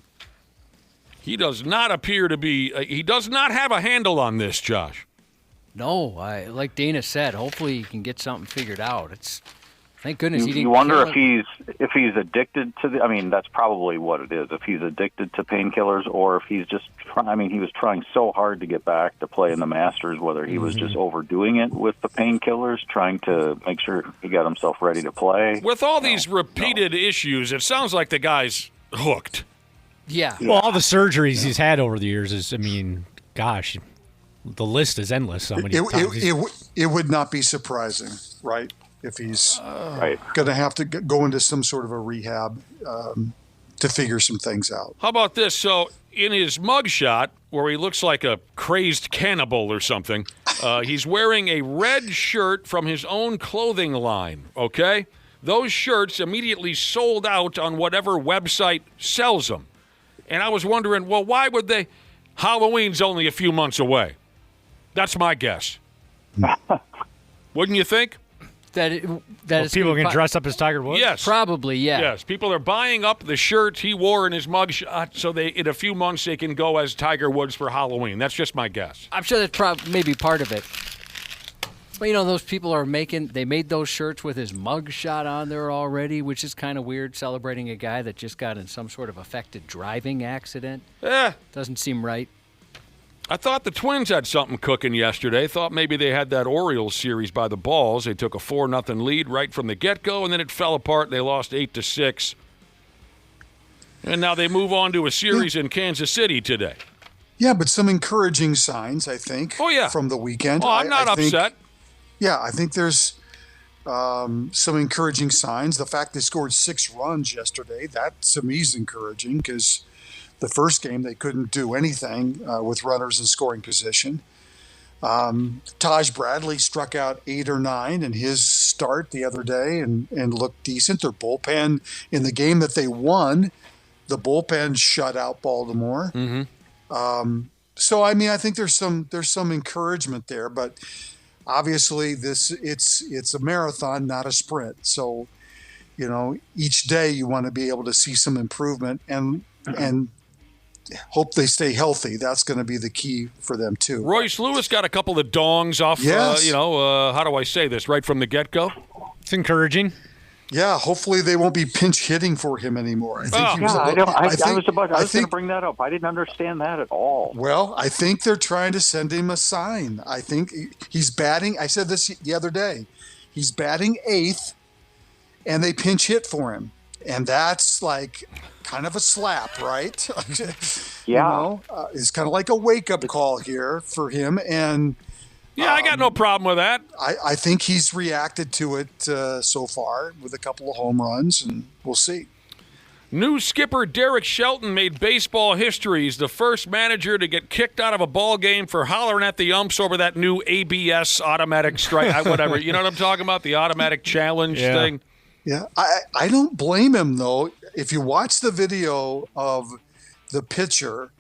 He does not appear to be he does not have a handle on this, Josh. No, like Dana said, hopefully he can get something figured out. Thank goodness he didn't. You wonder kill if he's addicted to that's probably what it is. If he's addicted to painkillers, or if he's just he was trying so hard to get back to play in the Masters, whether he was just overdoing it with the painkillers, trying to make sure he got himself ready to play. With all these repeated issues, it sounds like the guy's hooked. Yeah. Well, all the surgeries he's had over the years is, gosh, the list is endless. So many times. It would not be surprising, right? If he's going to have to go into some sort of a rehab to figure some things out. How about this? So in his mugshot, where he looks like a crazed cannibal or something, he's wearing a red shirt from his own clothing line, okay? Those shirts immediately sold out on whatever website sells them. And I was wondering, well, why would they? Halloween's only a few months away. That's my guess. Wouldn't you think? People can dress up as Tiger Woods? Yes. Probably, yeah. Yes. People are buying up the shirt he wore in his mugshot so in a few months they can go as Tiger Woods for Halloween. That's just my guess. I'm sure that's maybe part of it. But, those people they made those shirts with his mugshot on there already, which is kind of weird, celebrating a guy that just got in some sort of affected driving accident. Doesn't seem right. I thought the Twins had something cooking yesterday. Thought maybe they had that Orioles series by the balls. They took a 4-0 lead right from the get-go, and then it fell apart. They lost 8-6. And now they move on to a series in Kansas City today. Yeah, but some encouraging signs, I think, from the weekend. Oh, I'm not upset. I think there's some encouraging signs. The fact they scored 6 runs yesterday, that to me is encouraging because the first game they couldn't do anything with runners in scoring position. Taj Bradley struck out 8 or 9 in his start the other day and looked decent. Their bullpen in the game that they won, the bullpen shut out Baltimore. Mm-hmm. So I think there's some encouragement there, but obviously it's a marathon, not a sprint. So, each day you want to be able to see some improvement and hope they stay healthy. That's going to be the key for them too. Royce Lewis got a couple of dongs off, yes. How do I say this, right from the get-go? It's encouraging. Yeah, hopefully they won't be pinch hitting for him anymore. I think I was going to bring that up. I didn't understand that at all. Well, I think they're trying to send him a sign. I think he's batting. I said this the other day. He's batting 8th, and they pinch hit for him. And that's like kind of a slap, right? Yeah. It's kind of like a wake-up call here for him. And I got no problem with that. I think he's reacted to it so far with a couple of home runs, and we'll see. New skipper Derek Shelton made baseball history. He's the first manager to get kicked out of a ball game for hollering at the umps over that new ABS automatic strike, whatever. You know what I'm talking about? The automatic challenge thing. Yeah, I don't blame him, though. If you watch the video of the pitcher,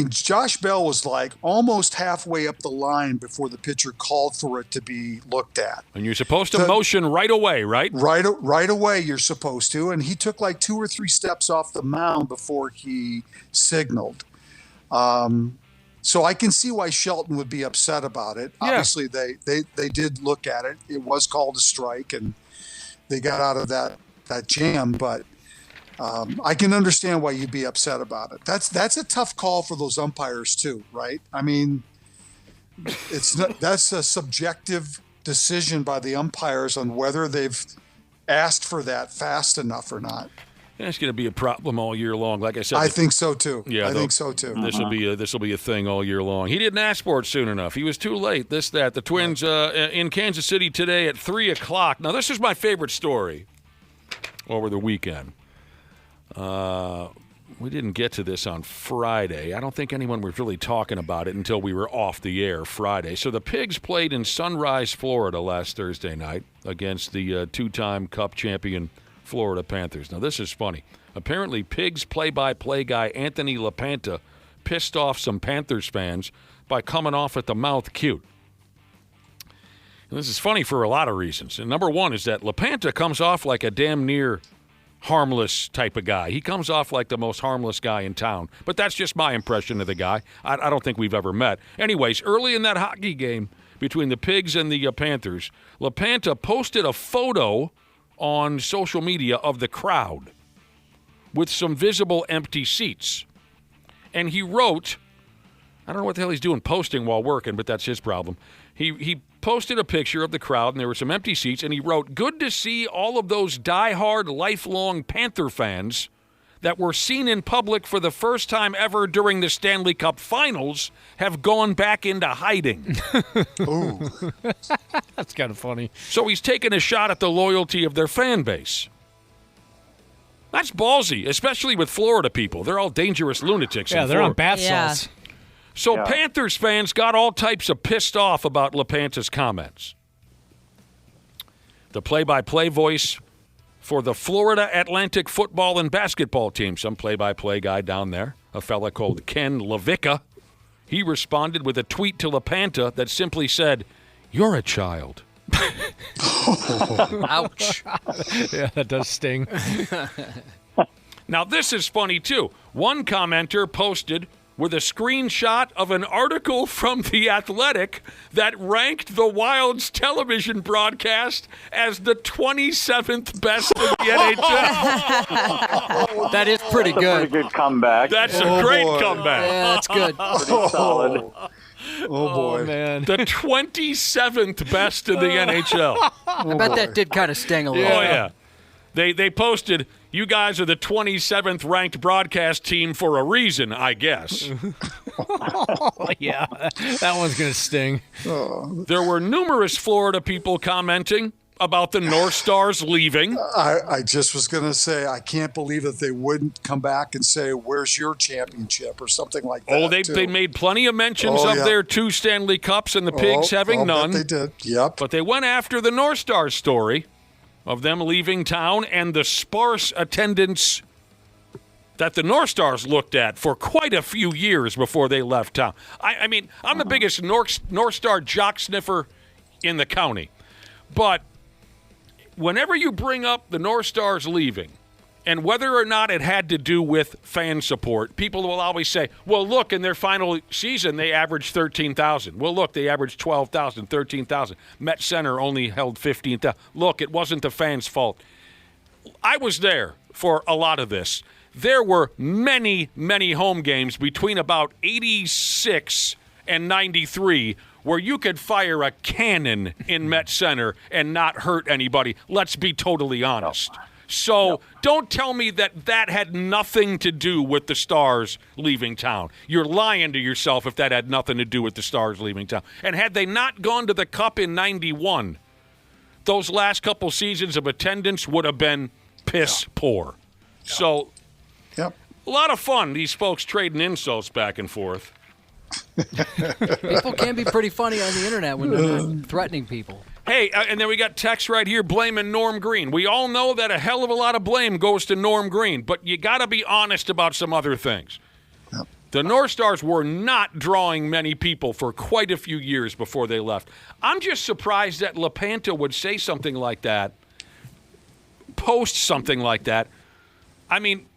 Josh Bell was like almost halfway up the line before the pitcher called for it to be looked at. And you're supposed to motion right away, right? Right away you're supposed to. And he took like 2 or 3 steps off the mound before he signaled. So I can see why Shelton would be upset about it. Yeah. Obviously, they did look at it. It was called a strike, and they got out of that jam, but I can understand why you'd be upset about it. That's a tough call for those umpires too, right? I mean, that's a subjective decision by the umpires on whether they've asked for that fast enough or not. That's going to be a problem all year long. Like I said, I think so too. Yeah, I think so too. This will be a thing all year long. He didn't ask for it soon enough. He was too late. The Twins in Kansas City today at 3:00. Now this is my favorite story over the weekend. We didn't get to this on Friday. I don't think anyone was really talking about it until we were off the air Friday. So the Pigs played in Sunrise, Florida last Thursday night against the two-time Cup champion Florida Panthers. Now, this is funny. Apparently, Pigs play-by-play guy Anthony LaPanta pissed off some Panthers fans by coming off at the mouth cute. And this is funny for a lot of reasons. And number one is that LaPanta comes off like a damn near harmless type of guy. He comes off like the most harmless guy in town. But that's just my impression of the guy. I don't think we've ever met. Anyways, early in that hockey game between the Pigs and the Panthers, LaPanta posted a photo on social media of the crowd with some visible empty seats. And he wrote, I don't know what the hell he's doing posting while working, but that's his problem. He posted a picture of the crowd, and there were some empty seats, and he wrote, "Good to see all of those diehard, lifelong Panther fans that were seen in public for the first time ever during the Stanley Cup Finals have gone back into hiding." Ooh. That's kind of funny. So he's taking a shot at the loyalty of their fan base. That's ballsy, especially with Florida people. They're all dangerous lunatics. Yeah, they're on bath salts. So Panthers fans got all types of pissed off about LaPanta's comments. The play-by-play voice for the Florida Atlantic football and basketball team, some play-by-play guy down there, a fella called Ken LaVicka, he responded with a tweet to LaPanta that simply said, "You're a child." Ouch. Yeah, that does sting. Now, this is funny, too. One commenter posted with a screenshot of an article from The Athletic that ranked the Wild's television broadcast as the 27th best in the NHL. That is pretty good. That's a pretty good comeback. That's a great comeback. Yeah, that's good. Pretty solid. Oh, boy. Man. The 27th best in the NHL. I bet that did kind of sting a little. Oh, yeah. They posted, "You guys are the 27th ranked broadcast team for a reason, I guess." Yeah, that one's going to sting. There were numerous Florida people commenting about the North Stars leaving. I just was going to say, I can't believe that they wouldn't come back and say, "Where's your championship?" or something like that. Oh, they made plenty of mentions of their 2 Stanley Cups and the Pigs having none. They did, yep. But they went after the North Stars story of them leaving town and the sparse attendance that the North Stars looked at for quite a few years before they left town. I mean, I'm the biggest North Star jock sniffer in the county. But whenever you bring up the North Stars leaving, and whether or not it had to do with fan support, people will always say, well, look, in their final season, they averaged 13,000. Well, look, they averaged 12,000, 13,000. Met Center only held 15,000. Look, it wasn't the fans' fault. I was there for a lot of this. There were many, many home games between about 86 and 93 where you could fire a cannon in Met Center and not hurt anybody. Let's be totally honest. So don't tell me that had nothing to do with the Stars leaving town. You're lying to yourself if that had nothing to do with the Stars leaving town. And had they not gone to the Cup in 91, those last couple seasons of attendance would have been piss poor. So a lot of fun, these folks trading insults back and forth. People can be pretty funny on the internet when they're not threatening people. Hey, and then we got text right here blaming Norm Green. We all know that a hell of a lot of blame goes to Norm Green, but you got to be honest about some other things. Yep. The North Stars were not drawing many people for quite a few years before they left. I'm just surprised that LaPanta would say something like that, post something like that. I mean,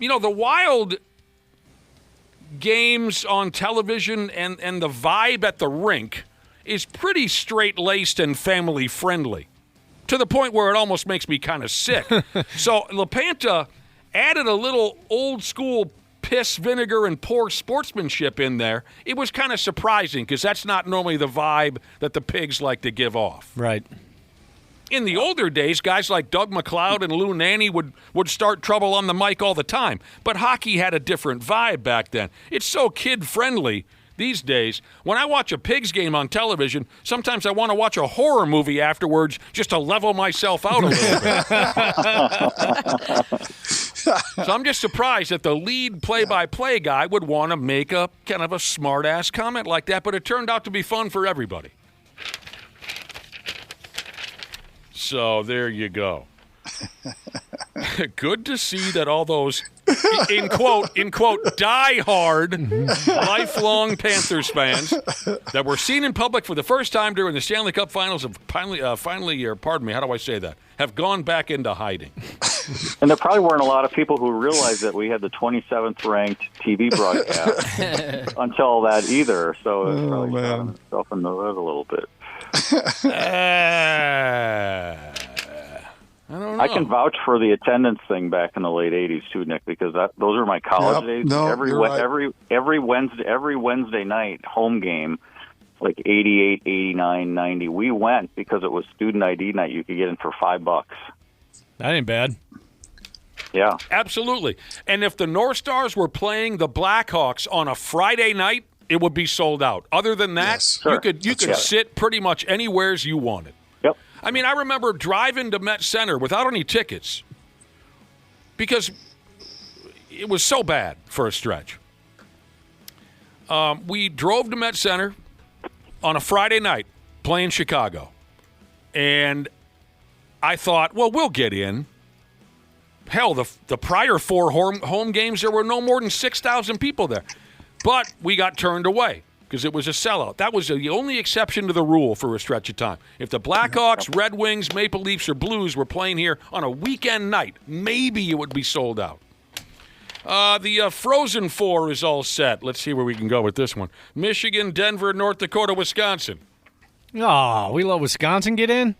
you know, the Wild games on television and the vibe at the rink is pretty straight-laced and family-friendly. to the point where it almost makes me kind of sick. So LaPanta added a little old-school piss, vinegar, and poor sportsmanship in there. It was kind of surprising because that's not normally the vibe that the Pigs like to give off. Right. In the older days, guys like Doug McLeod and Lou Nanne would start trouble on the mic all the time. But hockey had a different vibe back then. It's so kid-friendly these days. When I watch a Pigs game on television, sometimes I want to watch a horror movie afterwards just to level myself out a little bit. So I'm just surprised that the lead play-by-play guy would want to make a kind of a smart-ass comment like that, but it turned out to be fun for everybody. So there you go. Good to see that all those, in quote, die-hard, lifelong Panthers fans that were seen in public for the first time during the Stanley Cup Finals have finally, have gone back into hiding. And there probably weren't a lot of people who realized that we had the 27th ranked TV broadcast until that either. So it's probably shot himself in the foot a little bit. I don't know. I can vouch for the attendance thing back in the late '80s too, Nick, because those are my college days. No, every Wednesday night home game, like 88, 89, 90, we went because it was student ID night. You could get in for $5. That ain't bad. Yeah, absolutely. And if the North Stars were playing the Blackhawks on a Friday night, it would be sold out. Other than that, you could sit pretty much anywheres you wanted. Yep. I mean, I remember driving to Met Center without any tickets because it was so bad for a stretch. We drove to Met Center on a Friday night playing Chicago, and I thought, well, we'll get in. Hell, the prior 4 home games, there were no more than 6,000 people there. But we got turned away because it was a sellout. That was the only exception to the rule for a stretch of time. If the Blackhawks, Red Wings, Maple Leafs, or Blues were playing here on a weekend night, maybe it would be sold out. The Frozen Four is all set. Let's see where we can go with this one. Michigan, Denver, North Dakota, Wisconsin. Oh, we let Wisconsin get in?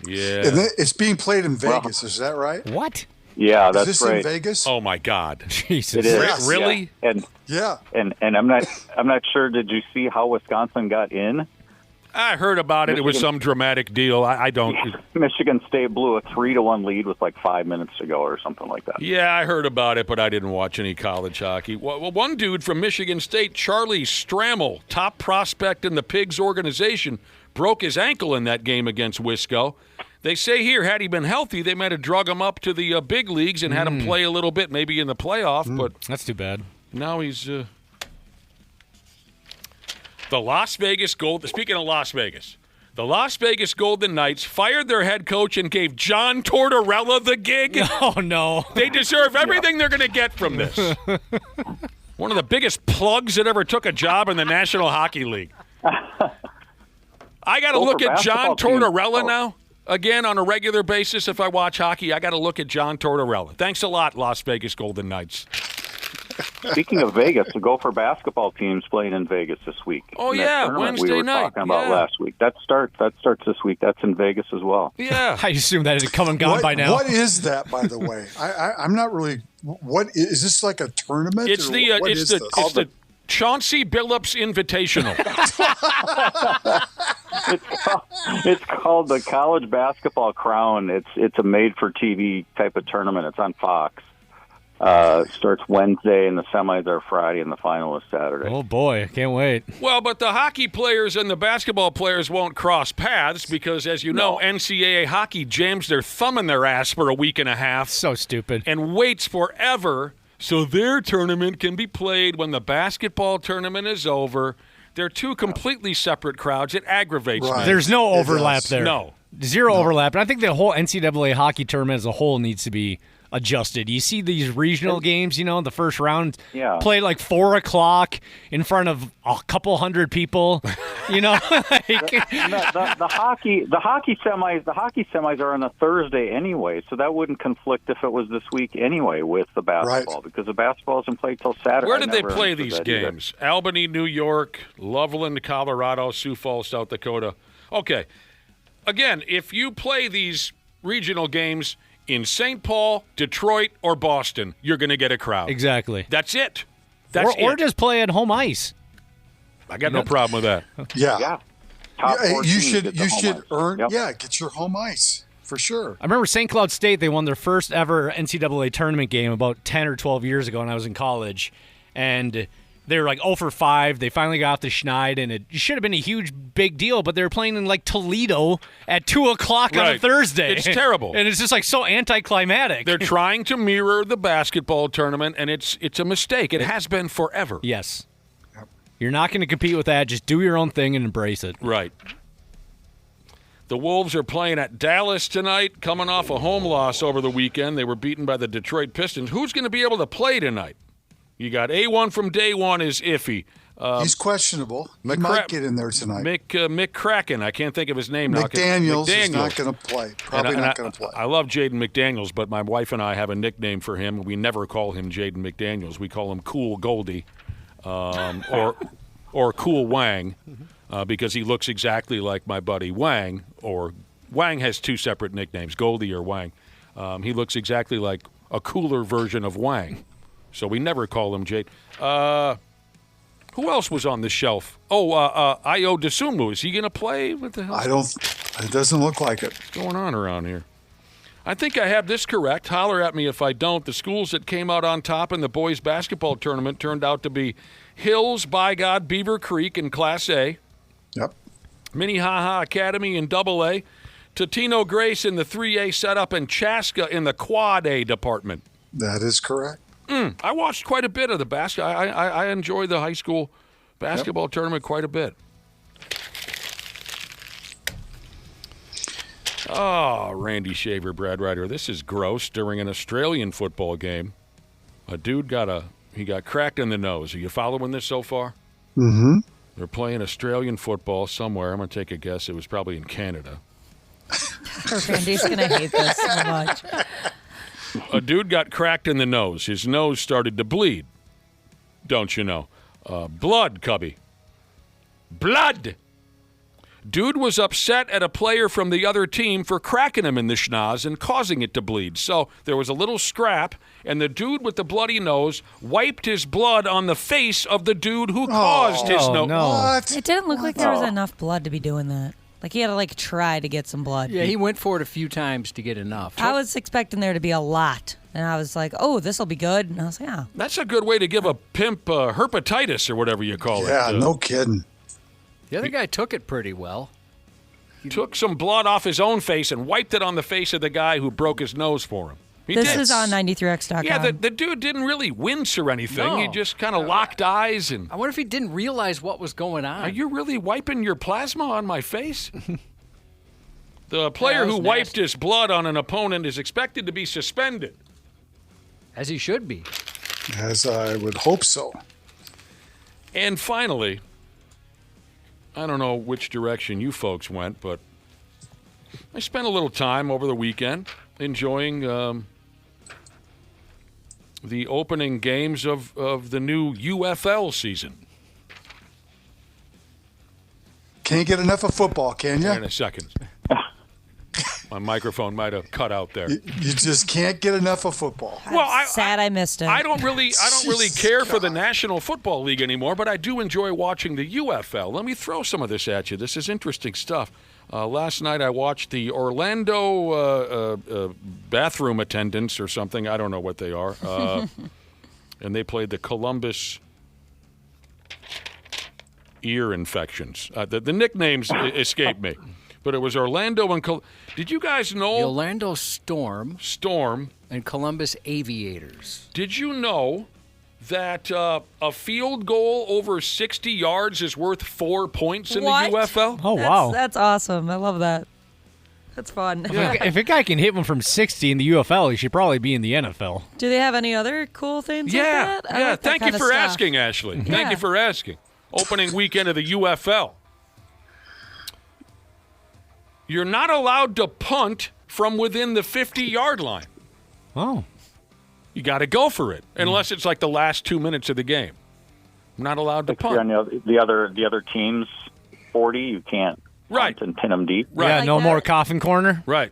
Yeah. And it's being played in Vegas, is that right? What? Yeah, that's is this right. in Vegas? Oh my God, Jesus! It is. Really? Yeah. And I'm not sure. Did you see how Wisconsin got in? I heard about it. It was some dramatic deal. I don't. Michigan State blew a 3-1 lead with like 5 minutes to go or something like that. Yeah, I heard about it, but I didn't watch any college hockey. Well, one dude from Michigan State, Charlie Strammel, top prospect in the Pigs organization, broke his ankle in that game against Wisco. They say here, had he been healthy, they might have drug him up to the big leagues and had him play a little bit, maybe in the playoff. But that's too bad. Now he's the Las Vegas Gold. Speaking of Las Vegas, the Las Vegas Golden Knights fired their head coach and gave John Tortorella the gig. Oh no! They deserve everything they're going to get from this. One of the biggest plugs that ever took a job in the National Hockey League. I got to look at John Tortorella now. Again, on a regular basis, if I watch hockey, I got to look at John Tortorella. Thanks a lot, Las Vegas Golden Knights. Speaking of Vegas, the Gopher basketball team's playing in Vegas this week. Oh, yeah, Wednesday we were night. talking about last week. That starts this week. That's in Vegas as well. Yeah. I assume that had come and gone by now. What is that, by the way? I'm not really. What is this, like a tournament? It's the Chauncey Billups Invitational. It's called the College Basketball Crown. It's a made-for-TV type of tournament. It's on Fox. Starts Wednesday, and the semis are Friday, and the final is Saturday. Oh, boy. I can't wait. Well, but the hockey players and the basketball players won't cross paths because, as you know, NCAA hockey jams their thumb in their ass for a week and a half. So stupid. And waits forever so their tournament can be played when the basketball tournament is over. They're two completely separate crowds. It aggravates me. There's no overlap there. No. Zero overlap. And I think the whole NCAA hockey tournament as a whole needs to be adjusted. You see these regional games, the first round played like 4 o'clock in front of a couple hundred people. The hockey semis are on a Thursday anyway, so that wouldn't conflict if it was this week anyway with the basketball because the basketball isn't played till Saturday. Where did they play these games? Either. Albany, New York, Loveland, Colorado, Sioux Falls, South Dakota. Okay. again, if you play these regional games in St. Paul, Detroit, or Boston, you're going to get a crowd. Exactly. That's it. Or just play at home ice. I got no problem with that. Yeah. Top Yeah, 14 you get should the home ice. earn. Yep. Yeah, get your home ice for sure. I remember St. Cloud State, they won their first ever NCAA tournament game about 10 or 12 years ago when I was in college. And they were like 0 for 5. They finally got off the schneid, and it should have been a huge, big deal, but they were playing in like Toledo at 2 o'clock on a Right. Thursday. It's terrible. And it's just like so anticlimactic. They're trying to mirror the basketball tournament, and it's a mistake. It has been forever. Yes. You're not going to compete with that. Just do your own thing and embrace it. Right. The Wolves are playing at Dallas tonight, coming off a home loss over the weekend. They were beaten by the Detroit Pistons. Who's going to be able to play tonight? You got A1 from day one is iffy. He's questionable. He might get in there tonight. Mick Kraken. I can't think of his name now. McDaniels is not going to play. Probably not going to play. I love Jaden McDaniels, but my wife and I have a nickname for him. We never call him Jaden McDaniels. We call him Cool Goldie. Or Cool Wang, because he looks exactly like my buddy Wang. Or Wang has two separate nicknames, Goldie or Wang. He looks exactly like a cooler version of Wang, so we never call him Jade. Who else was on the shelf? Io DeSumo. Is he going to play? What the hell? It doesn't look like it. What's going on around here? I think I have this correct. Holler at me if I don't. The schools that came out on top in the boys basketball tournament turned out to be Hills, By God, Beaver Creek in Class A. Yep. Minnehaha Academy in Double A. Totino Grace in the 3A setup, and Chaska in the Quad A department. That is correct. I watched quite a bit of the basketball. I enjoy the high school basketball tournament quite a bit. Oh, Randy Shaver, Brad Ryder. This is gross. During an Australian football game, a dude got cracked in the nose. Are you following this so far? Mm-hmm. They're playing Australian football somewhere. I'm going to take a guess. It was probably in Canada. Randy's going to hate this so much. A dude got cracked in the nose. His nose started to bleed. Don't you know? Blood, Cubby. Blood! Dude was upset at a player from the other team for cracking him in the schnoz and causing it to bleed. So there was a little scrap, and the dude with the bloody nose wiped his blood on the face of the dude who caused his nose. No. What? It didn't look like there was enough blood to be doing that. Like he had to try to get some blood. Yeah, he went for it a few times to get enough. I was expecting there to be a lot. And I was like, oh, this will be good. And I was like, oh. That's a good way to give a pimp herpetitis or whatever you call it. Yeah, no kidding. The other guy took it pretty well. He took some blood off his own face and wiped it on the face of the guy who broke his nose for him. This is on 93x.com. Yeah, the dude didn't really wince or anything. No. He just kind of locked eyes. And I wonder if he didn't realize what was going on. Are you really wiping your plasma on my face? The player who wiped his blood on an opponent is expected to be suspended. As he should be. As I would hope so. And finally, I don't know which direction you folks went, but I spent a little time over the weekend enjoying the opening games of the new UFL season. Can't get enough of football, can you? In a second. My microphone might have cut out there. You just can't get enough of football. I'm sad I missed it. I don't really care for the National Football League anymore, but I do enjoy watching the UFL. Let me throw some of this at you. This is interesting stuff. Last night I watched the Orlando bathroom attendants or something. I don't know what they are. And they played the Columbus ear infections. The nicknames escape me. But it was Orlando and did you guys know? The Orlando Storm. Storm. And Columbus Aviators. Did you know that a field goal over 60 yards is worth 4 points in the UFL? Oh, wow. That's awesome. I love that. That's fun. Yeah. If a guy can hit one from 60 in the UFL, he should probably be in the NFL. Do they have any other cool things like that? I Yeah. like that Thank you kind of for stuff. asking, Ashley. Thank you for asking. Opening weekend of the UFL. You're not allowed to punt from within the 50-yard line. Oh. You got to go for it, unless it's like the last 2 minutes of the game. I'm not allowed to If you're punt. on the other team's 40, you can't Right. and pin them deep. Right. Yeah, no more coffin corner. Right.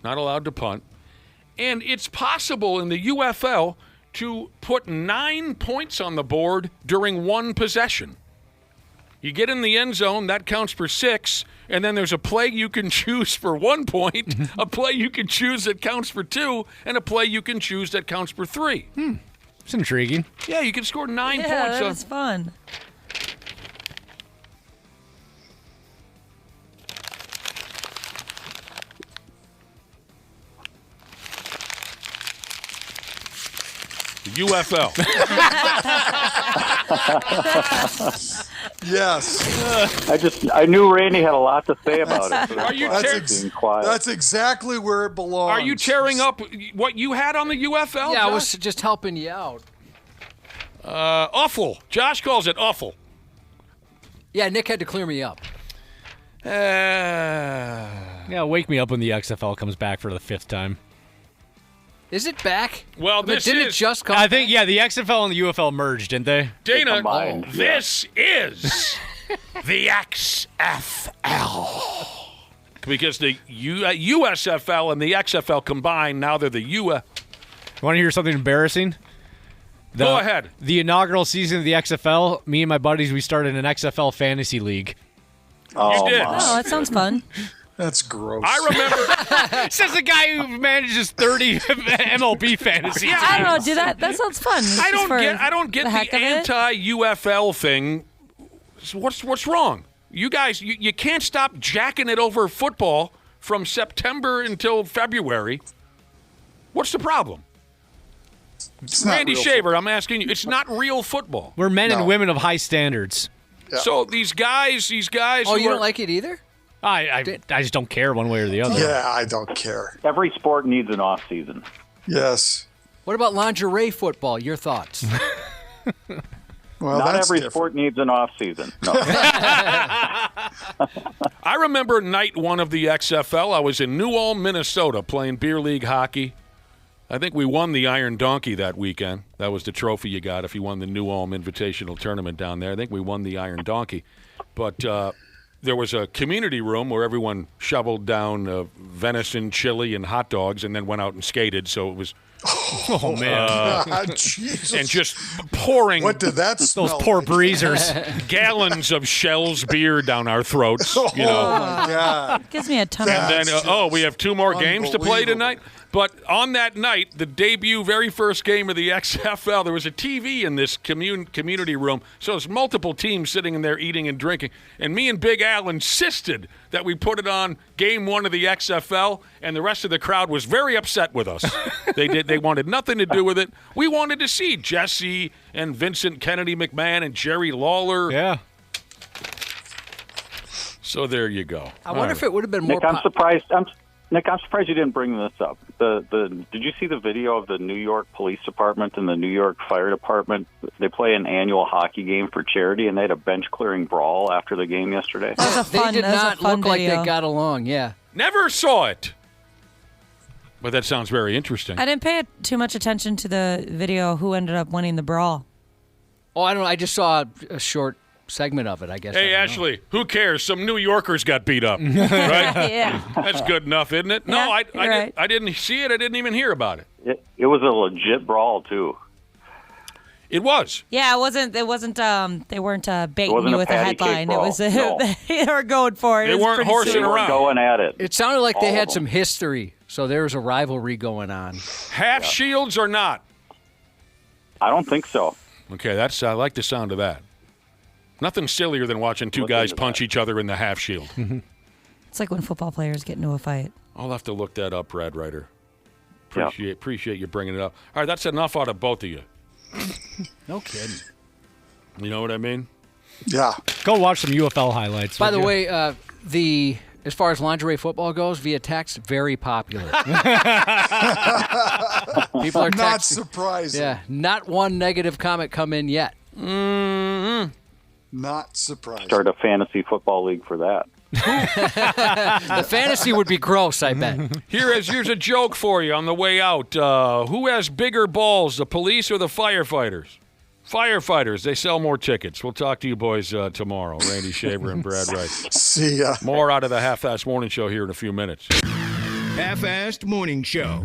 Not allowed to punt. And it's possible in the UFL to put 9 points on the board during one possession. You get in the end zone, that counts for 6, and then there's a play you can choose for 1 point, a play you can choose that counts for 2, and a play you can choose that counts for 3. It's intriguing. Yeah, you can score 9 Yeah, points. that was fun. The UFL. Yes. I knew Randy had a lot to say about it. So Are you being quiet. That's exactly where it belongs. Are you tearing up what you had on the UFL? Yeah, I Josh? was just helping you out. Awful. Josh calls it awful. Yeah, Nick had to clear me up. Yeah, wake me up when the XFL comes back for the 5th time. Is it back? Well, But didn't it just come I think, yeah, the XFL and the UFL merged, didn't they? Dana, combined, this is the XFL. Because the USFL and the XFL combined, now they're the Want to hear something embarrassing? Go ahead. The inaugural season of the XFL, me and my buddies, we started an XFL fantasy league. You did. Oh, that sounds fun. That's gross. I remember. Says the guy who manages 30 MLB fantasy teams. I don't know. Do that. That sounds fun. I don't get the anti-UFL thing. What's wrong? You guys, you can't stop jacking it over football from September until February. What's the problem? Randy Shaver, I'm asking you. It's not real football. We're men and women of high standards. Yeah. So these guys. Oh, you don't like it either? I just don't care one way or the other. Yeah, I don't care. Every sport needs an off season. Yes. What about lingerie football? Your thoughts? Well, Not that's every different. sport needs an off season. No. I remember night 1 of the XFL. I was in New Ulm, Minnesota, playing beer league hockey. I think we won the Iron Donkey that weekend. That was the trophy you got if you won the New Ulm Invitational Tournament down there. I think we won the Iron Donkey. But there was a community room where everyone shoveled down venison, chili, and hot dogs and then went out and skated. So it was... Oh, man. Jesus. And just pouring... What did that smell Those poor like? breezers. gallons of Shell's beer down our throats. You know. Oh, my God. Gives me a ton And of... then, we have 2 more games to play tonight. But on that night, the debut, very first game of the XFL, there was a TV in this community room. So there's multiple teams sitting in there eating and drinking. And me and Big Al insisted that we put it on game 1 of the XFL, and the rest of the crowd was very upset with us. They wanted nothing to do with it. We wanted to see Jesse and Vincent Kennedy McMahon and Jerry Lawler. Yeah. So there you go. I wonder if it would have been more... Nick, I'm surprised. Nick, I'm surprised you didn't bring this up. Did you see the video of the New York Police Department and the New York Fire Department? They play an annual hockey game for charity, and they had a bench-clearing brawl after the game yesterday. That was a fun, They did that was a not fun look like video. they got along, yeah. Never saw it. But that sounds very interesting. I didn't pay too much attention to the video who ended up winning the brawl. Oh, I don't know. I just saw a short segment of it, I guess. Hey, Ashley, who cares? Some New Yorkers got beat up, right? Yeah. That's good enough, isn't it? No, Yeah, you're right. I didn't see it. I didn't even hear about it. It was a legit brawl, too. It was. Yeah, it wasn't. They weren't baiting wasn't you a with a patty cake headline. It brawl. was. No. They were going for it. They It was weren't pretty horsing They serious. were around. going at it. It sounded like they All had of some them. history, so there was a rivalry going on. Half shields or not? I don't think so. Okay, I like the sound of that. Nothing sillier than watching 2 guys punch each other in the half shield. It's like when football players get into a fight. I'll have to look that up, Brad Ryder. Yeah. Appreciate you bringing it up. All right, that's enough out of both of you. No kidding. You know what I mean? Yeah. Go watch some UFL highlights. By the would you? way, as far as lingerie football goes, via text, very popular. People are texting. Not surprising. Yeah, not one negative comment come in yet. Mm-hmm. Not surprising. Start a fantasy football league for that. The fantasy would be gross, I bet. Here's a joke for you on the way out. Who has bigger balls, the police or the firefighters? Firefighters, they sell more tickets. We'll talk to you boys tomorrow. Randy Shaver and Brad Wright. See ya. More out of the Half-Assed Morning Show here in a few minutes. Half-Assed Morning Show.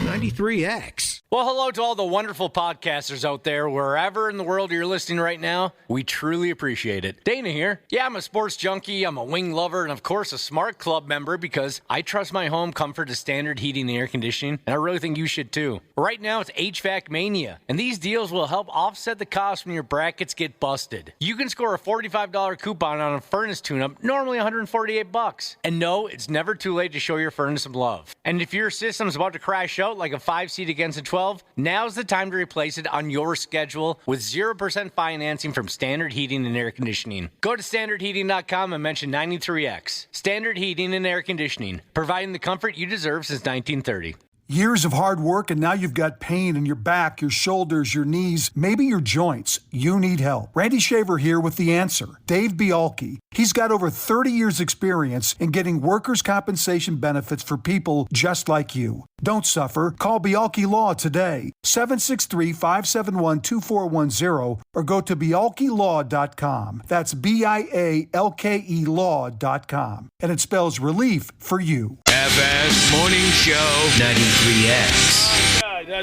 93X. Well, hello to all the wonderful podcasters out there, wherever in the world you're listening right now. We truly appreciate it. Dana here. Yeah, I'm a sports junkie, I'm a wing lover, and of course a smart club member because I trust my home comfort to standard heating and air conditioning, and I really think you should too. Right now it's HVAC Mania, and these deals will help offset the cost when your brackets get busted. You can score a $45 coupon on a furnace tune-up, normally $148. And no, it's never too late to show your furnace some love. And if your system's about to crash out like a 5-seat against a 12, now's the time to replace it on your schedule with 0% financing from Standard Heating and Air Conditioning. Go to standardheating.com and mention 93X. Standard Heating and Air Conditioning, providing the comfort you deserve since 1930. Years of hard work, and now you've got pain in your back, your shoulders, your knees, maybe your joints. You need help. Randy Shaver here with the answer. Dave Bialke. He's got over 30 years experience in getting workers' compensation benefits for people just like you. Don't suffer. Call Bialke Law today, 763-571-2410, or go to bialkelaw.com. That's BIALKE law.com. And it spells relief for you. Half-Assed Morning Show. 93X.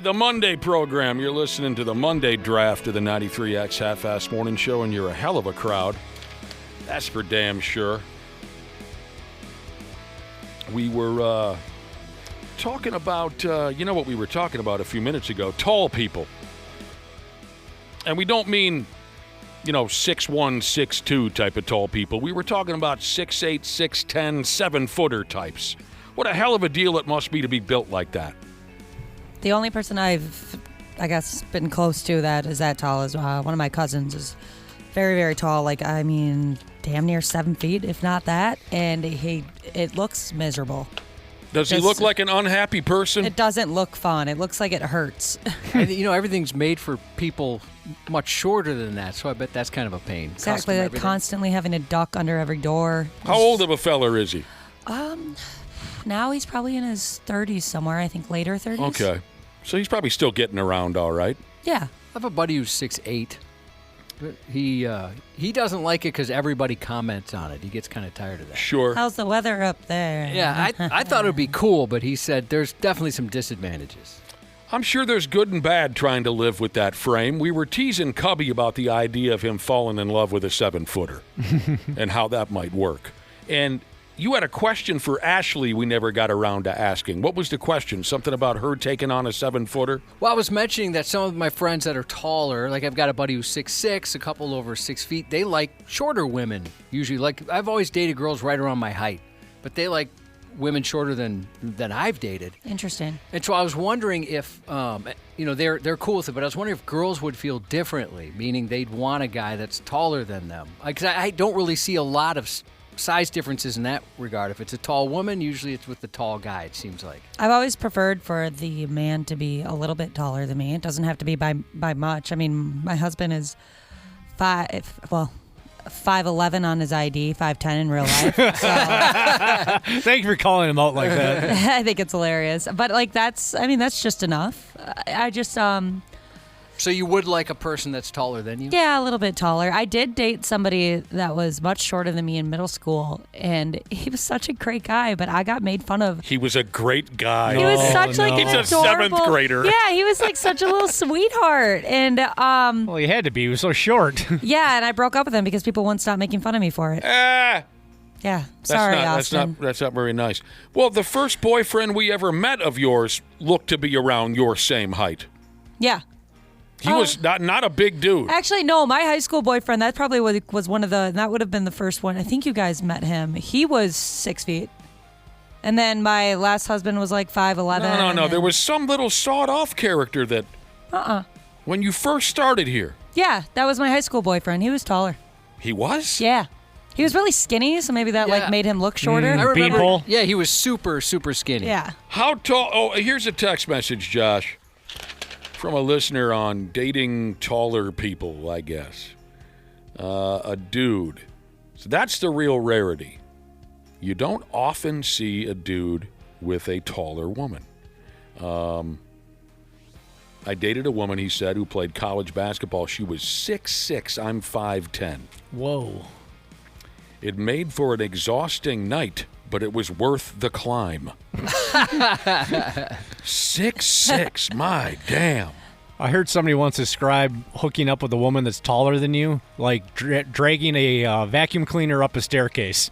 The Monday program. You're listening to the Monday draft of the 93X Half-Assed Morning Show, and you're a hell of a crowd. That's for damn sure. We were talking about, you know what we were talking about a few minutes ago? Tall people. And we don't mean, 6'1", 6'2" type of tall people. We were talking about 6'8", 6'10", 7-footer types. What a hell of a deal it must be to be built like that. The only person I've, been close to that is that tall is one of my cousins is very, very tall. Damn near 7 feet, if not that. And it looks miserable. Does he look like an unhappy person? It doesn't look fun. It looks like it hurts. Everything's made for people much shorter than that, so I bet that's kind of a pain. Exactly, like constantly having to duck under every door. How old of a fella is he? Now he's probably in his 30s somewhere, I think later 30s. Okay. So he's probably still getting around all right. Yeah. I have a buddy who's 6'8". But he doesn't like it because everybody comments on it. He gets kind of tired of that. Sure. How's the weather up there? Yeah, I thought it would be cool, but he said there's definitely some disadvantages. I'm sure there's good and bad trying to live with that frame. We were teasing Cubby about the idea of him falling in love with a 7-footer and how that might work. And you had a question for Ashley we never got around to asking. What was the question? Something about her taking on a 7-footer? Well, I was mentioning that some of my friends that are taller, like I've got a buddy who's 6'6", a couple over 6 feet, they like shorter women. Usually, I've always dated girls right around my height, but they like women shorter than I've dated. Interesting. And so I was wondering if, they're cool with it, but I was wondering if girls would feel differently, meaning they'd want a guy that's taller than them. Because I don't really see a lot of size differences in that regard. If it's a tall woman, usually it's with the tall guy, it seems like. I've always preferred for the man to be a little bit taller than me. It doesn't have to be by much. I mean, my husband is 5'11" on his ID, 5'10" in real life. So. Thank you for calling him out like that. I think it's hilarious. But that's just enough. So you would like a person that's taller than you? Yeah, a little bit taller. I did date somebody that was much shorter than me in middle school, and he was such a great guy, but I got made fun of. He was a great guy. He was such He's a 7th grader. Yeah, he was like such a little sweetheart. And well, he had to be. He was so short. Yeah, and I broke up with him because people wouldn't stop making fun of me for it. Yeah, sorry, Austin. That's not very nice. Well, the first boyfriend we ever met of yours looked to be around your same height. Yeah. He was not a big dude. Actually, no, my high school boyfriend, that probably was one of that would have been the first one. I think you guys met him. He was 6 feet. And then my last husband was like 5'11". No. There was some little sawed-off character that... When you first started here. Yeah, that was my high school boyfriend. He was taller. He was? Yeah. He was really skinny, so maybe that made him look shorter. I remember, yeah, he was super, super skinny. Yeah. How tall... Oh, here's a text message, Josh. From a listener on dating taller people, I guess. A dude. So that's the real rarity. You don't often see a dude with a taller woman. I dated a woman, he said, who played college basketball. She was 6'6". I'm 5'10". Whoa. It made for an exhausting night, but it was worth the climb. 6'6". My damn. I heard somebody once describe hooking up with a woman that's taller than you like dragging a vacuum cleaner up a staircase.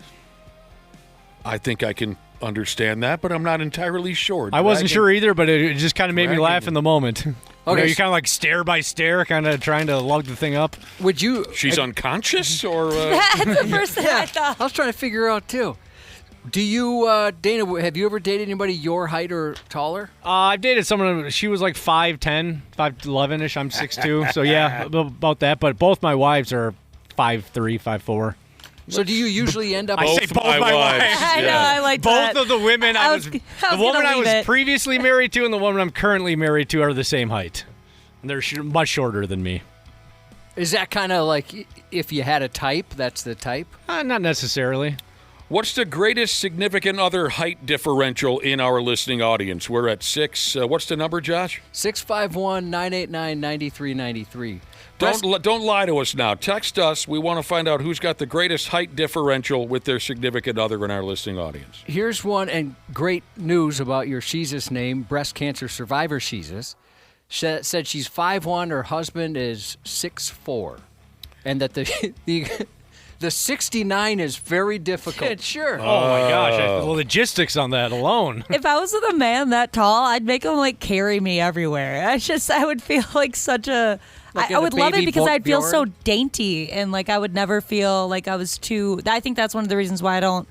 I think I can understand that, but I'm not entirely sure. I wasn't sure either, but it just kind of made me laugh in the moment. Okay, you're kind of like stair by stair, kind of trying to lug the thing up. Would you? She's unconscious, or That's the first thing I thought. I was trying to figure out too. Do you, Dana? Have you ever dated anybody your height or taller? I've dated someone. She was like 5'10", 5'11"-ish. I'm 6'2", so yeah, about that. But both my wives are 5'3", 5'4". So do you usually end up? I say both my wives. I know, I like both that. of the women I was the woman I was previously married to and the woman I'm currently married to are the same height. And they're much shorter than me. Is that kind of like if you had a type, that's the type? Not necessarily. What's the greatest significant other height differential in our listening audience? We're at 6. What's the number, Josh? 651-989-9393. Don't lie to us now. Text us. We want to find out who's got the greatest height differential with their significant other in our listening audience. Here's one, and great news about your Sheezus name, breast cancer survivor Sheezus. Said she's 5'1", her husband is 6'4", and that the 69 is very difficult. Sure. Oh my gosh, the logistics on that alone. If I was with a man that tall, I'd make him like carry me everywhere. I would feel like such a. Like I would love it because I'd feel Bjorn? so dainty and like I would never feel like I was too. I think that's one of the reasons why I'm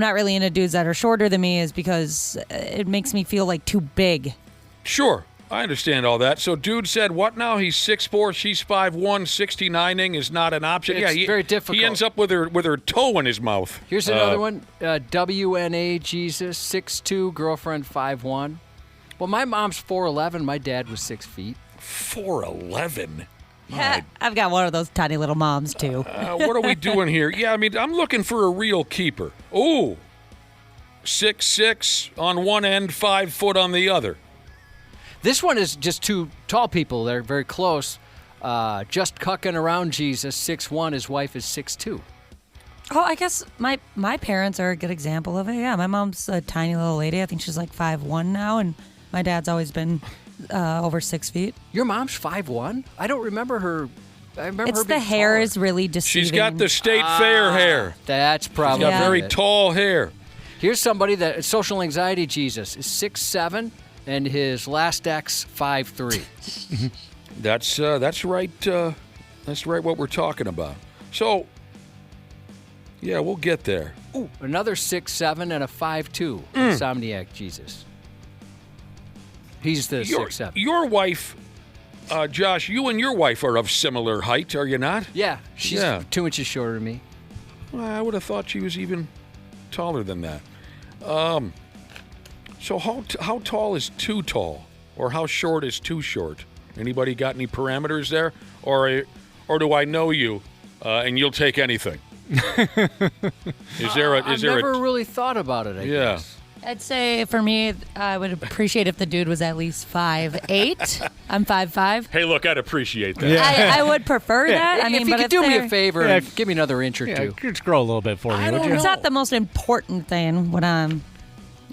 not really into dudes that are shorter than me is because it makes me feel like too big. Sure. I understand all that. So dude said what now? He's 6'4", she's 5'1", 69ing is not an option. It's very difficult. He ends up with her toe in his mouth. Here's another one. WNA Jesus, 6'2", girlfriend 5'1". Well, my mom's 4'11". My dad was 6 feet. 4'11". I've got one of those tiny little moms too. What are we doing here? Yeah, I mean, I'm looking for a real keeper. Ooh, 6'6" on one end, 5 foot on the other. This one is just two tall people. They're very close. Just cucking around Jesus, 6'1". His wife is 6'2". Oh, I guess my parents are a good example of it. Yeah, my mom's a tiny little lady. I think she's like 5'1" now, and my dad's always been over 6 feet. Your mom's 5'1"? I don't remember her. I remember it's her being the hair taller. is really deceiving. She's got the state fair hair. That's probably She's got very it. tall hair. Here's somebody that social anxiety Jesus is 6'7", and his last ex 5'3". That's right. That's right. What we're talking about. So, yeah, we'll get there. Ooh, another 6'7" and a 5'2". Insomniac Jesus. He's the 6'7". Your wife, Josh, you and your wife are of similar height, are you not? Yeah, she's 2 inches shorter than me. Well, I would have thought she was even taller than that. So how tall is too tall, or how short is too short? Anybody got any parameters there, or do I know you, and you'll take anything? I've never really thought about it. I guess. I'd say for me, I would appreciate if the dude was at least 5'8". I'm 5'5". Hey, look, I'd appreciate that. I would prefer that. I mean, if you but could do me a favor and give me another inch or two. Just grow a little bit for me, would you? It's not the most important thing when I'm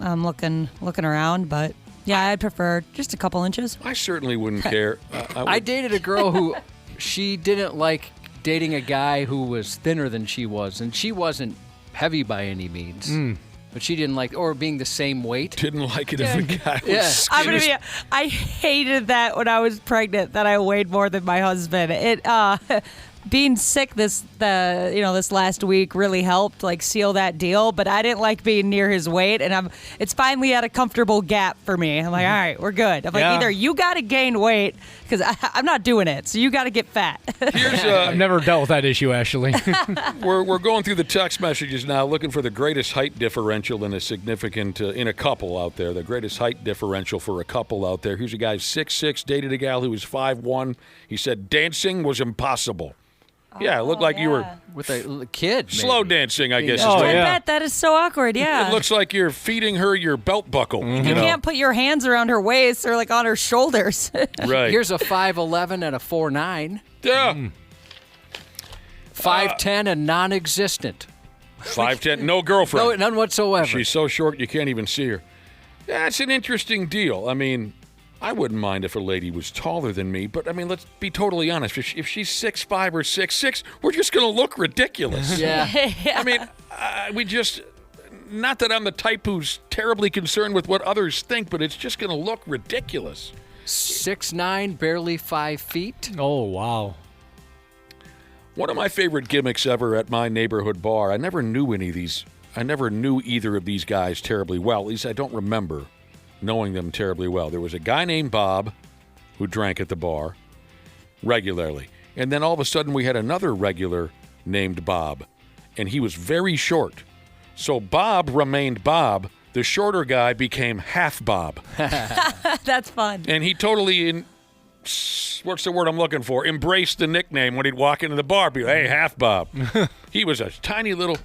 looking around, but yeah, I'd prefer just a couple inches. I certainly wouldn't care. I dated a girl who she didn't like dating a guy who was thinner than she was, and she wasn't heavy by any means. But she didn't like, or being the same weight. Didn't like it if a guy was I'm gonna be. I hated that when I was pregnant that I weighed more than my husband. It being sick this last week really helped like seal that deal. But I didn't like being near his weight, and it's finally at a comfortable gap for me. I'm like, all right, we're good. I'm like, either you got to gain weight because I'm not doing it, so you got to get fat. I've never dealt with that issue, Ashley. We're going through the text messages now, looking for the greatest height differential in a significant in a couple out there. The greatest height differential for a couple out there. Here's a guy 6'6", dated a gal who was 5'1". He said dancing was impossible. Yeah, it looked like you were with a kid. Slow dancing, I guess. I bet that is so awkward. Yeah. It looks like you're feeding her your belt buckle. You You know? can't put your hands around her waist or like on her shoulders. Right. Here's a 5'11" and a 4'9". Yeah. 5'10" and non-existent. 5'10", no girlfriend. No, none whatsoever. She's so short you can't even see her. That's an interesting deal. I mean, I wouldn't mind if a lady was taller than me, but I mean, let's be totally honest. If she's 6'5" or 6'6", we're just going to look ridiculous. Yeah. I mean, we just, not that I'm the type who's terribly concerned with what others think, but it's just going to look ridiculous. 6'9", barely 5 feet. Oh, wow. One of my favorite gimmicks ever at my neighborhood bar, I never knew either of these guys terribly well. At least I don't remember knowing them terribly well. There was a guy named Bob who drank at the bar regularly. And then all of a sudden we had another regular named Bob, and he was very short. So Bob remained Bob. The shorter guy became half Bob. That's fun. And he totally, what's the word I'm looking for? Embraced the nickname when he'd walk into the bar. Be like, hey, half Bob. He was a tiny little.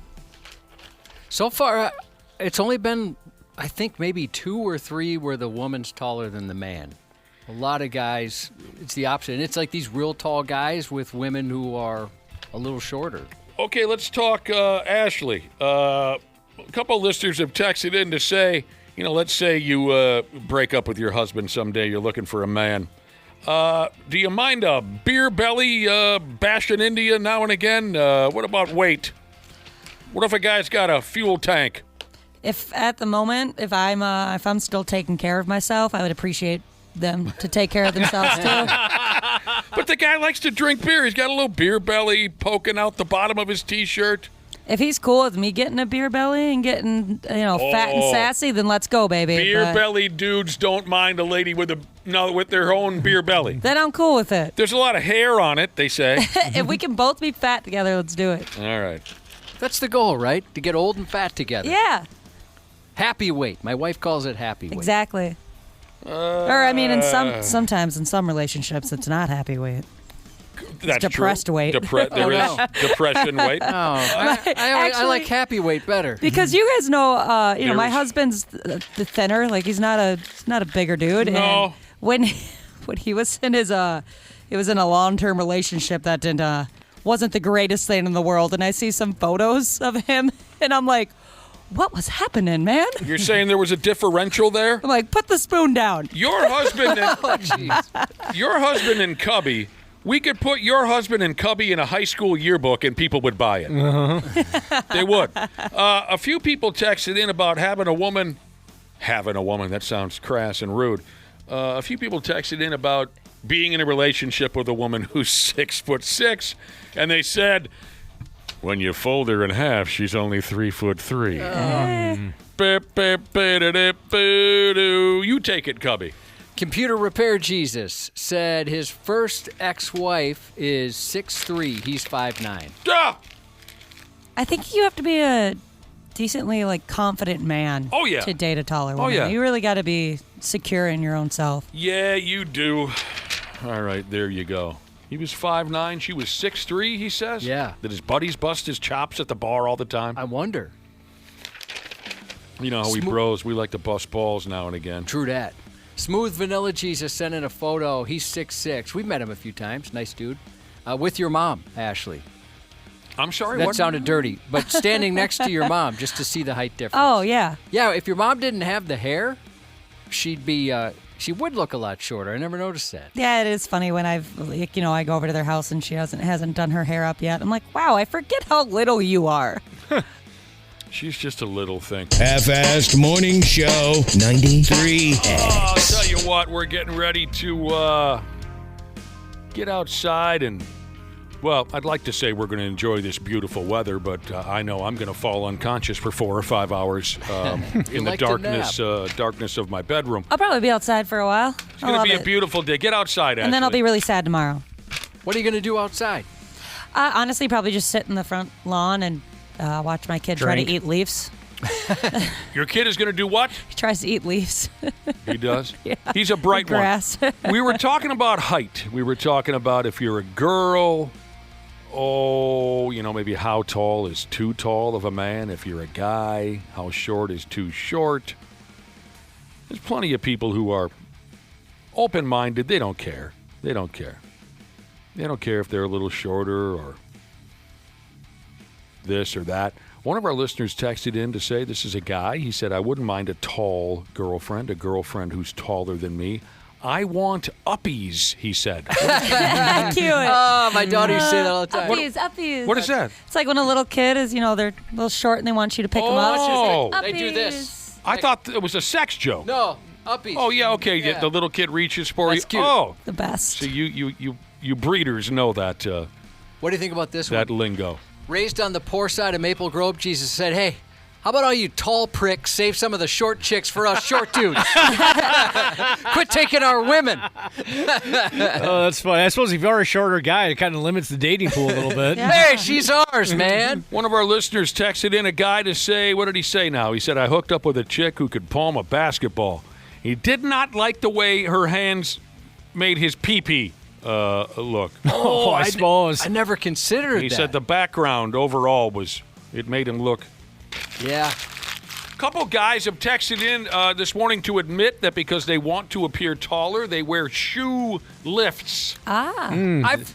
So far, it's only been, I think, maybe 2 or 3 where the woman's taller than the man. A lot of guys, it's the opposite. And it's like these real tall guys with women who are a little shorter. Okay, let's talk Ashley. A couple listeners have texted in to say, let's say you break up with your husband someday. You're looking for a man. Do you mind a beer belly bashing into you now and again? What about weight? What if a guy's got a fuel tank? If at the moment, if I'm still taking care of myself, I would appreciate them to take care of themselves too. But the guy likes to drink beer. He's got a little beer belly poking out the bottom of his T-shirt. If he's cool with me getting a beer belly and getting, fat and sassy, then let's go, baby. Beer belly dudes don't mind a lady with their own beer belly. Then I'm cool with it. There's a lot of hair on it, they say. If we can both be fat together, let's do it. All right. That's the goal, right? To get old and fat together. Yeah. Happy weight. My wife calls it happy weight. Exactly. Or I mean, sometimes in some relationships, it's not happy weight. That's depressed true. weight. There is depression weight. No, I like happy weight better. Because you guys know, my husband's the thinner. Like he's not a bigger dude. No. And when he was in a long-term relationship that wasn't the greatest thing in the world, and I see some photos of him, and I'm like, what was happening, man? You're saying there was a differential there? I'm like, put the spoon down. Your husband and Cubby. We could put your husband and Cubby in a high school yearbook and people would buy it. Uh-huh. They would. A few people texted in about having a woman. That sounds crass and rude. A few people texted in about being in a relationship with a woman who's 6'6", and they said, when you fold her in half, she's only 3'3". You take it, Cubby. Computer Repair Jesus said his first ex-wife is 6'3". He's 5'9". Ah! I think you have to be a decently confident man. Oh, yeah. To date a taller woman. Oh, yeah. You really got to be secure in your own self. Yeah, you do. All right, there you go. He was 5'9", she was 6'3", he says? Yeah. Did his buddies bust his chops at the bar all the time? I wonder. You know how we bros, we like to bust balls now and again. True that. Smooth Vanilla Jesus sent in a photo. He's 6'6". We've met him a few times. Nice dude. With your mom, Ashley. I'm sorry, That what? sounded dirty. But standing next to your mom just to see the height difference. Oh, yeah. Yeah, if your mom didn't have the hair, she'd be... she would look a lot shorter. I never noticed that. Yeah, it is funny when I go over to their house and she hasn't done her hair up yet. I'm like, wow, I forget how little you are. She's just a little thing. Half-assed morning show 93X. Oh, I'll tell you what, we're getting ready to get outside and, well, I'd like to say we're going to enjoy this beautiful weather, but I know I'm going to fall unconscious for 4 or 5 hours in the darkness of my bedroom. I'll probably be outside for a while. It's going to be a beautiful day. Get outside, And then I'll be really sad tomorrow. What are you going to do outside? Honestly, probably just sit in the front lawn and watch my kid try to eat leaves. Your kid is going to do what? He tries to eat leaves. He does? Yeah. He's a bright Grass. one. We were talking about height. We were talking about if you're a girl, maybe how tall is too tall of a man if you're a guy, how short is too short. There's plenty of people who are open-minded. They don't care. They don't care. They don't care if they're a little shorter or this or that. One of our listeners texted in to say, this is a guy. He said, I wouldn't mind a tall girlfriend, a girlfriend who's taller than me. I want uppies, he said. Cute. Oh, my daughter used to say that all the time. Uppies. What is that? It's like when a little kid is, they're a little short and they want you to pick them up. Oh. They do this. I thought it was a sex joke. No, uppies. Oh, yeah, okay. Yeah. The little kid reaches for That's you. cute. Oh. The best. So you breeders know that What do you think about this that one? lingo. Raised on the poor side of Maple Grove, Jesus said, hey, how about all you tall pricks save some of the short chicks for us short dudes? Quit taking our women. Oh, that's funny. I suppose if you are a shorter guy, it kind of limits the dating pool a little bit. Hey, she's ours, man. One of our listeners texted in a guy to say, what did he say now? He said, I hooked up with a chick who could palm a basketball. He did not like the way her hands made his pee-pee look. Oh, I suppose. I never considered He that. said the background overall it made him look. Yeah. A couple guys have texted in this morning to admit that because they want to appear taller, they wear shoe lifts.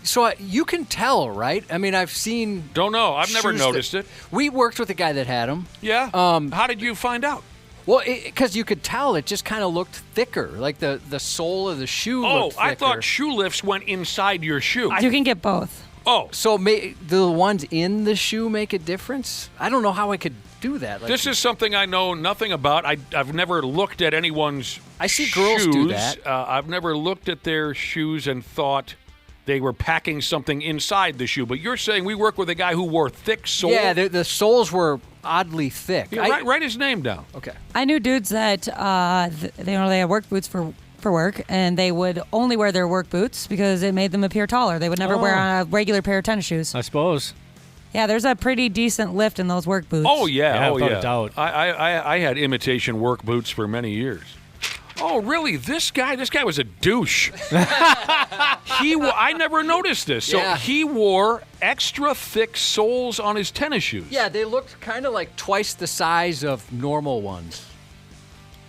So you can tell, right? I mean, I've seen. Don't know. I've never noticed it. We worked with a guy that had them. Yeah? How did you find out? Well, because you could tell it just kind of looked thicker, like the sole of the shoe looked thicker. I thought shoe lifts went inside your shoe. You can get both. Oh. So the ones in the shoe make a difference? I don't know how I could do that. This is something I know nothing about. I've never looked at anyone's I see girls shoes. do that. I've never looked at their shoes and thought they were packing something inside the shoe. But you're saying we work with a guy who wore thick soles? Yeah, the soles were oddly thick. Yeah, write his name down. Okay. I knew dudes that they had work boots for work, and they would only wear their work boots because it made them appear taller. They would never wear a regular pair of tennis shoes. I suppose. Yeah, there's a pretty decent lift in those work boots. Oh, yeah. Without a doubt. I had imitation work boots for many years. Oh, really? This guy was a douche. I never noticed this. So he wore extra thick soles on his tennis shoes. Yeah, they looked kind of like twice the size of normal ones.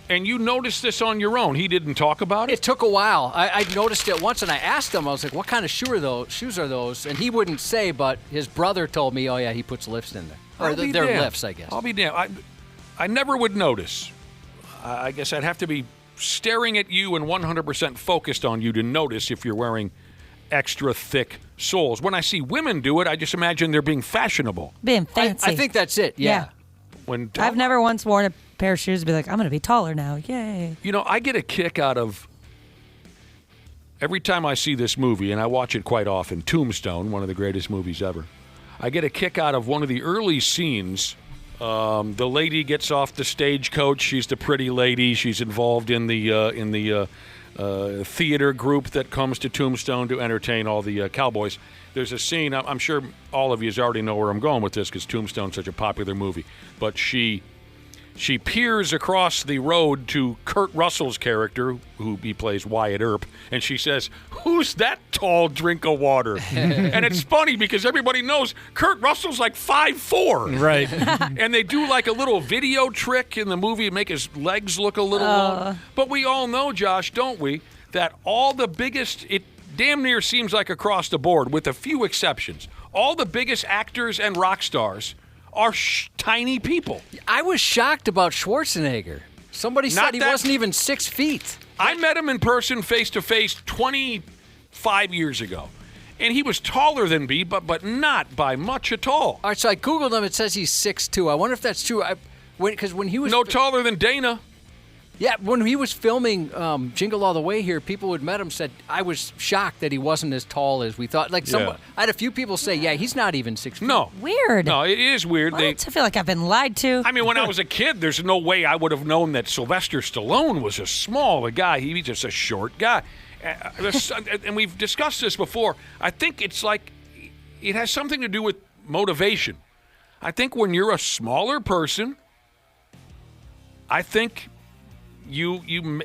And you noticed this on your own. He didn't talk about it? It took a while. I noticed it once, and I asked him, I was like, what kind of shoes are those? And he wouldn't say, but his brother told me, oh, yeah, he puts lifts in there. Or they're lifts, I guess. I'll be damned. I never would notice. I guess I'd have to be staring at you and 100% focused on you to notice if you're wearing extra thick soles. When I see women do it, I just imagine they're being fashionable. Being fancy. I think that's it, yeah. I've never once worn a pair of shoes and be like, I'm going to be taller now. Yay. I get a kick out of every time I see this movie, and I watch it quite often, Tombstone, one of the greatest movies ever. I get a kick out of one of the early scenes. The lady gets off the stagecoach. She's the pretty lady. She's involved in the theater group that comes to Tombstone to entertain all the cowboys. There's a scene, I'm sure all of you already know where I'm going with this because Tombstone's such a popular movie, but she peers across the road to Kurt Russell's character, who he plays Wyatt Earp, and she says, "Who's that tall drink of water?" And it's funny because everybody knows Kurt Russell's like 5'4". Right. And they do like a little video trick in the movie to make his legs look a little long. But we all know, Josh, don't we, that all the biggest, it damn near seems like across the board, with a few exceptions, all the biggest actors and rock stars are tiny people. I was shocked about Schwarzenegger. Somebody said he wasn't even 6 feet. I met him in person, face-to-face, 25 years ago. And he was taller than me, but not by much at all. All right, so I Googled him. It says he's 6'2". I wonder if that's true. Because when he was... No taller than Dana. Yeah, when he was filming Jingle All the Way here, people who had met him said, I was shocked that he wasn't as tall as we thought. Like I had a few people say, yeah, he's not even 6 feet. No. Weird. No, it is weird. I feel like I've been lied to. I mean, when I was a kid, there's no way I would have known that Sylvester Stallone was a small guy. He was just a short guy. And we've discussed this before. I think it's like it has something to do with motivation. I think when you're a smaller person, I think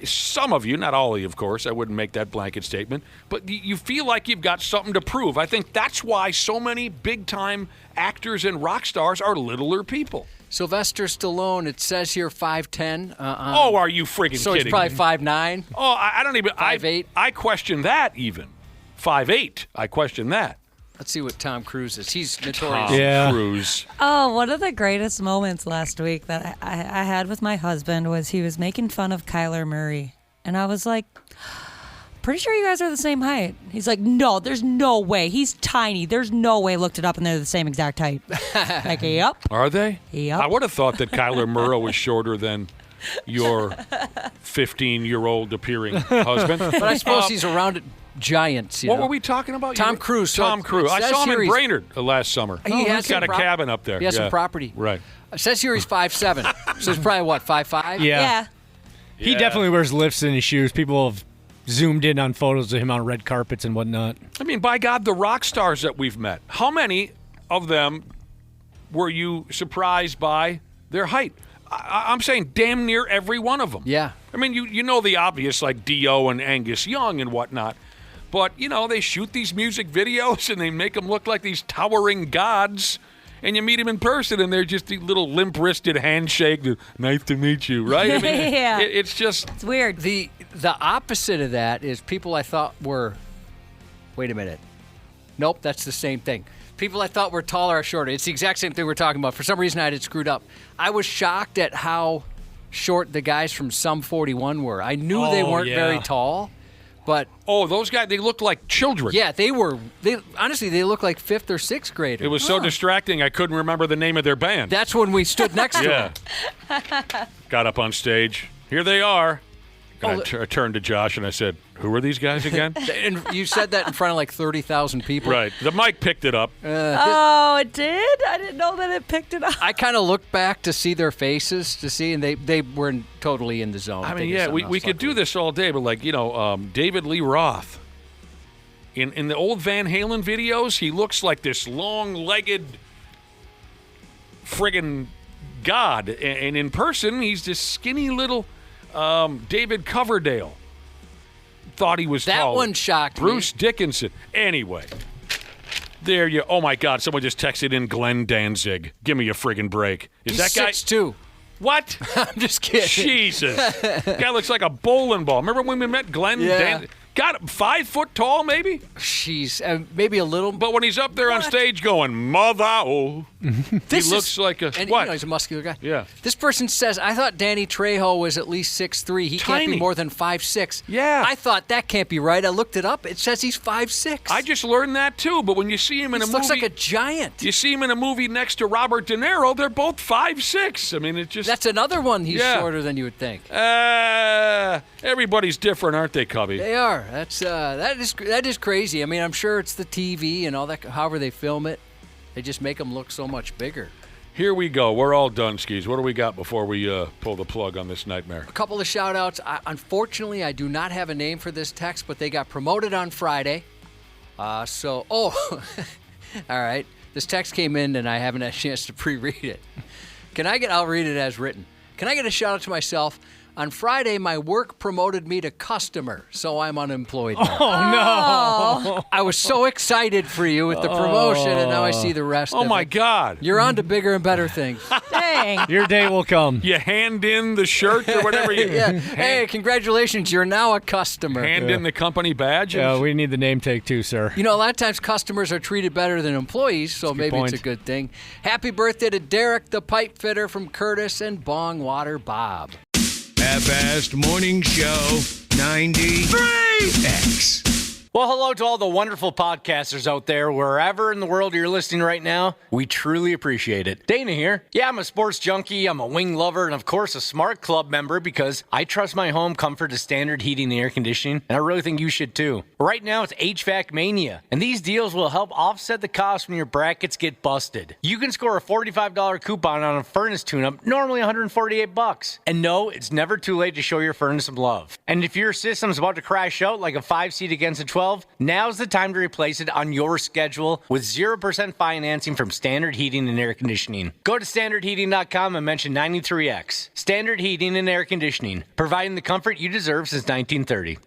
some of you, not all of you, of course, I wouldn't make that blanket statement, but you feel like you've got something to prove. I think that's why so many big-time actors and rock stars are littler people. Sylvester Stallone, it says here 5'10". Oh, are you friggin' so kidding? So he's probably 5'9". Oh, I don't even... 5'8". I question that even. 5'8". I question that. Let's see what Tom Cruise is. He's notorious. Tom Cruise. Oh, one of the greatest moments last week that I had with my husband was he was making fun of Kyler Murray. And I was like, pretty sure you guys are the same height. He's like, no, there's no way. He's tiny. There's no way. Looked it up and they're the same exact height. Like, yep. Are they? Yep. I would have thought that Kyler Murray was shorter than your 15-year-old appearing husband. But I suppose he's around it. Giants. What were we talking about? Tom Cruise. Tom Cruise. I saw him in Brainerd last summer. He's got a cabin up there. He has some property. Right. It says here he's 5'7". So he's probably, what, 5'5"? Yeah. He definitely wears lifts in his shoes. People have zoomed in on photos of him on red carpets and whatnot. I mean, by God, the rock stars that we've met, how many of them were you surprised by their height? I'm saying damn near every one of them. Yeah. I mean, you know the obvious, like Dio and Angus Young and whatnot. But, they shoot these music videos and they make them look like these towering gods. And you meet them in person and they're just a little limp-wristed handshake. Nice to meet you, right? I mean, yeah. It's just... It's weird. The opposite of that is people I thought were... Wait a minute. Nope, that's the same thing. People I thought were taller or shorter. It's the exact same thing we're talking about. For some reason, I had it screwed up. I was shocked at how short the guys from Sum 41 were. I knew they weren't very tall. But those guys, they looked like children. Yeah, they were. Honestly, they looked like 5th or 6th graders. It was so distracting, I couldn't remember the name of their band. That's when we stood next to them. Got up on stage. Here they are. I turned to Josh and I said, who are these guys again? And you said that in front of like 30,000 people. Right. The mic picked it up. It did? I didn't know that it picked it up. I kind of looked back to see their faces, and they were totally in the zone. I mean, we could do this all day, but David Lee Roth. In the old Van Halen videos, he looks like this long-legged friggin' god. And in person, he's this skinny little... David Coverdale thought he was tall. That one shocked Bruce Dickinson. Anyway, there you... Oh, my God. Someone just texted in Glenn Danzig. Give me a friggin' break. He's that guy... 6'2". What? I'm just kidding. Jesus. Guy looks like a bowling ball. Remember when we met Glenn Danzig? God, 5 foot tall, maybe? Jeez, maybe a little. But when he's up there on stage going, mother, he looks like a... And what? he's a muscular guy. Yeah. This person says, I thought Danny Trejo was at least 6'3". He can't be more than 5'6". Yeah. I thought that can't be right. I looked it up. It says he's 5'6". I just learned that, too. But when you see him in a movie... looks like a giant. You see him in a movie next to Robert De Niro, they're both 5'6". I mean, it just... That's another one he's shorter than you would think. Everybody's different, aren't they, Cubby? They are. That is crazy. I mean, I'm sure it's the TV and all that. However they film it, they just make them look so much bigger. Here we go. We're all done, Skis. What do we got before we pull the plug on this nightmare? A couple of shout-outs. Unfortunately, I do not have a name for this text, but they got promoted on Friday. All right. This text came in, and I haven't had a chance to pre-read it. I'll read it as written. Can I get a shout-out to myself? On Friday, my work promoted me to customer, so I'm unemployed now. Oh, no. I was so excited for you with the promotion, and now I see the rest of it. Oh, my God. You're on to bigger and better things. Dang. Your day will come. You hand in the shirt or whatever. Hey, congratulations. You're now a customer. Hand in the company badge. Yeah, we need the name tag too, sir. You know, a lot of times customers are treated better than employees, so maybe it's a good thing. Happy birthday to Derek, the pipe fitter from Curtis, and Bong Water Bob. Half-assed morning show 93X. Well, hello to all the wonderful podcasters out there, wherever in the world you're listening right now. We truly appreciate it. Dana here. Yeah, I'm a sports junkie, I'm a wing lover, and of course a Smart Club member because I trust my home comfort to standard heating and air conditioning, and I really think you should too. Right now it's HVAC Mania, and these deals will help offset the cost when your brackets get busted. You can score a $45 coupon on a furnace tune-up, normally $148. And no, it's never too late to show your furnace some love. And if your system's about to crash out like a 5-seat against a 12, 2012, now's the time to replace it on your schedule with 0% financing from Standard Heating and Air Conditioning. Go to standardheating.com and mention 93X. Standard Heating and Air Conditioning, providing the comfort you deserve since 1930.